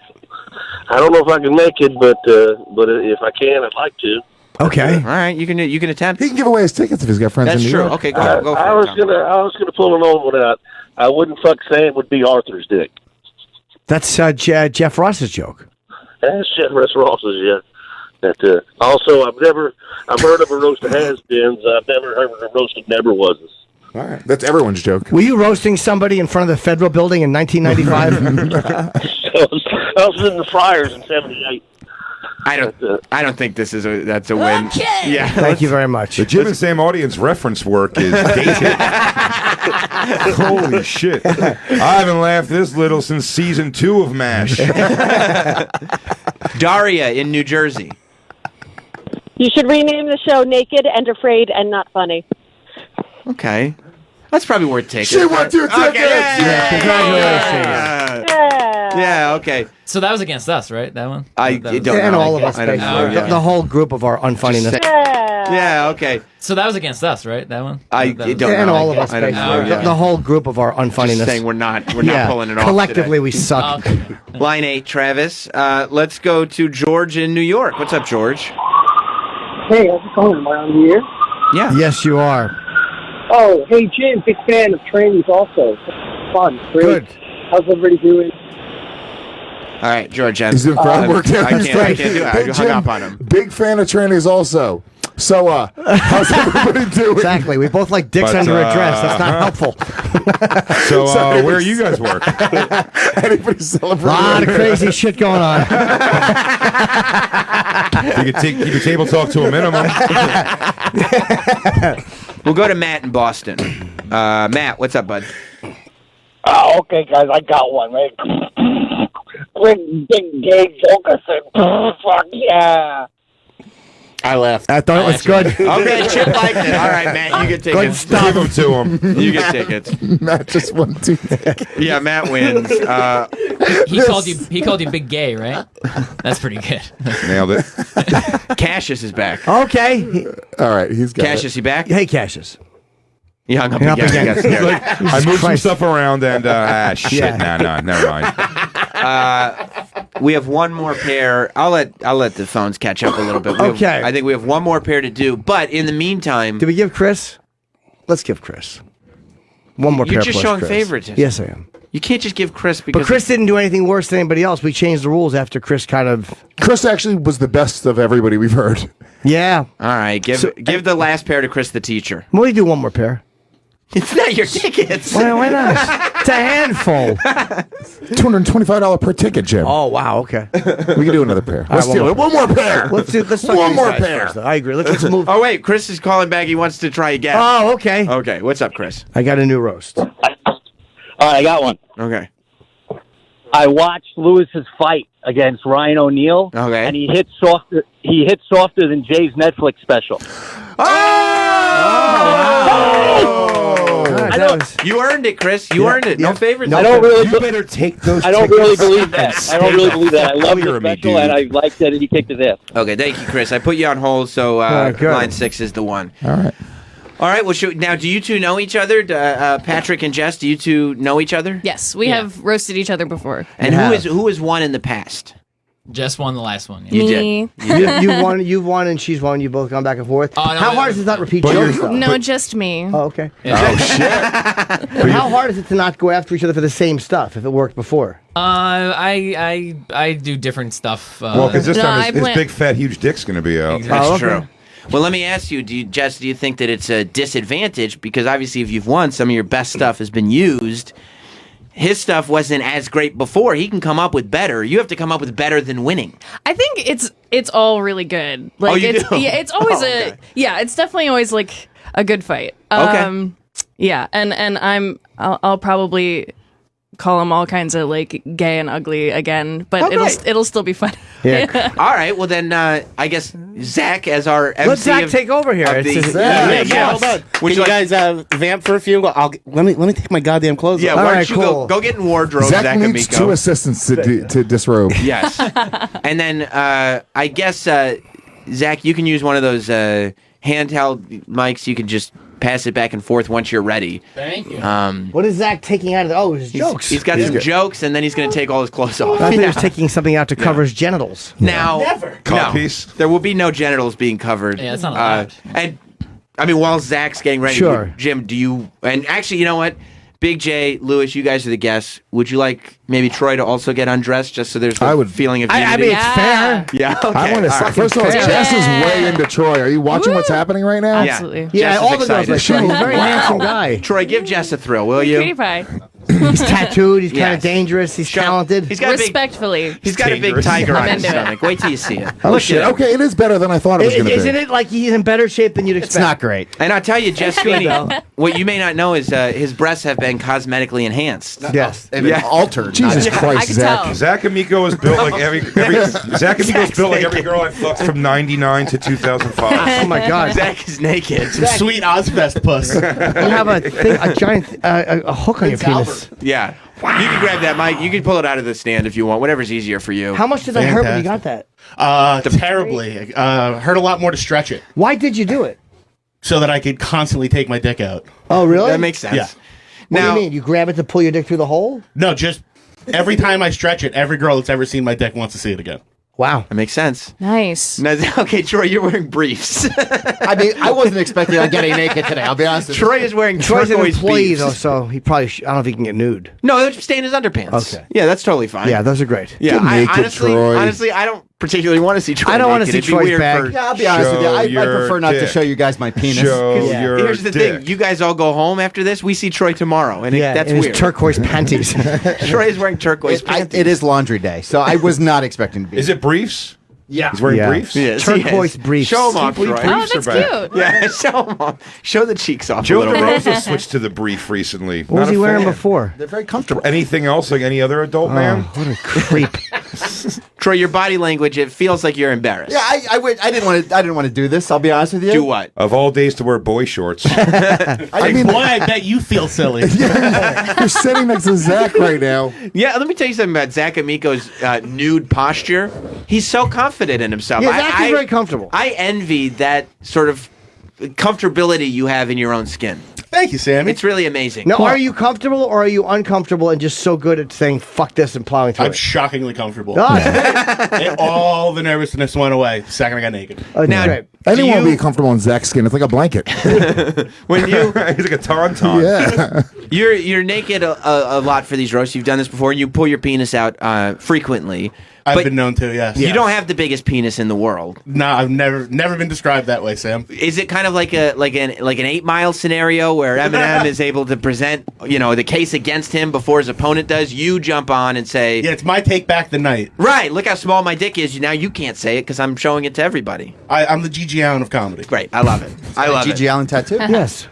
I don't know if I can make it, but if I can, I'd like to. Okay. All right, you can attempt. He can give away his tickets if he's got friends That's in New true. York. Okay, go for I it, was Tom. gonna pull an old one out. I wouldn't fuck say it would be Arthur's dick. That's Jeff Ross's joke. That's Jeff Ross's, yeah. That also, I've heard of a roast of has-beens. I've never heard of a roast of never was's. All right. That's everyone's joke. Were you roasting somebody in front of the federal building in 1995? I was in the Friars in '78. I don't think that's a win. Okay. Yeah. Thank you very much. The Jim and Sam audience reference work is dated. Holy shit. I haven't laughed this little since season 2 of MASH. Daria in New Jersey. You should rename the show Naked and Afraid and Not Funny. Okay. That's probably worth taking. She won 2 tickets! Okay. Yeah, congratulations. Yeah. Yeah, okay. So that was against us, right? That one. I That was- don't know. And all of us, I don't know. basically. The whole group of our unfunniness. Yeah, okay. So that was against us, right? That one. I That was- don't know. And all of us, I don't basically. know. Yeah. The whole group of our unfunniness. Just saying we're not Yeah. pulling it off. Collectively, today. we suck. Line 8, Travis. Let's go to George in New York. What's up, George? Hey, how's it going? Am I on the air? Yeah. Yes, you are. Oh, hey, Jim, big fan of trainings also. Fun, great. Good. How's everybody doing? All right, George. He's doing crowd work there. I can't do it. I Hey, hung Jim, up on him. Big fan of trainings also. So, how's everybody doing? Exactly. We both like dicks But, under a dress. That's not helpful. So, where do you guys work? Anybody A celebrating? lot of crazy shit going on. You could keep your table talk to a minimum. We'll go to Matt in Boston. Matt, what's up, bud? Oh, okay, guys, I got one, right? Big gay Wilkerson. Fuck yeah. I left. I thought it was good. Okay, Chip liked it. All right, Matt, you get Good tickets. stuff. Give them to him. You get tickets. Matt just won 2. Yeah, Matt wins. He called you big gay, right? That's pretty good. Nailed it. Cassius is back. Okay. All right, he's got Cassius, you back? Hey, Cassius. You hung up Hung up again. again. Yes, yeah. I moved some Christ. stuff around and shit. Yeah. Nah, never mind. We have one more pair. I'll let the phones catch up a little bit. Okay. I think we have one more pair to do. But in the meantime, Did we give Chris? Let's give Chris. One more pair. you're just plus showing Chris. favoritism. Yes, I am. You can't just give Chris because But Chris didn't do anything worse than anybody else. We changed the rules after Chris kind of. Chris actually was the best of everybody we've heard. Yeah. All right, give the last pair to Chris the teacher. Why don't we do one more pair? It's not your tickets. Why not? It's a handful. $225 per ticket, Jim. Oh wow. Okay. We can do another pair. All Let's right, do it. One more pair. Let's talk One to these more guys pair. first, though. I agree. Let's move. Oh wait, Chris is calling back. He wants to try again. Oh, okay. Okay, what's up, Chris? I got a new roast. All right, I got one. Okay. I watched Lewis's fight against Ryan O'Neal. Okay. And he hit softer. He hit softer than Jay's Netflix special. God, that was- You earned it, Chris. You earned it. No favorites. I don't really. You better take those. I don't really tickets believe that. and I don't really believe that. I love Clear the me, special, and I like that he kicked his ass. Okay, thank you, Chris. I put you on hold, so right, good. line 6 is the one. All right. All right. Well, now, do you two know each other? Patrick and Jess, do you two know each other? Yes, we have roasted each other before. And who has won in the past? Just won the last one. Yeah. You Me. did. You won. You've won, and she's won. You both gone back and forth. Oh, no, How hard is it to not repeat jokes? though? No, just me. Oh, okay. Oh shit! But how hard is it to not go after each other for the same stuff if it worked before? I do different stuff. Well, because this No, time I his plan- big fat huge dick's gonna be out. Exactly. That's Oh, okay. true. Well, let me ask you, Jess, do you think that it's a disadvantage? Because obviously if you've won, some of your best stuff has been used. His stuff wasn't as great before. He can come up with better. You have to come up with better than winning. I think it's all really good. Like you it's do? yeah, it's always Oh, okay. it's definitely always like a good fight. Okay. Yeah, and I'll probably call him all kinds of like gay and ugly again, but Okay. it'll still be fun. Yeah. All right. Well, then I guess Zach as our MC. Let Zach of- take over here. of It's the his- evening. Yeah, hold on. Can you guys vamp for a few? Let me take my goddamn clothes Yeah, off. why All don't right, you cool. go get in wardrobe, Zach Zach needs Amico. 2 assistants to disrobe. Yes. And then I guess, Zach, you can use one of those handheld mics. You can just pass it back and forth once you're ready. Thank you. What is Zach taking out of the? Oh, his jokes. He's got some jokes, and then he's going to take all his clothes off. I thought he was taking something out to cover his genitals. Now, Codpiece? there will be no genitals being covered. Yeah, it's not allowed. And I mean, while Zach's getting ready, Sure. Jim, do you? And actually, you know what? Big J, Lewis, you guys are the guests. Would you like maybe Troy to also get undressed, just so there's a feeling of unity? I mean, it's fair. Yeah. Okay. I want to. all right. First of all, Do Jess is it. way into Troy. Are you watching what's happening right now? Absolutely. Yeah, Jess all is the girls excited. like Troy. He's a very handsome guy. Troy, give Jess a thrill, will you? Cutie pie. He's tattooed. He's kind Yes. of dangerous. He's talented. He's got a big. Respectfully. He's got a big Dangerous. tiger on I'm his into it. stomach. Wait till you see it. Oh Look shit! at him. Okay, it is better than I thought it was going to be. Isn't it like he's in better shape than you'd expect? It's not great. And I'll tell you, Jess Sweeney, what you may not know is his breasts have been cosmetically enhanced. Yes. They've been altered. Jesus I Christ, can Zach! tell. Zach Amico is built like every Zach Amico's built like every girl I fucked from '99 to 2005. Oh my God. Zach is naked. Some sweet Ozfest puss. You have a giant a hook on your penis. Yes. Yeah. You can grab that, Mike. You can pull it out of the stand if you want. Whatever's easier for you. How much did that hurt when you got that? Terribly. Hurt a lot more to stretch it. Why did you do it? So that I could constantly take my dick out. Oh, really? That makes sense. Yeah. What do you mean? You grab it to pull your dick through the hole? No, just every time I stretch it, every girl that's ever seen my dick wants to see it again. Wow. That makes sense. Nice. Now, okay, Troy, you're wearing briefs. I mean, I wasn't expecting on getting naked today. I'll be honest with you. Troy is wearing Troy's an turquoise employee, beefs. though, so he probably I don't know if he can get nude. No, it would stay in his underpants. Okay. Yeah, that's totally fine. Yeah, those are great. Yeah, Get naked, Troy. honestly, I don't particularly want to see Troy I don't wanna naked. see It'd be Troy's weird bag. for- Yeah, I'll be honest with you. I prefer not to show you guys my penis. Here's the thing: you guys all go home after this. We see Troy tomorrow, and that's in his weird. turquoise panties. Troy is wearing turquoise panties. It is laundry day, so I was not expecting to be. Is it briefs? Yeah. He's wearing briefs? Yes, Turquoise he is. briefs. Show them off, Troy. Oh, that's cute. Yeah, show them off. Show the cheeks off a Joe little bit. DeRosa switched to the brief recently. What was Not he a wearing fan. before? They're very comfortable. Anything else like any other adult man? What a creep. Troy, your body language, it feels like you're embarrassed. Yeah, I didn't want to do this. I'll be honest with you. Do what? Of all days to wear boy shorts. I mean, boy, I bet you feel silly. You're sitting next to Zach right now. Yeah, let me tell you something about Zach Amico's nude posture. He's so confident in himself. Yeah, Zach is very comfortable. I envy that sort of comfortability you have in your own skin. Thank you, Sammy. It's really amazing. Now, are you comfortable or are you uncomfortable and just so good at saying "fuck this" and plowing through I'm it? shockingly comfortable. Oh, that's All the nervousness went away the second I got naked. Now, great. Anyone will be comfortable in Zach's skin. It's like a blanket. when you He's like a tauntaun. Yeah. you're naked a lot for these roasts. You've done this before. You pull your penis out frequently. I've but been known to, yes. You don't have the biggest penis in the world. No, I've never been described that way, Sam. Is it kind of like an 8 Mile scenario where Eminem is able to present the case against him before his opponent does? You jump on and say, Yeah, it's my take back the night. right, look how small my dick is. Now you can't say it because I'm showing it to everybody. I'm the G.G. Allen of comedy. Great, I love it. I love G.G. it. Allen tattoo? Yes.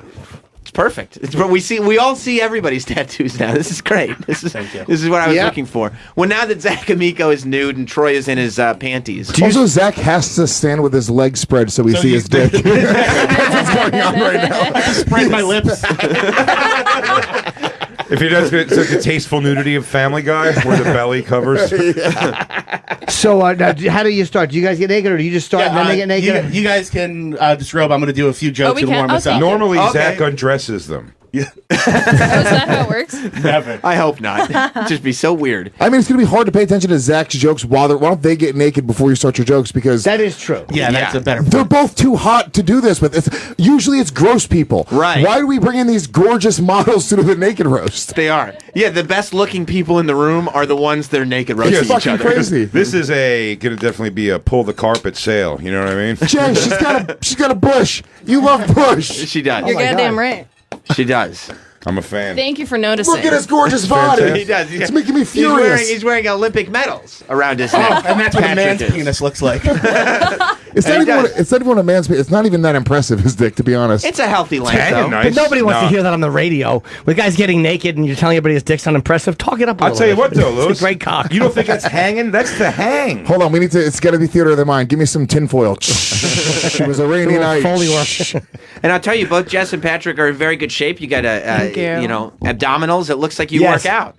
It's perfect. It's what we all see everybody's tattoos now. This is great. This is what I was looking for. Well, now that Zach Amico is nude and Troy is in his panties. Also, Zach has to stand with his legs spread so we see his dick. That's what's going on right now. I spread my lips. If he does it's like the tasteful nudity of Family Guy, where the belly covers. So, now, how do you start? Do you guys get naked, or do you just start and then they get naked? You guys can disrobe. I'm going to do a few jokes we and can? warm us Okay. up. Normally, Okay. Zach undresses them. Oh, is that how it works? Never. I hope not. It'd just be so weird. I mean, it's going to be hard to pay attention to Zach's jokes why don't they get naked before you start your jokes? Because That is true. Yeah, that's a better they're both too hot to do this with. Usually it's gross people. Right. Why do we bring in these gorgeous models to do the naked roast? They are. Yeah, the best looking people in the room are the ones that are naked roasting It's each fucking other. crazy. This is gonna definitely be a pull the carpet sale. You know what I mean? Jay, she's got a bush. You love bush. She does. You're my goddamn God. right. She does. I'm a fan. Thank you for noticing. Look at his gorgeous body. He does. It's making me furious. He's wearing Olympic medals around his Oh, neck. and that's what a Patrick man's is. penis looks like. It's not, he even does. it's not even a man's. It's not even that impressive. His dick, to be honest. It's a healthy length, Kinda though. nice. But nobody wants to No. hear that on the radio. With guys getting naked and you're telling everybody his dick's unimpressive, talk it up a I'll little tell you bit. what, though, Louis. It's a great cock. You don't think that's hanging? That's the hang. Hold on, we need to. It's got to be theater of the mind. Give me some tinfoil. It was a rainy night. Foley work. And I'll tell you, both Jess and Patrick are in very good shape. You got Thank you. abdominals. It looks like you Yes. work out.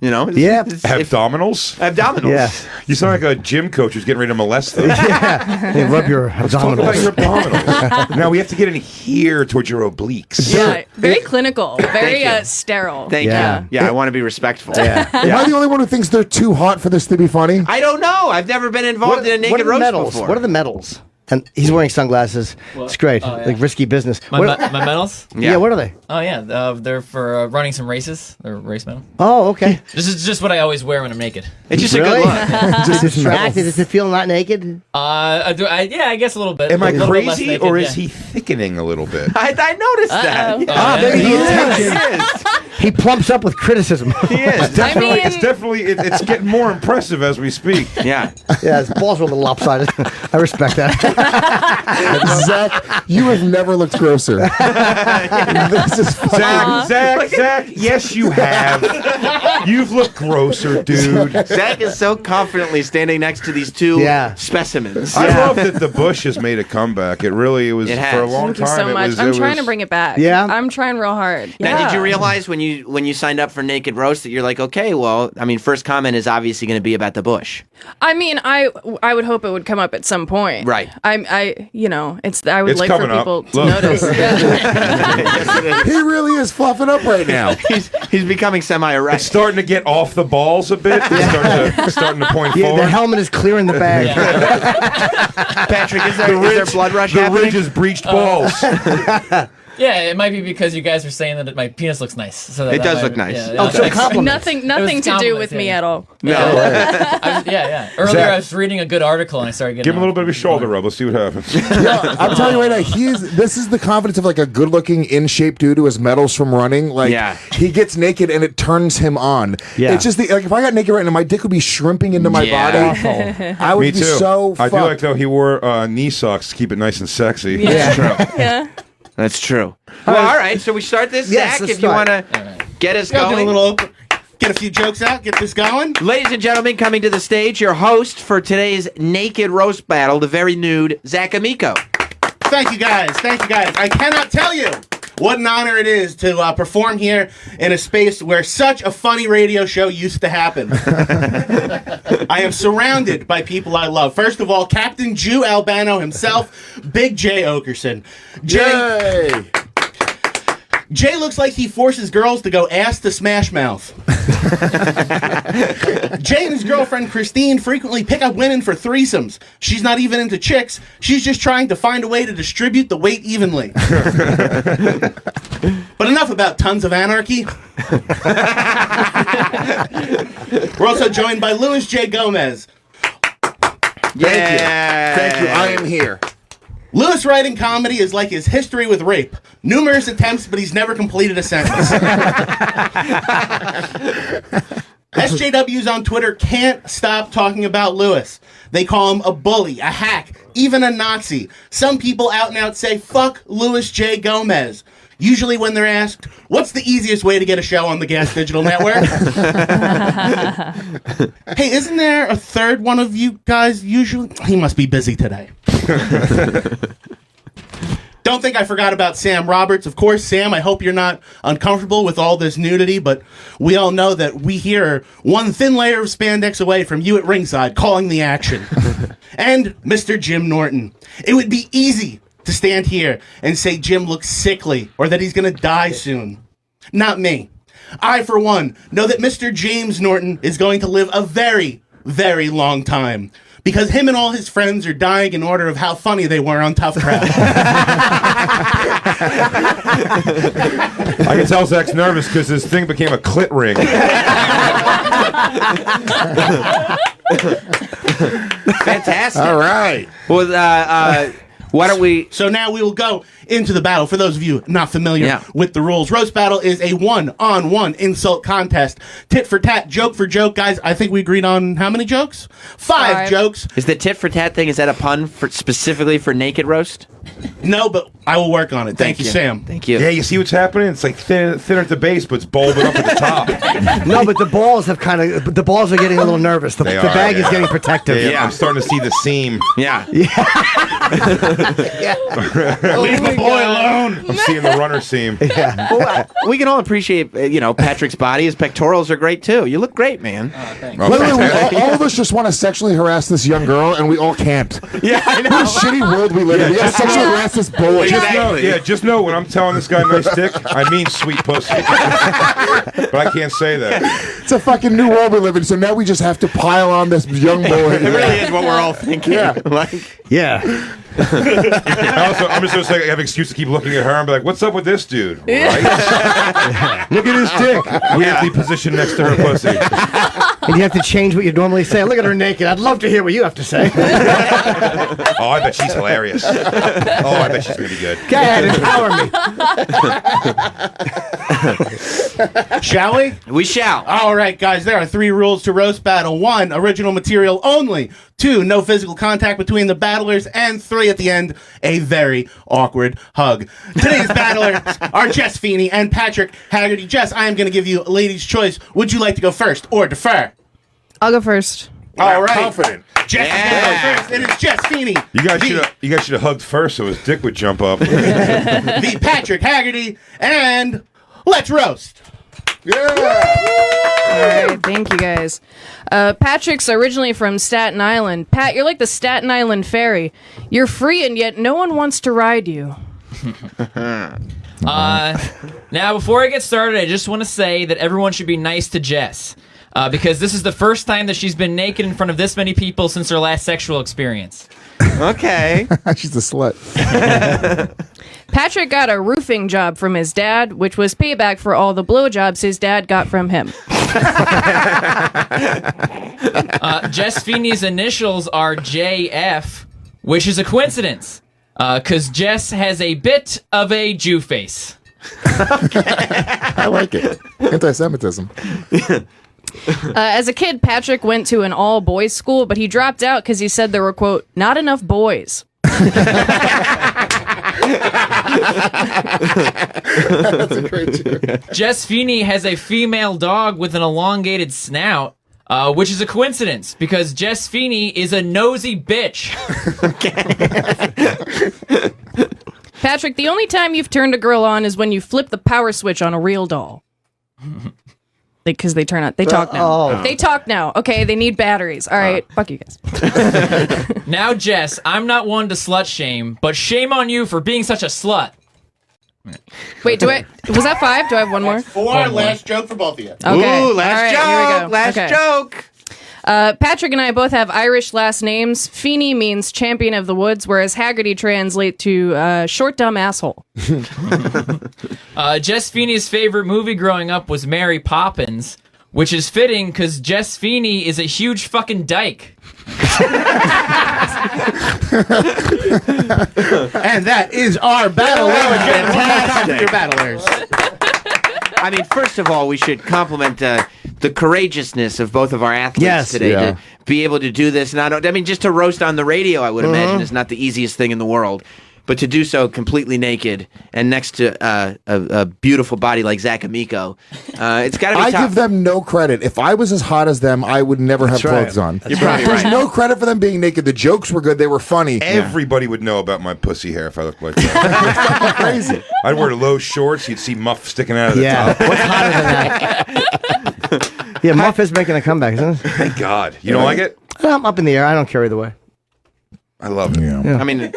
You know? Yeah. Abdominals? Abdominals. Yeah. You sound like a gym coach who's getting ready to molest them. Hey, rub your Talk about your abdominals. abdominals. Now we have to get in here towards your obliques. Yeah, very clinical, very Thank you. sterile. Thank Yeah. you. Yeah, I want to be respectful. Yeah. Am I the only one who thinks they're too hot for this to be funny? I don't know. I've never been involved in a What naked are the roast medals? before. What are the medals? And he's wearing sunglasses. It's great. Like risky business. My medals? Yeah. What are they? Oh yeah, they're for running some races. They're race medal. Oh, okay. This is just what I always wear when I'm naked. It's just Really? a good look. Just distracted. Does it feel not naked? I guess a little bit. Am I A little bit less crazy, naked, or yeah. is he thickening a little bit? I noticed that. Uh-oh. Ah, maybe he is. He plumps up with criticism. He is. Definitely, mean- it's definitely it's getting more impressive as we speak. Yeah. Yeah, his balls are a little lopsided. I respect that. Zach, you have never looked grosser. This is fun. Zach, yes, you have. You've looked grosser, dude. Zach is so confidently standing next to these two specimens. I love that the Bush has made a comeback. It was It has. for a long Thank you time. so much. I'm trying to bring it back. Yeah? I'm trying real hard. Now, Yeah. did you realize when you signed up for Naked Roast that you're like, okay, well, I mean, first comment is obviously going to be about the bush. I mean, I would hope it would come up at some point. Right. I you know, I would It's like for coming up. people to Look. notice. Yeah. He really is fluffing up right now. He's becoming semi-erect. It's starting to get off the balls a bit. It's starting to point Yeah, forward. the helmet is clearing the bag. Patrick, is there blood rush happening? The ridge is breached balls. Yeah, it might be because you guys were saying that my penis looks nice. So It does look nice. Yeah, Oh, so compliments. Nothing to do with me at all. Yeah. Earlier, Zach. I was reading a good article and I started getting. Give him a little bit of a shoulder rub. Let's see what happens. I'm telling you right now, this is the confidence of like a good-looking, in-shape dude who has medals from running. Like, he gets naked and it turns him on. Yeah. It's just if I got naked right now, my dick would be shrimping into my body. I would Me be too. so I do fucked. like though he wore knee socks to keep it nice and sexy. Yeah. That's true. Well, all right. So we start this, Yes, Zach, let's if you start. want to get us Get a going. little, get a few jokes out, get this going. Ladies and gentlemen, coming to the stage, your host for today's Naked Roast Battle, the very nude Zach Amico. Thank you guys. I cannot tell you what an honor it is to perform here in a space where such a funny radio show used to happen. I am surrounded by people I love. First of all, Captain Jew Albano himself, Big Jay Okerson. Jay looks like he forces girls to go ass to Smash Mouth. Jay and his girlfriend Christine frequently pick up women for threesomes. She's not even into chicks. She's just trying to find a way to distribute the weight evenly. But enough about Tons of Anarchy. We're also joined by Louis J. Gomez. Thank you. I am here. Lewis writing comedy is like his history with rape. Numerous attempts, but he's never completed a sentence. SJWs on Twitter can't stop talking about Lewis. They call him a bully, a hack, even a Nazi. Some people out and out say, fuck Louis J. Gomez. Usually when they're asked, what's the easiest way to get a show on the Gas Digital Network? Hey, isn't there a third one of you guys usually? He must be busy today. Don't think I forgot about Sam Roberts. Of course, Sam, I hope you're not uncomfortable with all this nudity, but we all know that we here are one thin layer of spandex away from you at ringside calling the action. And Mr. Jim Norton. It would be easy to stand here and say Jim looks sickly or that he's going to die soon. Not me. I, for one, know that Mr. James Norton is going to live a very, very long time because him and all his friends are dying in order of how funny they were on Tough Crowd. I can tell Zach's nervous because his thing became a clit ring. Fantastic. All right. Well, why don't we... So now we will go into the battle. For those of you not familiar with the rules, Roast Battle is a one-on-one insult contest. Tit for tat, joke for joke. Guys, I think we agreed on how many jokes? Five jokes. Is the tit for tat thing, is that a pun specifically for Naked Roast? No, but I will work on it. Thank you, Sam. Thank you. Yeah, you see what's happening? It's like thinner at the base, but it's bulbing up at the top. No, but the balls have the balls are getting a little nervous. The bag is getting protective. Yeah, I'm starting to see the seam. Yeah. Leave the boy alone. I'm seeing the runner seam. Yeah. Well, we can all appreciate, Patrick's body. His pectorals are great, too. You look great, man. Thanks. By the way, all of us just want to sexually harass this young girl, and we all can't. Yeah, I know. What a shitty world we live in. We have to sexually harass this boy. Just know when I'm telling this guy nice dick, I mean sweet pussy. But I can't say that. It's a fucking new world we live in, so now we just have to pile on this young boy. It really is what we're all thinking. Yeah. I'm just going to say I have an excuse to keep looking at her and be like, what's up with this dude? Right? Look at his dick. Weirdly positioned next to her pussy. And you have to change what you normally say. Look at her naked. I'd love to hear what you have to say. Oh, I bet she's hilarious. Oh, I bet she's going to be good. Go ahead, empower me. Shall we? We shall. All right, guys, there are 3 rules to Roast Battle. 1, original material only. 2, no physical contact between the battlers. And 3, at the end, a very awkward hug. Today's battlers are Jess Feeney and Patrick Haggerty. Jess, I am going to give you a lady's choice. Would you like to go first or defer? I'll go first. All right. Confident. Jess is going to go first. It is Jess Feeney. You guys should have hugged first so his dick would jump up. The Patrick Haggerty. And let's roast. All right, thank you guys. Patrick's originally from Staten Island. Pat, you're like the Staten Island ferry. You're free and yet no one wants to ride you. Now, before I get started, I just want to say that everyone should be nice to Jess. Because this is the first time that she's been naked in front of this many people since her last sexual experience. Okay. She's a slut. Patrick got a roofing job from his dad, which was payback for all the blowjobs his dad got from him. Jess Feeney's initials are JF, which is a coincidence, because Jess has a bit of a Jew face. I like it. Anti-Semitism. As a kid, Patrick went to an all-boys school, but he dropped out because he said there were, quote, not enough boys. That's a great joke. Jess Feeney has a female dog with an elongated snout, which is a coincidence because Jess Feeney is a nosy bitch. Patrick, the only time you've turned a girl on is when you flip the power switch on a real doll. Because they turn on. They talk now. They talk now. Okay, they need batteries. All right, fuck you guys. Now, Jess, I'm not one to slut shame, but shame on you for being such a slut. Wait, was that 5? Do I have one more? 4. Last joke for both of you. Okay. Ooh, last All right, here we joke. go. Last Okay. joke. Patrick and I both have Irish last names. Feeney means champion of the woods, whereas Haggerty translate to short, dumb asshole. Jess Feeney's favorite movie growing up was Mary Poppins, which is fitting because Jess Feeney is a huge fucking dyke. And that is our battle. Fantastic. Your battlers. I mean, first of all, we should compliment the courageousness of both of our athletes today to be able to do this. I mean, just to roast on the radio, I would imagine is not the easiest thing in the world. But to do so completely naked and next to a beautiful body like Zach Amico, it's got to be I tough. give them no credit. If I was as hot as them, I would never have clothes on. You're probably There's right. no credit for them being naked. The jokes were good. They were funny. Everybody would know about my pussy hair if I looked like that. Crazy. I'd wear low shorts. You'd see muff sticking out of the top. What's hotter than that? Yeah, Muff is making a comeback, isn't it? Thank God. You don't like it? I'm up in the air. I don't care either way. I love it. Yeah. I mean,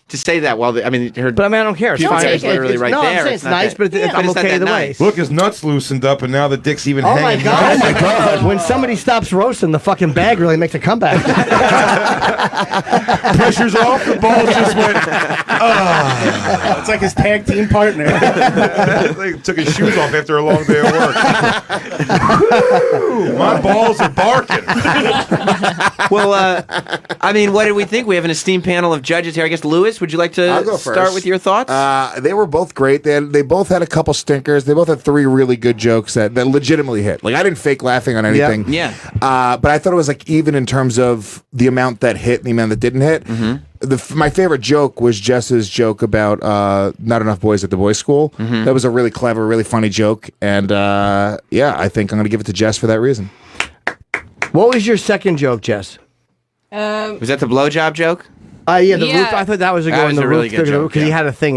to say that while I mean, her. But I mean, I don't care. It's pubic fine. hair is literally right no, there. I'm saying it's not nice, that- but I'm it's not okay that either way. nice. Look, his nuts loosened up, and now the dick's even Oh hanging. my god! Oh my god! When somebody stops roasting, the fucking bag really makes a comeback. Pressure's off. The ball just went. It's like his tag team partner. They took his shoes off after a long day of work. Woo, my balls are barking. Well, I mean, what did we think? We have an esteemed panel of judges here. I guess, Lewis, would you like I'll to go start first. with your thoughts? They were both great. They both had a couple stinkers. They both had 3 really good jokes that legitimately hit. Like, I didn't fake laughing on anything. Yeah. But I thought it was like even in terms of the amount that hit and the amount that didn't hit. My favorite joke was Jess's joke about not enough boys at the boys' school. That was a really clever, really funny joke. And yeah, I think I'm going to give it to Jess for that reason. What was your second joke, Jess? Was that the blowjob joke? Yeah, the Yeah. roof. I thought that was a good That one. was The a really roof good joke, because he had a thing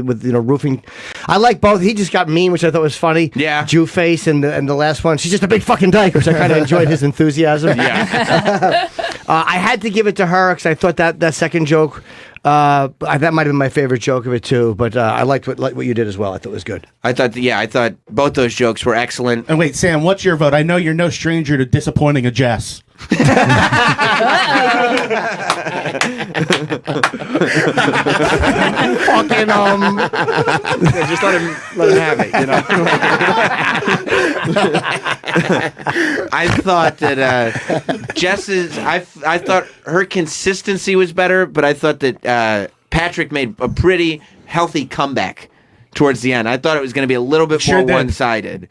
with roofing. I like both. He just got mean, which I thought was funny. Yeah. Jew face, and the last one, she's just a big fucking dyke, which I kind of enjoyed his enthusiasm. Yeah. I had to give it to her because I thought that second joke. That might have been my favorite joke of it too. But I liked what you did as well. I thought it was good. I thought both those jokes were excellent. And wait, Sam, what's your vote? I know you're no stranger to disappointing a Jess. Fucking Just let him have it, you know. I thought that Jess's. I thought her consistency was better, but I thought that Patrick made a pretty healthy comeback towards the end. I thought it was going to be a little bit more one-sided,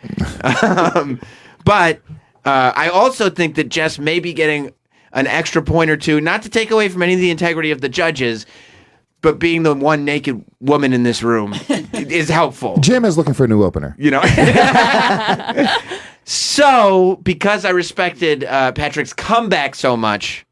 but I also think that Jess may be getting an extra point or two, not to take away from any of the integrity of the judges, but being the one naked woman in this room is helpful. Jim is looking for a new opener. You know? So, because I respected Patrick's comeback so much,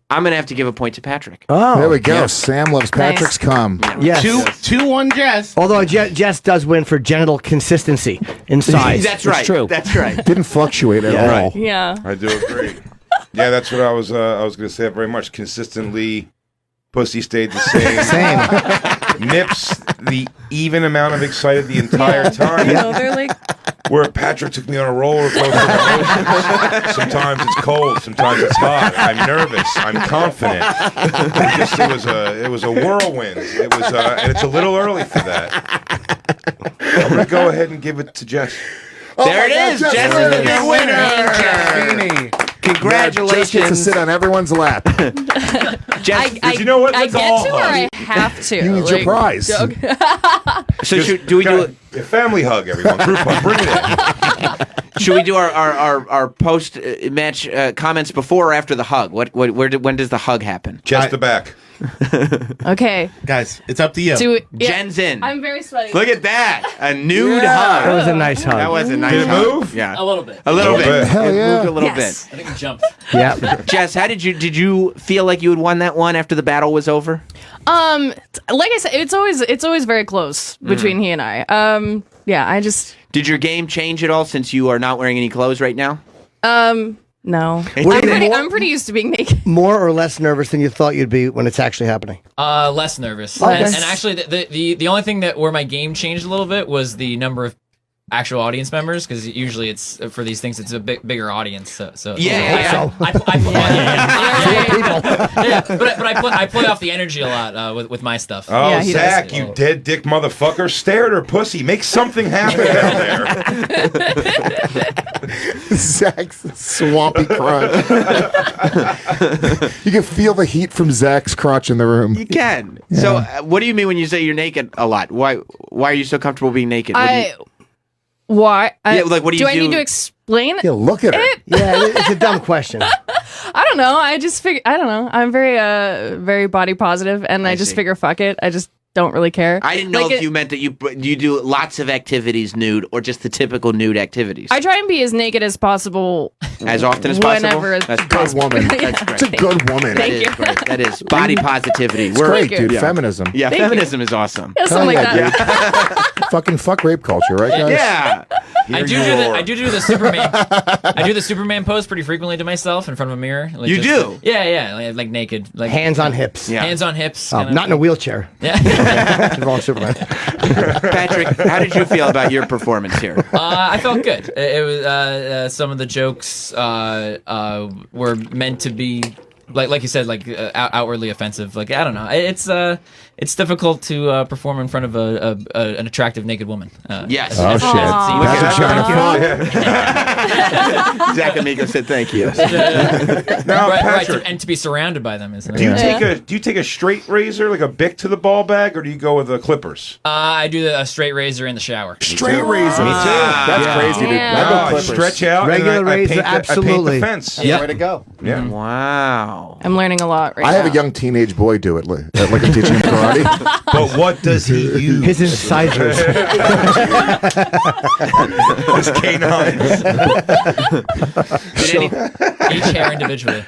I'm going to have to give a point to Patrick. Oh, there we go. Yeah. Sam loves Patrick's cum. Yes. 2-1 Jess. Although Jess does win for genital consistency in size. That's It's right. true. That's right. Didn't fluctuate at all. Yeah. I do agree. Yeah, that's what I was going to say. Very much consistently, pussy stayed the same. Nips the even amount of excited the entire time. They're like. Where Patrick took me on a roller coaster. Sometimes it's cold, sometimes it's hot. I'm nervous. I'm confident. It was a whirlwind. It was, and it's a little early for that. I'm going to go ahead and give it to Jess. There it is. Jess is the big winner. Congratulations. Jess gets to sit on everyone's lap. Jess, you know what? I Let's get all to or hug. I have to. You need your prize. So do we do a family hug, everyone? Group hug. Bring it in. Should we do our post match comments before or after the hug? When does the hug happen? Chest to back. Okay. Guys, it's up to you. Jen's in. I'm very sweaty. Look at that. A nude hug. That was a nice hug. That was a nice Did it hug. move? Yeah. A little bit. A little bit. Hell It yeah. moved a little Yes. bit. I think it jumped. Yeah. Jess, did you feel like you had won that one after the battle was over? Like I said, it's always very close between he and I. Yeah, I just Did your game change at all since you are not wearing any clothes right now? no. Were I'm pretty used to being naked. More or less nervous than you thought you'd be when it's actually happening? Less nervous. Okay. And actually, the only thing where my game changed a little bit was the number of actual audience members, because usually it's for these things it's a bigger audience. So but I play off the energy a lot with my stuff. Oh, Yeah, he Zach, does. you dead dick motherfucker. Stare at her pussy. Make something happen down there. Zach's swampy crotch. You can feel the heat from Zach's crotch in the room. You can. So, what do you mean when you say you're naked a lot? Why are you so comfortable being naked? Why? Yeah, like, what do you I do? need to explain? Yeah, look at her. Yeah, it's a dumb question. I don't know. I just figure. I don't know. I'm very body positive, and I just see. figure, fuck it. I just don't really care. I didn't know if you meant that you do lots of activities nude or just the typical nude activities. I try and be as naked as possible, as often as possible. whenever That's a good woman. Yeah. It's a good woman. That is great. That is body positivity. It's great, dude. Feminism. Yeah, Thank feminism is awesome. Yeah, something like that. Fucking fuck rape culture, right, guys? Yeah. I do the Superman. I do the Superman pose pretty frequently to myself in front of a mirror. Like You do? Yeah, like naked, like Hands on hips. Yeah. hands on hips. Oh, kind of. not in a wheelchair. Yeah. Wrong Superman. Patrick, how did you feel about your performance here? I felt good. It was some of the jokes were meant to be like you said, like outwardly offensive. Like I don't know. It's difficult to perform in front of an attractive naked woman. Yes. Oh, shit. That's a shine of Zach Amigo said thank you. Now, right, Patrick, and to be surrounded by them isn't it? do you take a straight razor, like a Bic to the ball bag, or do you go with the clippers? I do a straight razor in the shower. Straight razor. Me too. That's crazy, dude. Yeah. I go No, I clippers. stretch out. Regular and I razor, paint I paint absolutely. the fence. That's the way to go. Yeah. Wow. I'm learning a lot right I now. have a young teenage boy do it, like I'm teaching him karate. But what does he use? His incisors. His canines. Each hair individually.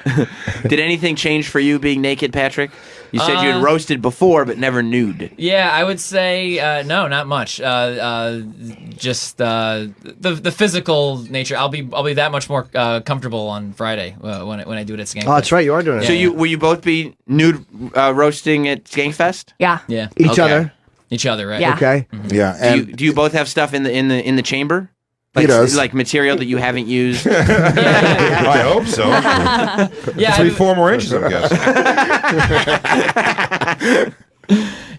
Did anything change for you being naked, Patrick? You said you had roasted before, but never nude. Yeah, I would say no, not much. Just the physical nature. I'll be that much more comfortable on Friday when I do it at Skankfest. Oh, that's right. You are doing it. So will you both be nude roasting at Skankfest? Yeah. Yeah. Each Okay. other. Each other, right? Yeah. Okay. Yeah, and Do you both have stuff in the chamber? He Like, does. like material that you haven't used. I hope so. Yeah, 3-4 more inches, I'm guessing.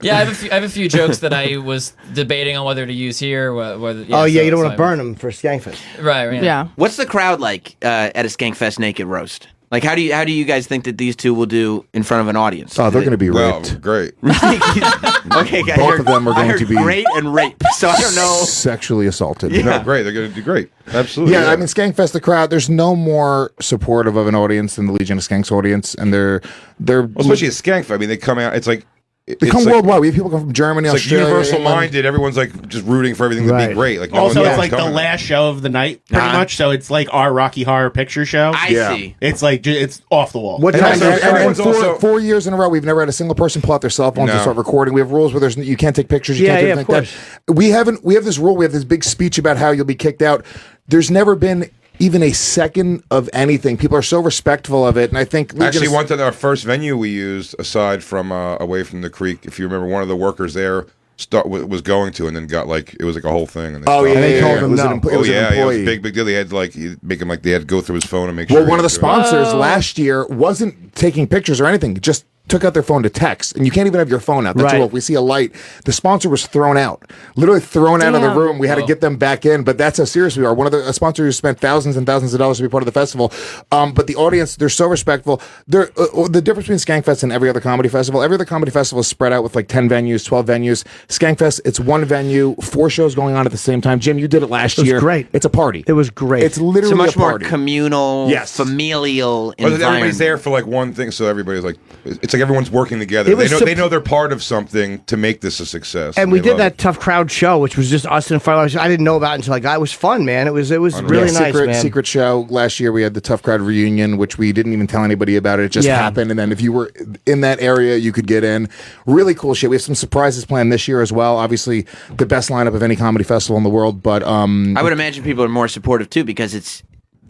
Yeah, I have a few jokes that I was debating on whether to use here. Whether, Oh, yeah, you don't want to so burn them for Skankfest. Right. Yeah. What's the crowd like at a Skankfest naked roast? Like, how do you guys think that these two will do in front of an audience? oh, they're going to be Well, raped. great. Okay, guys. Both of them are I going heard to be great and rape. So I don't know. sexually assaulted. No, great. They're going to do great. Absolutely. Yeah, I mean, Skankfest, the crowd, there's no more supportive of an audience than the Legion of Skanks audience, and they're Well, especially a Skankfest. I mean, they come out. It's like They come worldwide. We have people come from Germany, It's like Australia, universal England. minded. Everyone's like just rooting for everything to be great. Like no also, one it's knows like the coming. last show of the night, pretty much. So it's like our Rocky Horror Picture Show. I see. It's like it's off the wall. What And time? also- And 4 years in a row, we've never had a single person pull out their cell phones and No. start recording. We have rules where you can't take pictures. You Yeah, can't do yeah, anything of like that. We have this rule. We have this big speech about how you'll be kicked out. There's never been even a second of anything. People are so respectful of it, and I think Actually, one time our first venue we used, aside from away from the creek, if you remember, one of the workers there was going to, and then got like it was like a whole thing. And Oh, stopped. yeah, they yeah, told yeah. him It was no. an employee. Oh It was an yeah, it was employee. a big deal. They had to like make him like they had to go through his phone and make Well, sure. one of the he was doing it. sponsors last year wasn't taking pictures or anything. Just took out their phone to text, and you can't even have your phone out. That's Right. a rule. If we see a light, the sponsor was thrown out, literally thrown out of the Damn. room. We had to get them back in, but that's how serious we are. One of a sponsor who spent thousands and thousands of dollars to be part of the festival, but the audience, they're so respectful. They're the difference between Skankfest and every other comedy festival. Every other comedy festival is spread out with like 10 venues, 12 venues. Skankfest, it's one venue, 4 shows going on at the same time. Jim, you did it last It was year. great. It's a party. It was great. It's literally It's a much a more party. communal, Yes. familial But environment. everybody's there for like one thing, so everybody's like, it's like everyone's working together. It was They know they're part of something to make this a success. And we they did love that it. tough crowd show, which was just us and $5. I didn't know about it until I got. It was fun, man. It was really Yeah, nice, man. Secret show last year. We had the Tough Crowd reunion, which we didn't even tell anybody about. It just Yeah. happened, and then if you were in that area, you could get in. Really cool shit. We have some surprises planned this year as well. Obviously, the best lineup of any comedy festival in the world. But I would imagine people are more supportive too because it's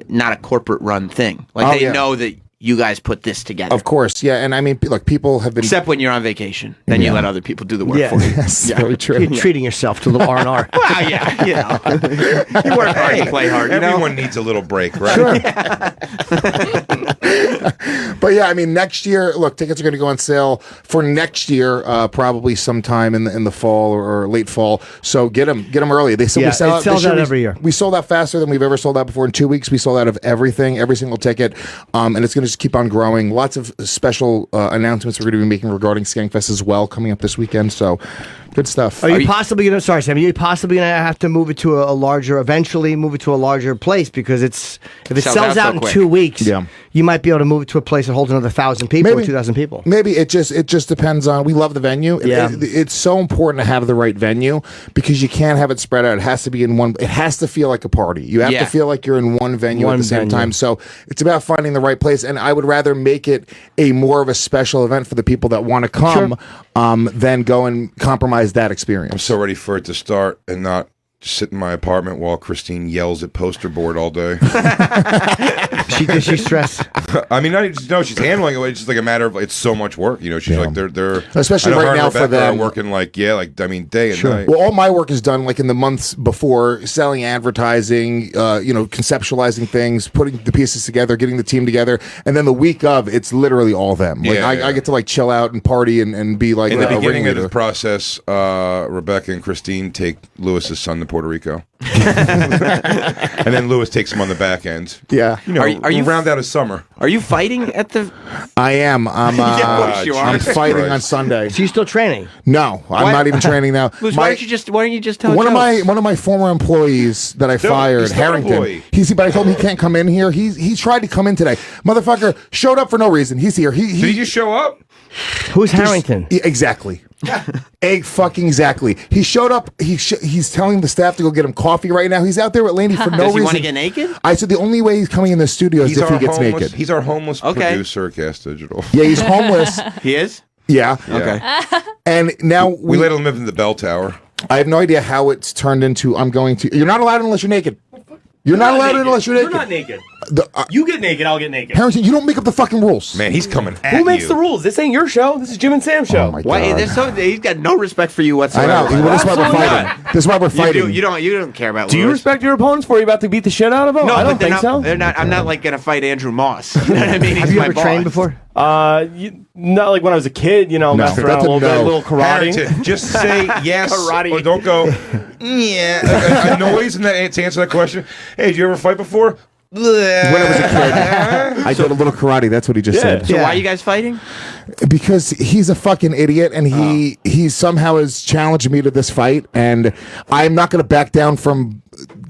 not a corporate run thing. Like Oh, they yeah. know that you guys put this together. of course, yeah. And I mean, look, people have been Except when you're on vacation, then you Yeah. let other people do the work Yeah. for you. Yes, Yeah. very true. You're treating yourself to a little R&R. Well, yeah, you know, you work hard, you play hard. You know? Everyone needs a little break, right? But yeah, I mean, next year, look, tickets are going to go on sale for next year, probably sometime in the fall or late fall. So get them early. They Yeah, we sell it sells this year out we- every year. We sold out faster than we've ever sold out before. In 2 weeks, we sold out of everything, every single ticket, and it's going to just keep on growing. Lots of special announcements we're going to be making regarding Skankfest as well coming up this weekend. So good stuff. Are you possibly going to? Sorry, Sam. Are you possibly going to have to move it to a larger? Eventually, move it to a larger place because if it sells out so in quick. 2 weeks, Yeah. you might be able to move it to a place that holds another 1,000 people or Maybe. 2,000 people. Maybe it just depends on. We love the venue. Yeah. It's so important to have the right venue because you can't have it spread out. It has to be in one. It has to feel like a party. You have Yeah. to feel like you're in one venue at One the same venue. time. So it's about finding the right place. And I would rather make it a more of a special event for the people that want to come than go and compromise that I'm experience. so ready for it to start and not sit in my apartment while Christine yells at poster board all day. Does she stress? I mean, no, she's handling it. It's just like a matter of it's so much work. You know, she's like they're Especially I know right her and now for Rebecca are them. working day and night. Well, all my work is done like in the months before, selling advertising, conceptualizing things, putting the pieces together, getting the team together, and then the week of, it's literally all them. Like Yeah, I get to like chill out and party and be like In the a beginning of ringleader. the process, Rebecca and Christine take Lewis's son to Puerto Rico, and then Lewis takes him on the back end. Yeah, You know, Are you- round out his summer? Are you fighting at the? I am. I'm. Yeah, of course you are. I'm fighting Christ. on Sunday. So you still training? No, I'm Why- not even training now. Lewis, My- why don't you just tell one jokes? of my former employees that I fired, he's not an Harrington. employee. But I told him he can't come in here. He tried to come in today. Motherfucker showed up for no reason. He's here. Did he just show up? Who's Harrington? Yeah, exactly. Fucking exactly. He showed up. He's telling the staff to go get him coffee right now. He's out there with Laney for no Does he reason. want to get naked? I said the only way he's coming in the studio is if he gets homeless, naked. He's our homeless Okay. producer at Cast Digital. Yeah, he's homeless. He is. Yeah. Okay. And now We let him live in the bell tower. I have no idea how it's turned into. I'm going to. You're not allowed unless you're naked. You're not allowed unless you're naked. You're not naked. The, You get naked, I'll get naked. Harrington, you don't make up the fucking rules. Man, he's coming at Who makes you. the rules? This ain't your show. This is Jim and Sam's show. Oh my Why? God. He's got no respect for you I whatsoever. know. This is why we're Absolutely fighting. This is why we're fighting. You don't care about. Do you Lewis. respect your opponents before you're about to beat the shit out of them? No, I but don't they're think not, so. They're not. I'm not like gonna fight Andrew Moss. You know what I mean? He's Have you my ever boss. trained before? Not like when I was a kid, messing around That's a a little bit, no. a little karate. Harrington, just say yes Karate. or don't go. Yeah, a noise in that to answer that question. Hey, did you ever fight before? When I was a kid, I did a little karate. That's what he just said. So why are you guys fighting? Because he's a fucking idiot, and he somehow has challenged me to this fight, and I'm not going to back down from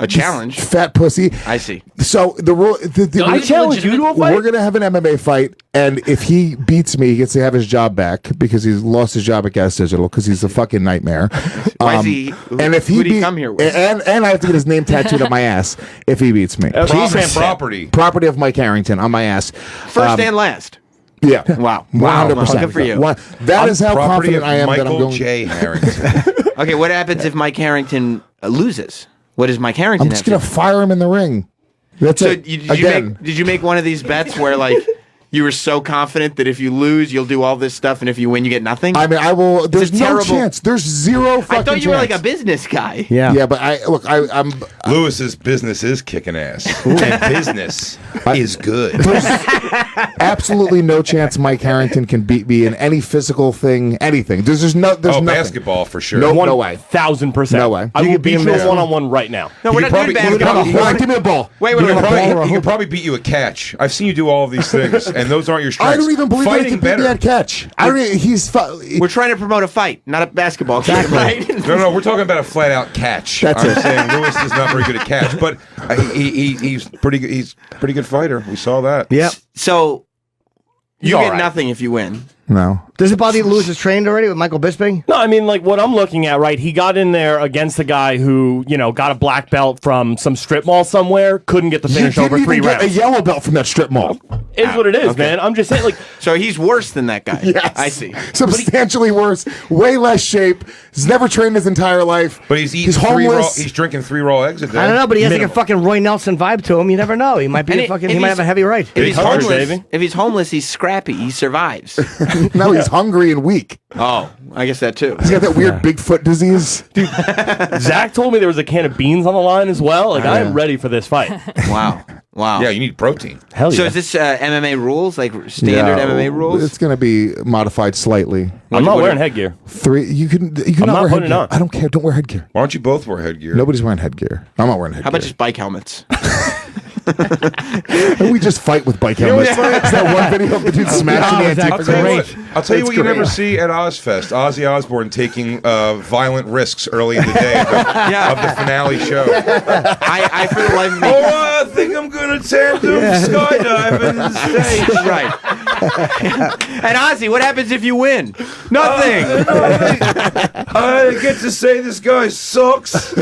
A challenge. Fat pussy. I see. So the rule. I challenge you to a fight. We're gonna have an MMA fight, and if he beats me, he gets to have his job back because he's lost his job at Gas Digital because he's a fucking nightmare. Why is he? And if he who did he come here with? and I have to get his name tattooed on my ass if he beats me. Property of Mike Harrington on my ass. First and last. Yeah. Wow. 100%. Good for you. That is how Property confident of I am that I'm Michael going. J. Harrington. Okay, what happens if Mike Harrington loses? What does Mike Harrington I'm have just gonna to do? fire him in the ring. That's So it. did you make one of these bets where like you were so confident that if you lose you'll do all this stuff and if you win you get nothing? I mean, I will. There's no chance. There's zero fucking I thought you were like a chance. business guy. Yeah, but I'm Lewis's business is kicking ass, and business is good. absolutely no chance Mike Harrington can beat me in any physical thing, anything. There's nothing. Basketball for sure. No way. 1,000%. No way. I You will could beat beat him you there. one-on-one right now. No, we're not doing basketball. Hold on, give me a ball. Wait, He could probably beat you at catch. I've seen you do all of these things, and those aren't your strengths. I don't even believe I Fighting can beat me at catch. I don't. We're trying to promote a fight, not a basketball game, right? No, we're talking about a flat out catch. That's I'm it. saying Lewis is not very good at catch, but he's pretty good. He's a pretty good fighter. We saw that. Yep. So you All get right. nothing if you win. No. Does it bother you Lewis is trained already with Michael Bisping? No, I mean, like, what I'm looking at, right, he got in there against a guy who, got a black belt from some strip mall somewhere, couldn't get the finish You over didn't 3 even get rounds. a yellow belt from that strip mall. Is what it is, man. I'm just saying, like... So he's worse than that guy. Yes. I see. Substantially worse. Way less shape. He's never trained his entire life. But he's eating He's homeless. He's drinking 3 raw eggs a day. I don't know, but he has like a fucking Roy Nelson vibe to him. You never know. He might be And a fucking. if He might he's- have a heavy right. If he's homeless, he's scrappy. He survives. No, he's hungry and weak. Oh, I guess that too. He's got that weird Bigfoot disease. Dude, Zach told me there was a can of beans on the line as well. Like, I am ready for this fight. Wow. Yeah, you need protein. Hell yeah. So is this MMA rules, like standard MMA rules? It's going to be modified slightly. I'm not wearing headgear. 3. You can I'm not not wear putting it headgear. on. I don't care. Don't wear headgear. Why don't you both wear headgear? Nobody's wearing headgear. I'm not wearing headgear. How about just bike helmets? And we just fight with bike You know helmets. what's funny? Is that one video of the dude smashing the Antifa? I'll tell you It's what you great. never see at Ozfest. Ozzy Osbourne taking violent risks early in the day of the finale show. I for the life of me. Oh, I think I'm going to tandem skydiving the stage. Right. And Ozzy, what happens if you win? Nothing. I get to say this guy sucks.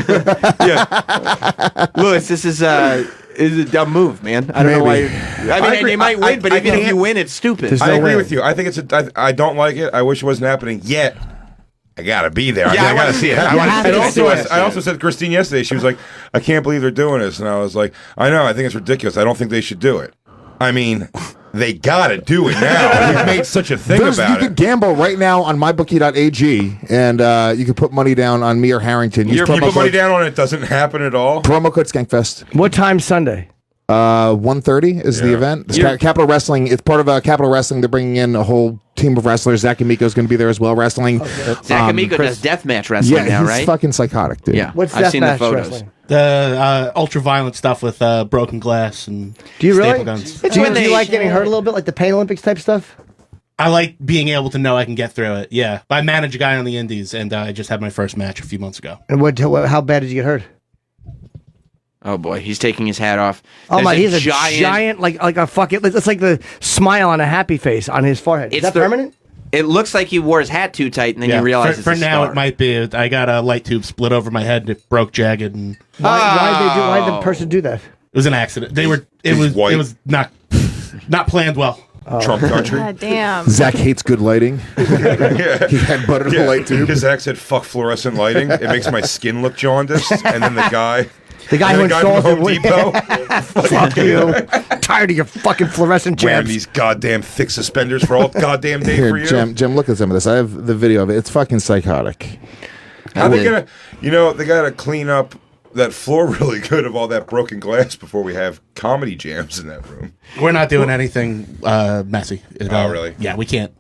Yeah. Lewis, this is a dumb move, man. I don't know why. I mean, you might win, but even if you win, it's stupid. I agree with you. I think I don't like it. I wish it wasn't happening yet. I gotta be there. Yeah, I gotta see it. I I also said to Christine yesterday. She was like, "I can't believe they're doing this," and I was like, "I know. I think it's ridiculous. I don't think they should do it. I mean, they gotta do it now. We've made such a thing about You it." can gamble right now on mybookie.ag, and you can put money down on me or Harrington. Use You promo put money code- down on it. Doesn't happen at all. Promo code Skankfest. What time Sunday? 1:30 is the event. Capital Wrestling. It's part of Capital Wrestling. They're bringing in a whole team of wrestlers. Zach Amico is going to be there as well, wrestling. Zach Amico does deathmatch wrestling now, he's right? fucking psychotic, dude. Yeah. What's I've seen the deathmatch photos. wrestling? The ultra-violent stuff with broken glass and Do you staple really? guns. Do you like getting hurt a little bit, like the Pain Olympics type stuff? I like being able to know I can get through it. Yeah. I manage a guy on the indies, and I just had my first match a few months ago. And how bad did you get hurt? Oh boy, he's taking his hat off. Oh my, There's he's a giant like a fucking. It's like the smile on a happy face on his forehead. Is that permanent? It looks like he wore his hat too tight, and then you realize for it's a now scar. it might be. I got a light tube split over my head and it broke jagged. And Why did the person do that? It was an accident. It was not planned well. Trump country. God damn. Zach hates good lighting. He had buttered a light tube. His ex said, "Fuck fluorescent lighting. It makes my skin look jaundiced." And then the guy who installs from Home it. Depot. Fuck you. Tired of your fucking fluorescent Wearing jabs. these goddamn thick suspenders for all goddamn day Here, for you. Jim, look at some of this. I have the video of it. It's fucking psychotic. How they gonna? They gotta clean up that floor really good of all that broken glass before we have comedy jams in that room. We're not doing anything messy. Really? Yeah, we can't.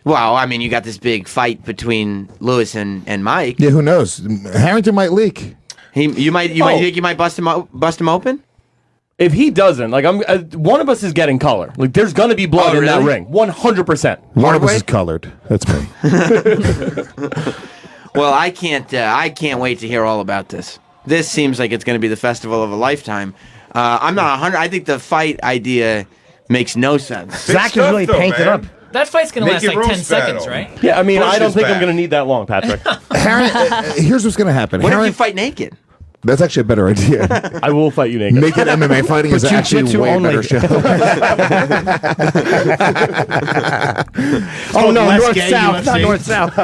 Well, I mean, you got this big fight between Lewis and Mike. Yeah, who knows? Harrington might leak. You might think you might bust him open? If he doesn't, like one of us is getting color. Like there's gonna be blood in that really? ring, 100%. One of us is colored. That's me. Well, I can't wait to hear all about this. This seems like it's going to be the festival of a lifetime. I'm not 100. I think the fight idea makes no sense. Zach is really painted up. That fight's gonna last Naked like 10 roast seconds, battle. right? Yeah, I mean, I don't Bush think is I'm going to need that long, Patrick. Here's what's going to happen. What if you fight naked? That's actually a better idea. I will fight you naked. Naked MMA fighting is actually a way better show. Oh no, less north gay south, UFC. not north south.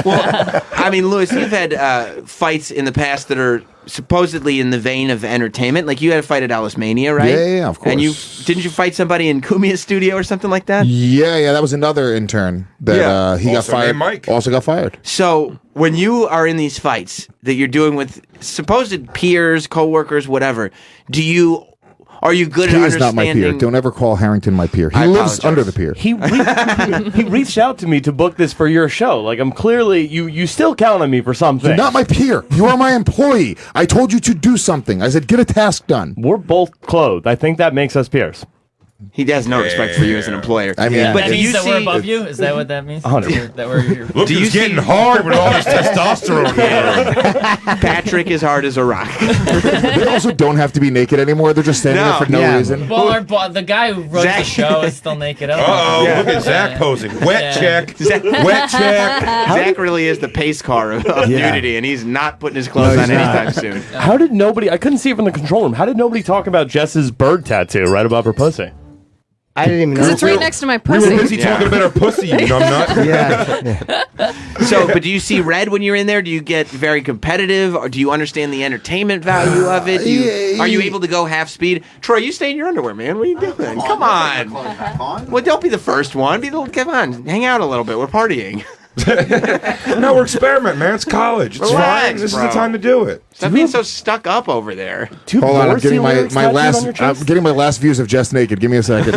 Well, I mean, Lewis, you've had fights in the past that are supposedly in the vein of entertainment. Like you had a fight at Alice Mania, right? Yeah, of course. And didn't you fight somebody in Kumia's studio or something like that? Yeah, that was another intern that he got Also fired. named Mike. Also got fired. So when you are in these fights that you're doing with supposed peers, coworkers, whatever, are you good He at is not my understanding? peer. Don't ever call Harrington my peer. He I lives apologize. under the pier. He reached out to me to book this for your show. Like, I'm clearly, you still count on me for something. You're not my peer. You are my employee. I told you to do something. I said, get a task done. We're both clothed. I think that makes us peers. He has no respect for you as an employer. I mean, but That do means you that we're see? above you? Is that what that means? 100%. That we're Look, Do he's you getting see- hard with all this testosterone. Patrick is hard as a rock. They also don't have to be naked anymore. They're just standing there for no reason. Well, the guy who runs Zach- the show is still naked. Uh-oh, Yeah. look at Zach posing. Wet Yeah. check. Zach- Wet check. Zach really is the pace car of Yeah. nudity, and he's not putting his clothes No, on he's not. anytime soon. How did nobody, I couldn't see it from the control room. How did nobody talk about Jess's bird tattoo right above her pussy? I didn't even know. Because it's right next to my We pussy. were busy talking about our pussy, you numbnut. Yeah. So, but do you see red when you're in there? Do you get very competitive, or do you understand the entertainment value of it? Are you able to go half speed? Troy, you stay in your underwear, man. What are you doing? Come on. Well, don't be the first one. Come on, hang out a little bit. We're partying. No, we're experimenting, man. It's college. It's Relax, fine. This bro. is the time to do it. Stop being so stuck up over there. Hold on, I'm getting my last. I'm getting my last views of Just Naked. Give me a second.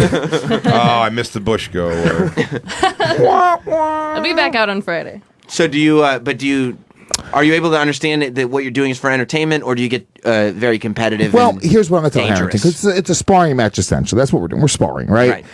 Oh, I missed the Bush go. I'll be back out on Friday. So do you? Are you able to understand that what you're doing is for entertainment, or do you get very competitive? Well, and here's what I'm going to tell dangerous? Harrington. 'Cause it's a sparring match, essentially. That's what we're doing. We're sparring, right?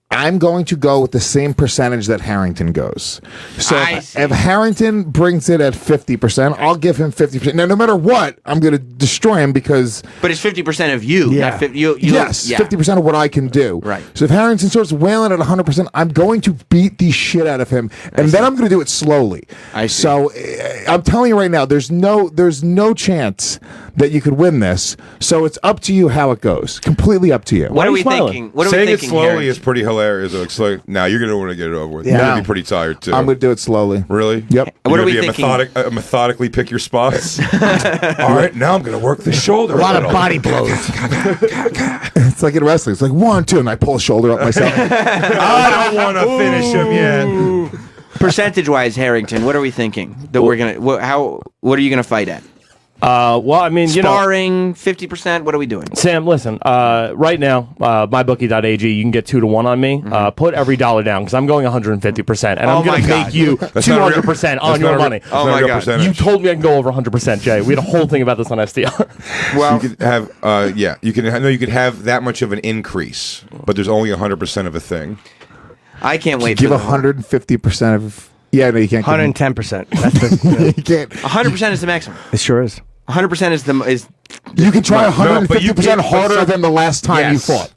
I'm going to go with the same percentage that Harrington goes. So I see. if Harrington brings it at 50%, I'll give him 50%. Now, no matter what, I'm going to destroy him because... But it's 50% of you. Yeah. Not 50, yes, yeah. 50% of what I can do. Right. So if Harrington starts wailing at 100%, I'm going to beat the shit out of him, and then I'm going to do it slowly. I see. So I'm telling you right now, there's no chance that you could win this. So it's up to you how it goes. Completely up to you. What are we thinking? What are Saying we it thinking? slowly Harrington? is pretty hilarious. It's like, now you're going to want to get it over with. Yeah. You're going to be pretty tired, too. I'm going to do it slowly. Really? Yep. What are we You're thinking? gonna be methodically pick your spots. All right, now I'm going to work the shoulder. A lot of little. body blows. It's like in wrestling. It's like 1, 2, and I pull the shoulder up myself. I don't want to finish him yet. Percentage-wise, Harrington, what are we thinking that we're gonna? What are you gonna fight at? Well, I mean, Sparring, 50%. What are we doing? Sam, listen. Right now, mybookie.ag, you can get 2 to 1 on me. Put every dollar down because I'm going 150%, and I'm going to make you 200% on your money. Oh my god! You told me I can go over 100%, Jay. We had a whole thing about this on SDR. Well, you could have, you could have that much of an increase, but there's only 100% of a thing. I can't wait. Give for 150% of... Yeah, no, you can't. 110%. That's the, You can't. 100% is the maximum. it sure is. 100% is You can try No, but you 150% can- harder than the last time Yes. you fought.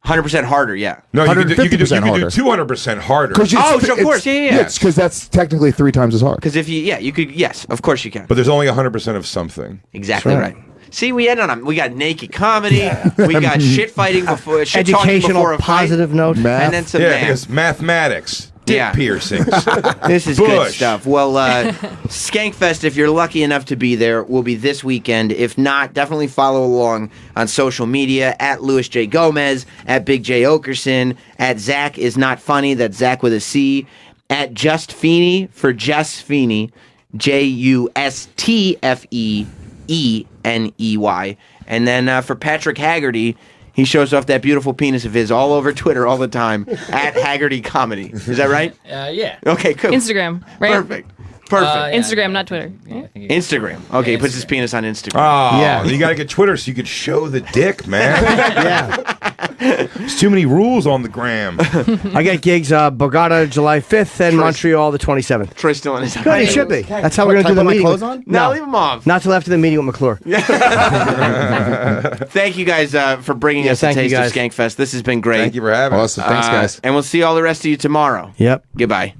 100% harder. Yeah. No, you could do 150% harder. 200% harder. Oh, of course, yeah. because that's technically 3 times as hard. Because if you could, yes, of course you can. But there's only 100% of something. Exactly That's right. See, we had we got naked comedy, we got shit fighting before, shit talking Educational, before a fight, positive note. and then some Yeah, math. because mathematics, dick Yeah. piercings. This is good Bush. stuff. Well, Skankfest, if you're lucky enough to be there, will be this weekend. If not, definitely follow along on social media at Louis J. Gomez, at Big J. Okerson, at Zach is not funny. That's Zach with a C. At Just Feeney for Just Feeney, JUSTFEENEY. And then for Patrick Haggerty, he shows off that beautiful penis of his all over Twitter all the time at Haggerty Comedy. Is that right? Yeah. Okay, cool. Instagram, right? Perfect. Instagram, not Twitter. Instagram. Okay, he puts his penis on Instagram. Oh, Yeah. you got to get Twitter so you could show the dick, man. Yeah. There's too many rules on the gram. I got gigs Bogota July 5th and Montreal the 27th. Troy's still in his Good, he should be. That's how we're going to do the meeting. No, leave them off. Not till after the meeting with McClure. Thank you guys for bringing us a thank you, taste of guys. Skankfest. This has been great. Thank you for having us. Awesome. Thanks, guys. And we'll see all the rest of you tomorrow. Yep. Goodbye.